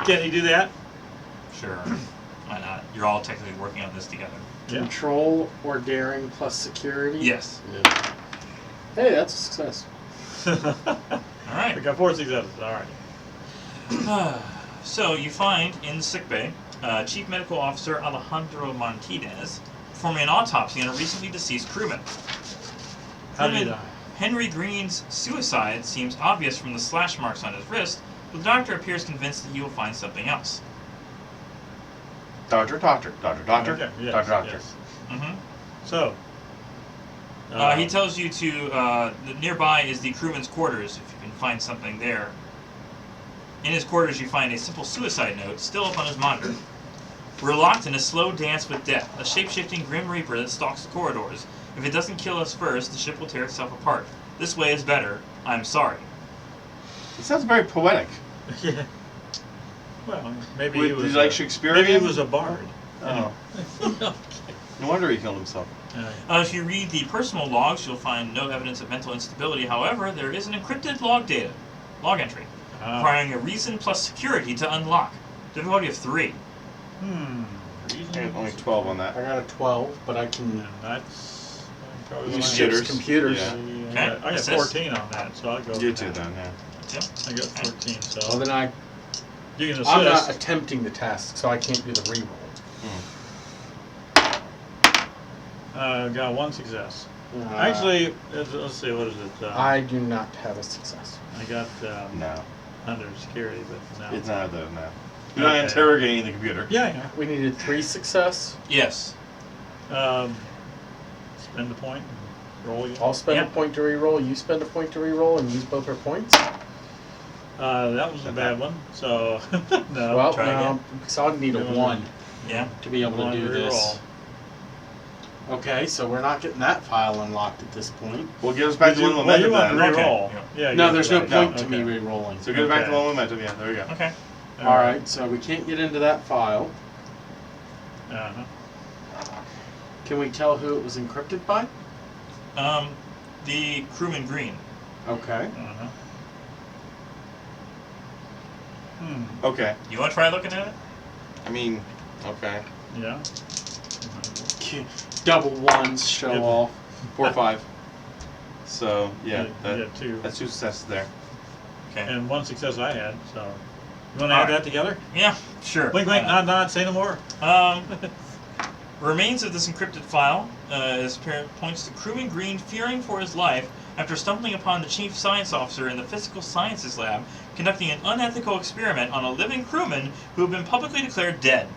Can he do that? Sure. Why not? You're all technically working on this together. Yeah. Control or daring plus security. Yes. Hey, that's a success. We Alright. got 4 successes. All right. So you find in the sick bay Chief Medical Officer Alejandro Martinez, performing an autopsy on a recently deceased crewman. How did he Crewman die? Henry Green's suicide seems obvious from the slash marks on his wrist, but the doctor appears convinced that he will find something else. Doctor. Okay, yes, Doctor. yes. Mm-hmm. So. He tells you to, nearby is the crewman's quarters, if you can find something there. In his quarters you find a simple suicide note, still up on his monitor. We're locked in a slow dance with death, a shape-shifting Grim Reaper that stalks the corridors. If it doesn't kill us first, the ship will tear itself apart. This way is better. I'm sorry. It sounds very poetic. Yeah. Well, maybe Did he was. you like Shakespearean? Maybe he was a bard. Oh. No wonder he killed himself. If you read the personal logs, you'll find no evidence of mental instability. However, there is an encrypted log entry, requiring a reason plus security to unlock. Difficulty of 3. I have only 12 on that. I got a 12, but I can And that's probably use one jitters. Ship's computers. Yeah. I got Assist. 14 on that, so I'll go. You with too, that. then, yeah. Yep. I got 14, so Well, then you can assist. I'm not attempting the task, so I can't do the reroll. Got 1 success. Uh, Actually, let's see, what is it? I do not have a success. I got No. under security, but no. It's not, though, no. You're not Okay. interrogating the computer. Yeah, We needed 3 success. Yes. yeah. Spend the point and roll again. I'll spend Yep. a point to reroll. You spend a point to reroll, and use both our points. That was a bad one, so no. Well, try no, again. so I'd need a You wanna- 1 Yeah. to be able to One do this. reroll. Okay, so we're not getting that file unlocked at this point. Well, give us back Did to you, one well, you momentum, want to then. reroll. Okay. Yeah. No, you're there's no right. point to me Okay. rerolling. So give it back to Okay. one momentum, yeah, there we go. Okay. Alright, so we can't get into that file. Uh-huh. Can we tell who it was encrypted by? The crewman Green. Okay. Uh-huh. Okay. You want to try looking at it? I mean, okay. Yeah. Double ones show Yep. off. 4 or 5. So, yeah, You got 2. that's 2 successes there. Okay. And 1 success I had, so. You want to add Alright. that together? Yeah, sure. Blink, blink, nod, nod, say no more. Remains of this encrypted file, as apparent points to crewman Green fearing for his life after stumbling upon the chief science officer in the physical sciences lab conducting an unethical experiment on a living crewman who had been publicly declared dead.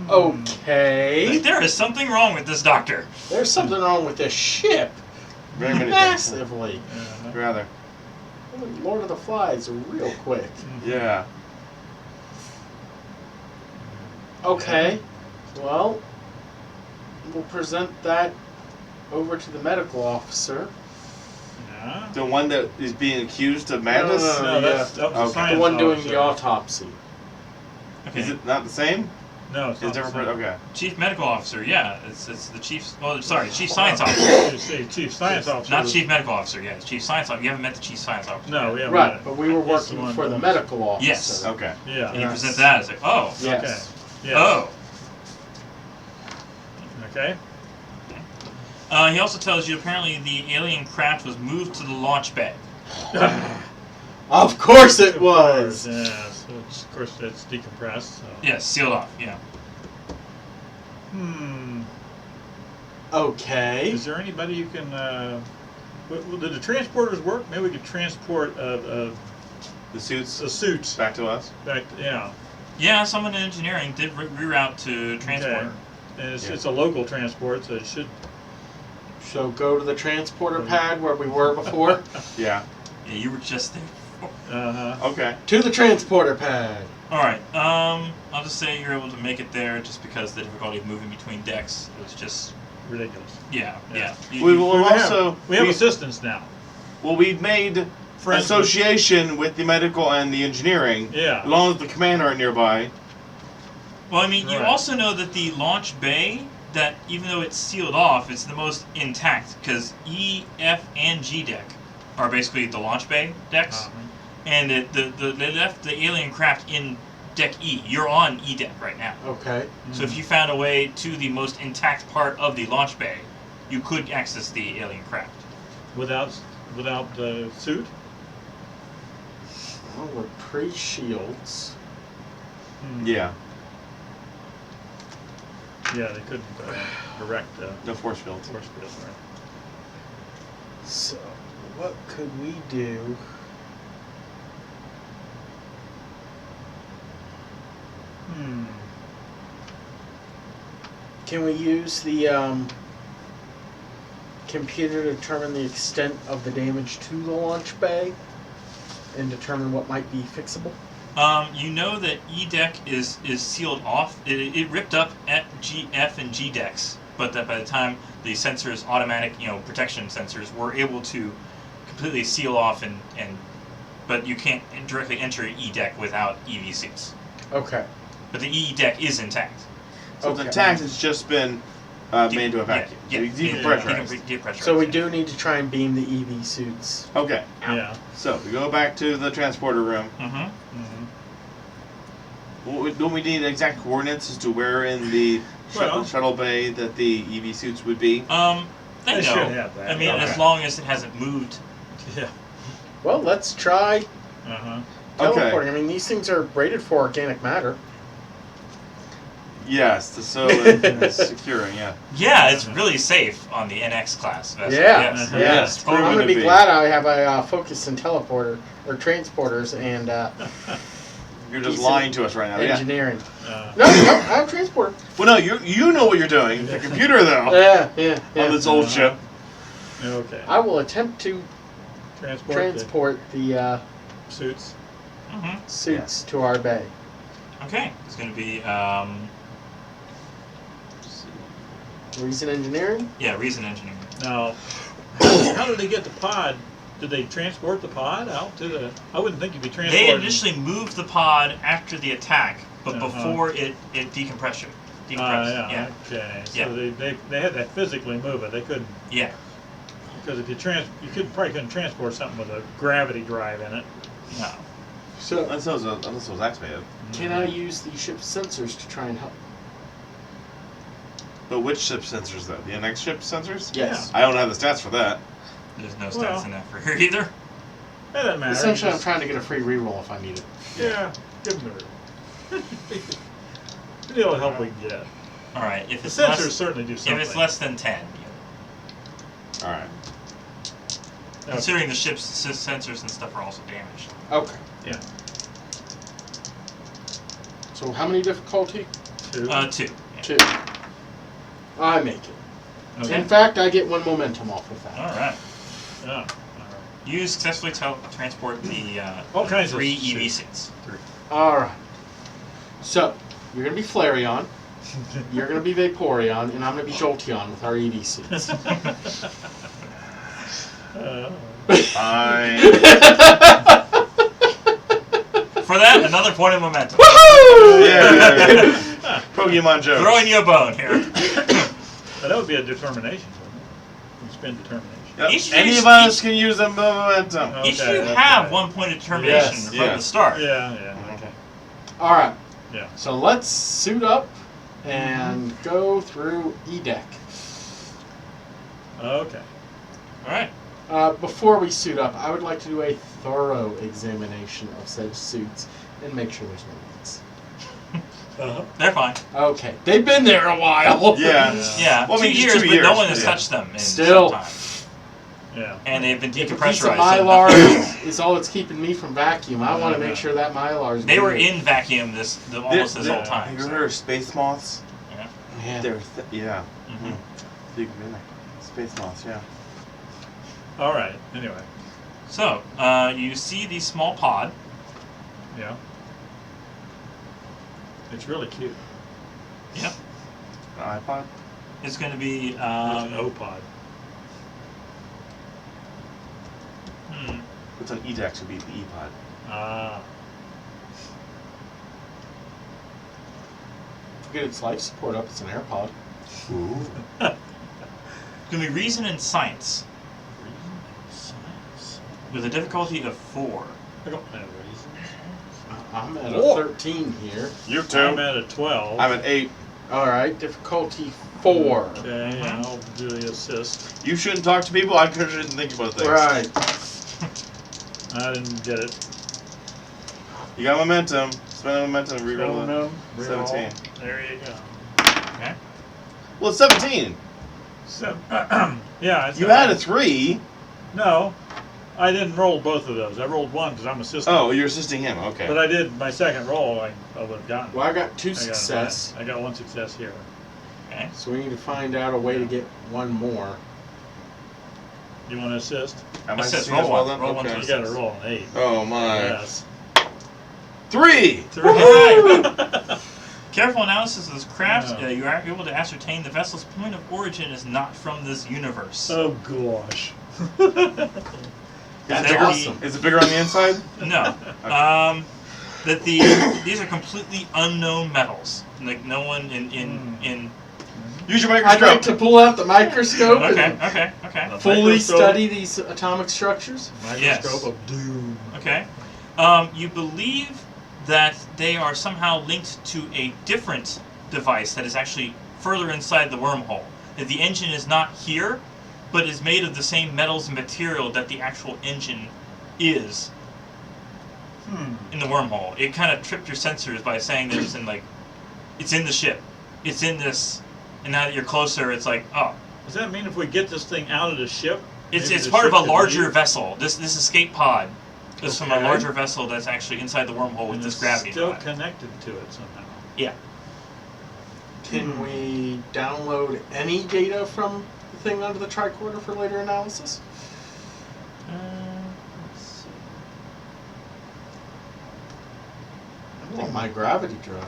Okay. There is something wrong with this doctor. There's something wrong with this ship. Very many things. Massively. Rather. Lord of the Flies are real quick. Yeah. Okay. Well, we'll present that over to the medical officer. Yeah. The one that is being accused of madness? No, that's yeah. that was Okay. the science The one doing officer. the autopsy. Okay. Is it not the same? No, it's It's not. different. Okay. Chief medical officer, yeah. It's the chief. Oh, sorry, chief science officer. You see, chief science officer. Not chief medical officer. Yeah, it's chief science officer. You haven't met the chief science officer. No, yet. we haven't. Right, met. but we were He's the working one for the that- medical officer. Yes. Okay. Yeah. And you Yes. present that as like, oh, Yes. Yes. oh. Okay. He also tells you apparently the alien craft was moved to the launch bay. Of course it was. Yes. Of course, it's decompressed. So. Yes, sealed off. Yeah. Okay. Is there anybody you can? Did the transporters work? Maybe we could transport The suits a suit back to us. back. Yeah. Yeah, someone in engineering did reroute to transport. Okay. And it's, Yeah. it's a local transport, so it should. So go to the transporter pad where we were before. Yeah. Yeah, you were just there. Okay. To the transporter pad. All right. I'll just say you're able to make it there, just because the difficulty of moving between decks was just. Ridiculous. Yeah. Yeah. We will We also. we have assistants now. Well, we've made Friends. association with the medical and the engineering. Yeah. As long as the command aren't nearby. Well, I mean, you Right. also know that the launch bay, that even though it's sealed off, it's the most intact, because E, F, and G deck are basically the launch bay decks, and they left the alien craft in deck E. You're on E deck right now. Okay. So if you found a way to the most intact part of the launch bay, you could access the alien craft. Without the suit. Well, we're pre-shields. Yeah. Yeah, they couldn't direct No force field. force field, right? So, what could we do? Can we use the computer to determine the extent of the damage to the launch bay and determine what might be fixable? You know that E deck is sealed off. It ripped up at F and G decks, but that by the time the sensors, automatic, protection sensors, were able to completely seal off but you can't directly enter E deck without EV suits. Okay. But the E deck is intact. So Okay. the tank has just been made into a vacuum. Yeah, Depressurized. So we do need to try and beam the EV suits. Okay. Yeah. So we go back to the transporter room. Don't we need exact coordinates as to where in the shuttle bay that the EV suits would be? They They should know. have that. I mean, Okay. as long as it hasn't moved. Yeah. Well, let's try Uh-huh. teleporting. I mean, these things are rated for organic matter. Yes, it's securing, yeah. Yeah, it's really safe on the NX class vessel. Yeah, Yes. yeah. Yes, I'm proven gonna to be be. glad I have a focus and teleporter or transporters and You're just decent lying to us right now. Yeah. engineering. No, I have transporter. Well, no, you know what you're doing. The computer, though, Yeah. on this old ship. Okay. I will attempt to Transport, transport the the suits. suits to our bay. Okay, it's going to be Reason engineering? reason engineering. Now, how did they get the pod? Did they transport the pod out to the? I wouldn't think you'd be transporting. They initially moved the pod after the attack, but Uh-huh. before it decompressed. Yeah. Okay. So Yeah. they had to physically move it. They couldn't, Yeah. because if you probably couldn't transport something with a gravity drive in it. No. So, Unless it was activated. can I use the ship's sensors to try and help? But which ship sensors, though? The NX ship sensors? Yes. I don't have the stats for that. There's no stats Well. in that for here either. That doesn't matter. Essentially, I'm Just- trying to get a free reroll if I need it. Yeah, give them the. The only help we can get. All right. If The it's sensors less, certainly do something. if it's less than 10, All right. Okay. considering the ship's sensors and stuff are also damaged. Okay. Yeah. So, how many difficulty? 2. 2. Yeah. 2. I make it. Okay. In fact, I get 1 momentum off of that. All right. Yeah. All right. You successfully transport the All kinds of 3 EV suits. suits. 3. Alright. So, you're going to be Flareon, you're going to be Vaporeon, and I'm going to be Jolteon with our EV suits. I. For that, another point of momentum. Woohoo! Yeah. Pokemon joke. Throwing you a bone here. That would be a determination, wouldn't it? You spend determination. Yep. Each- Any each- of us can use a momentum. Okay, Each of you okay. have 1 point of determination Yes. from Yeah. the start. Yeah. Okay. Alright, Yeah. so let's suit up and go through E-Deck. Okay. All right. Before we suit up, I would like to do a thorough examination of said suits and make sure there's no leaks. They're fine. Okay, they've been there a while. Yeah. Yeah, Well, I mean, 2 just years, 2 but no years, one has yeah. touched them in Still. some time. Yeah. And they've been If a piece of decompressurized. Mylar is all that's keeping me from vacuum, I want to make sure that Mylar is They were good. in vacuum almost this whole Have time. you so- heard of space moths? Yeah. Yeah. They're yeah. Mhm. Big space moths, yeah. All right. Anyway. So, you see the small pod. Yeah. It's really cute. Yep. An iPod? It's going to be. It's an O-pod. What's on E-Deck would be the E-Pod. Ah. Get its life support up, it's an AirPod. Ooh. It's going to be reason and science with a difficulty of 4. I don't have reasons. I'm at Oh. a 13 here. You I'm at a 12. I'm at 8. Alright, difficulty 4. Okay, I'll do the assist. You shouldn't talk to people. I shouldn't think about things. Right. I didn't get it. You got momentum. Spend the momentum and reroll Momentum, the reroll. 17. There you go. Okay. Well, it's 17. Yeah. It's You had a 3. No, I didn't roll both of those. I rolled one because I'm assisting. Oh, you're assisting him. Okay. But I did my second roll. I would have gotten. Well, I got 2 I got a success, I got one success here. Okay. so we need to find out a way to get one more. You want to assist? Am I Assist, assisting roll as well one, then? roll one Okay. You got to roll an 8. Oh my. Yes. 3. Alright. Careful analysis of this craft, Yeah. you are able to ascertain the vessel's point of origin is not from this universe. Oh gosh. That's There awesome. Is it bigger on the inside? No. That these are completely unknown metals. Like no one in Use your I'd microscope. like to pull out the microscope Okay, and okay. fully Microscope. study these atomic structures. Microscope Yes. of doom. Okay. You believe that they are somehow linked to a different device that is actually further inside the wormhole. That the engine is not here, but is made of the same metals and material that the actual engine is in the wormhole. It kind of tripped your sensors by saying that it's in the ship. It's in this, and now that you're closer, it's like, oh. Does that mean if we get this thing out of the ship? It's maybe the part of ship a could larger leave? vessel. This escape pod is from a Okay. larger vessel that's actually inside the wormhole with And this it's gravity still drive. connected to it somehow. Yeah. Can we download any data from the thing under the tricorder for later analysis? Let's see. I want my gravity drive.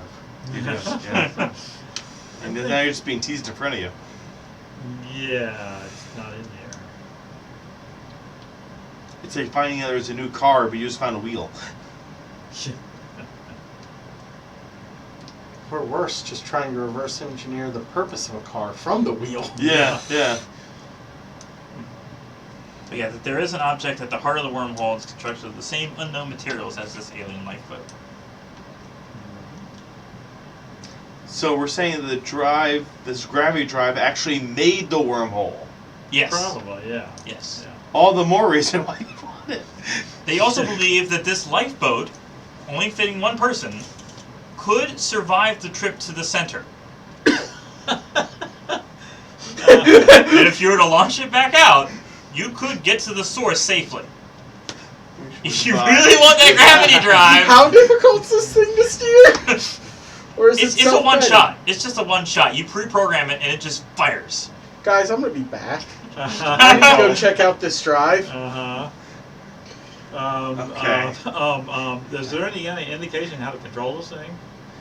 Yeah. And now you're just being teased in front of you. Yeah, it's not in there. It's like finding out there's a new car, but you just found a wheel. Or worse, just trying to reverse engineer the purpose of a car from the wheel. Yeah. But yeah, that there is an object at the heart of the wormhole that's constructed of the same unknown materials as this alien lifeboat. So we're saying the drive, this gravity drive, actually made the wormhole. Yes. Probably, yeah. Yes. Yeah. All the more reason why you want it. They also believe that this lifeboat, only fitting one person, could survive the trip to the center. And if you were to launch it back out, you could get to the source safely. If you really want that gravity drive, How difficult is this thing to steer? Or is it's it a one self-guided? shot. It's just a one shot. You pre-program it and it just fires. Guys, I'm gonna be back. I need to go check out this drive. Uh-huh. Okay. Is there any indication how to control this thing?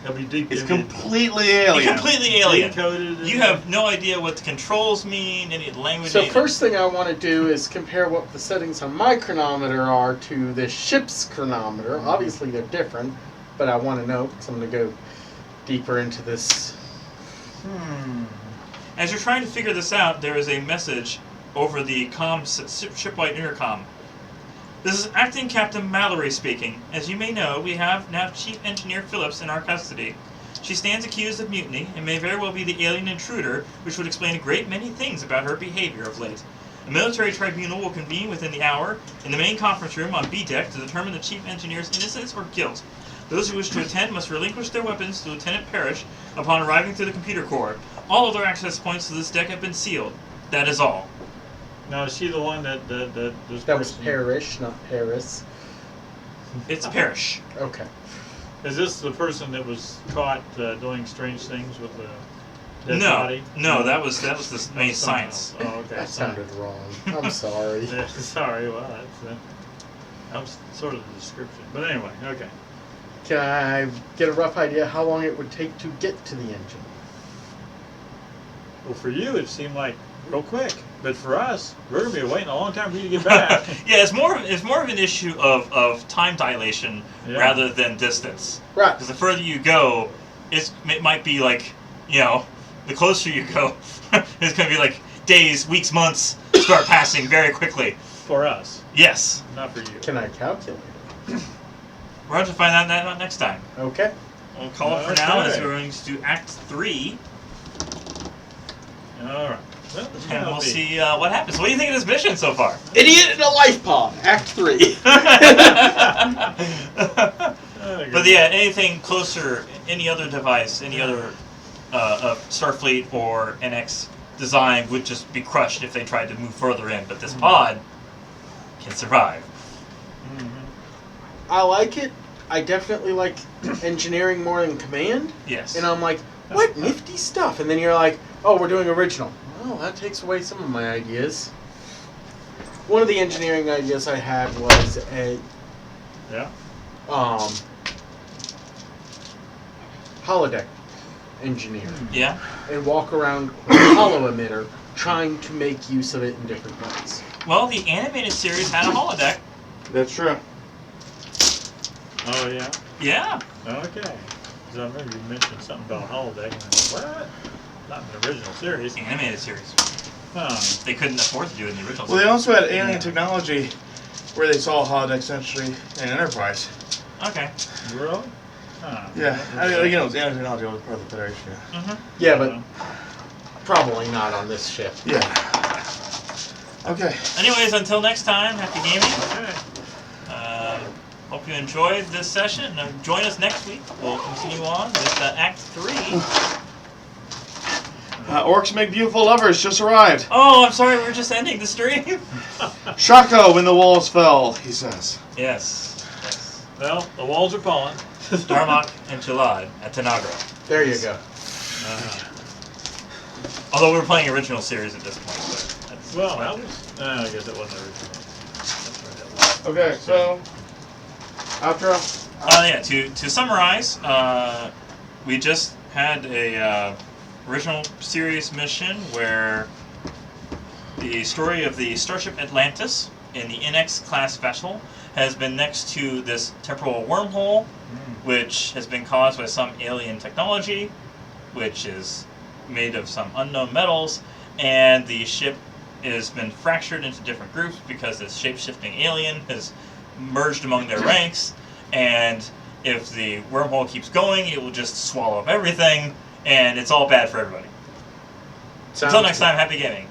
It'll be deep. It's it'll be completely alien. You're completely alien. decoded and- You have no idea what the controls mean, any of the language. So anything. first thing I want to do is compare what the settings on my chronometer are to the ship's chronometer. Obviously they're different, but I want to know because I'm going to go deeper into this. As you're trying to figure this out, there is a message over the shipwide intercom. This is Acting Captain Mallory speaking. As you may know, we have now Chief Engineer Phillips in our custody. She stands accused of mutiny, and may very well be the alien intruder, which would explain a great many things about her behavior of late. A military tribunal will convene within the hour in the main conference room on B deck to determine the Chief Engineer's innocence or guilt. Those who wish to attend must relinquish their weapons to Lieutenant Parrish upon arriving through the computer core. All other access points to this deck have been sealed. That is all. Now, is she the one that this That was person- Parrish, not Paris. It's Parrish. Okay. Is this the person that was caught doing strange things with the dead body? No, that was the main Someone science. else. Oh, okay. That sounded wrong. I'm sorry. Yeah, sorry, well, that was sort of the description. But anyway, okay. Can I get a rough idea how long it would take to get to the engine? Well, for you, it seemed like real quick. But for us, we're going to be waiting a long time for you to get back. Yeah, it's more of an issue of time dilation Yeah. rather than distance. Right. Because the further you go, it might be like, the closer you go, it's going to be like days, weeks, months start passing very quickly. For us, Yes. not for you. Can I calculate it? We're going to find out that next time. Okay. We'll call it for now as Okay. we're going to do Act 3, All right. Well, this and might we'll be- see what happens. What do you think of this mission so far? Idiot in a life pod, Act 3. Oh, But yeah, anything closer, any other device, any other Starfleet or NX design would just be crushed if they tried to move further in. But this pod can survive. I like it. I definitely like engineering more than command. Yes. And I'm like, what nifty stuff. And then you're like, oh, we're doing original. Well, that takes away some of my ideas. One of the engineering ideas I had was a holodeck engineer. Yeah. And walk around with a hollow emitter trying to make use of it in different ways. Well, the animated series had a holodeck. That's true. Oh, yeah? Yeah. Okay. Because I remember you mentioned something about holodeck, and I went, what? Not in the original series. Animated series. Huh. They couldn't afford to do it in the original Well, they series. also had alien technology where they saw holodecks actually in Enterprise. Okay. Really? Huh. Yeah, I mean, you know, it was alien technology was part of the Federation. Mm-hmm. Yeah, but probably not on this ship. Yeah. Okay. Anyways, until next time, happy gaming. Okay. Hope you enjoyed this session. Join us next week. We'll continue on with Act 3. Orcs Make Beautiful Lovers just arrived. Oh, I'm sorry, we're just ending the stream. Shako when the walls fell, he says. Yes. Yes. Well, the walls are falling. Darmok and Chalad at Tanagra. There you go. Although we're playing original series at this point. But that's Well, that was... I guess it wasn't original. That's right. Okay, so outro. yeah, to summarize, we just had a original series mission where the story of the Starship Atlantis in the NX class vessel has been next to this temporal wormhole, which has been caused by some alien technology, which is made of some unknown metals, and the ship has been fractured into different groups because this shape-shifting alien has merged among their ranks, and if the wormhole keeps going, it will just swallow up everything, and it's all bad for everybody. Until next time, happy gaming.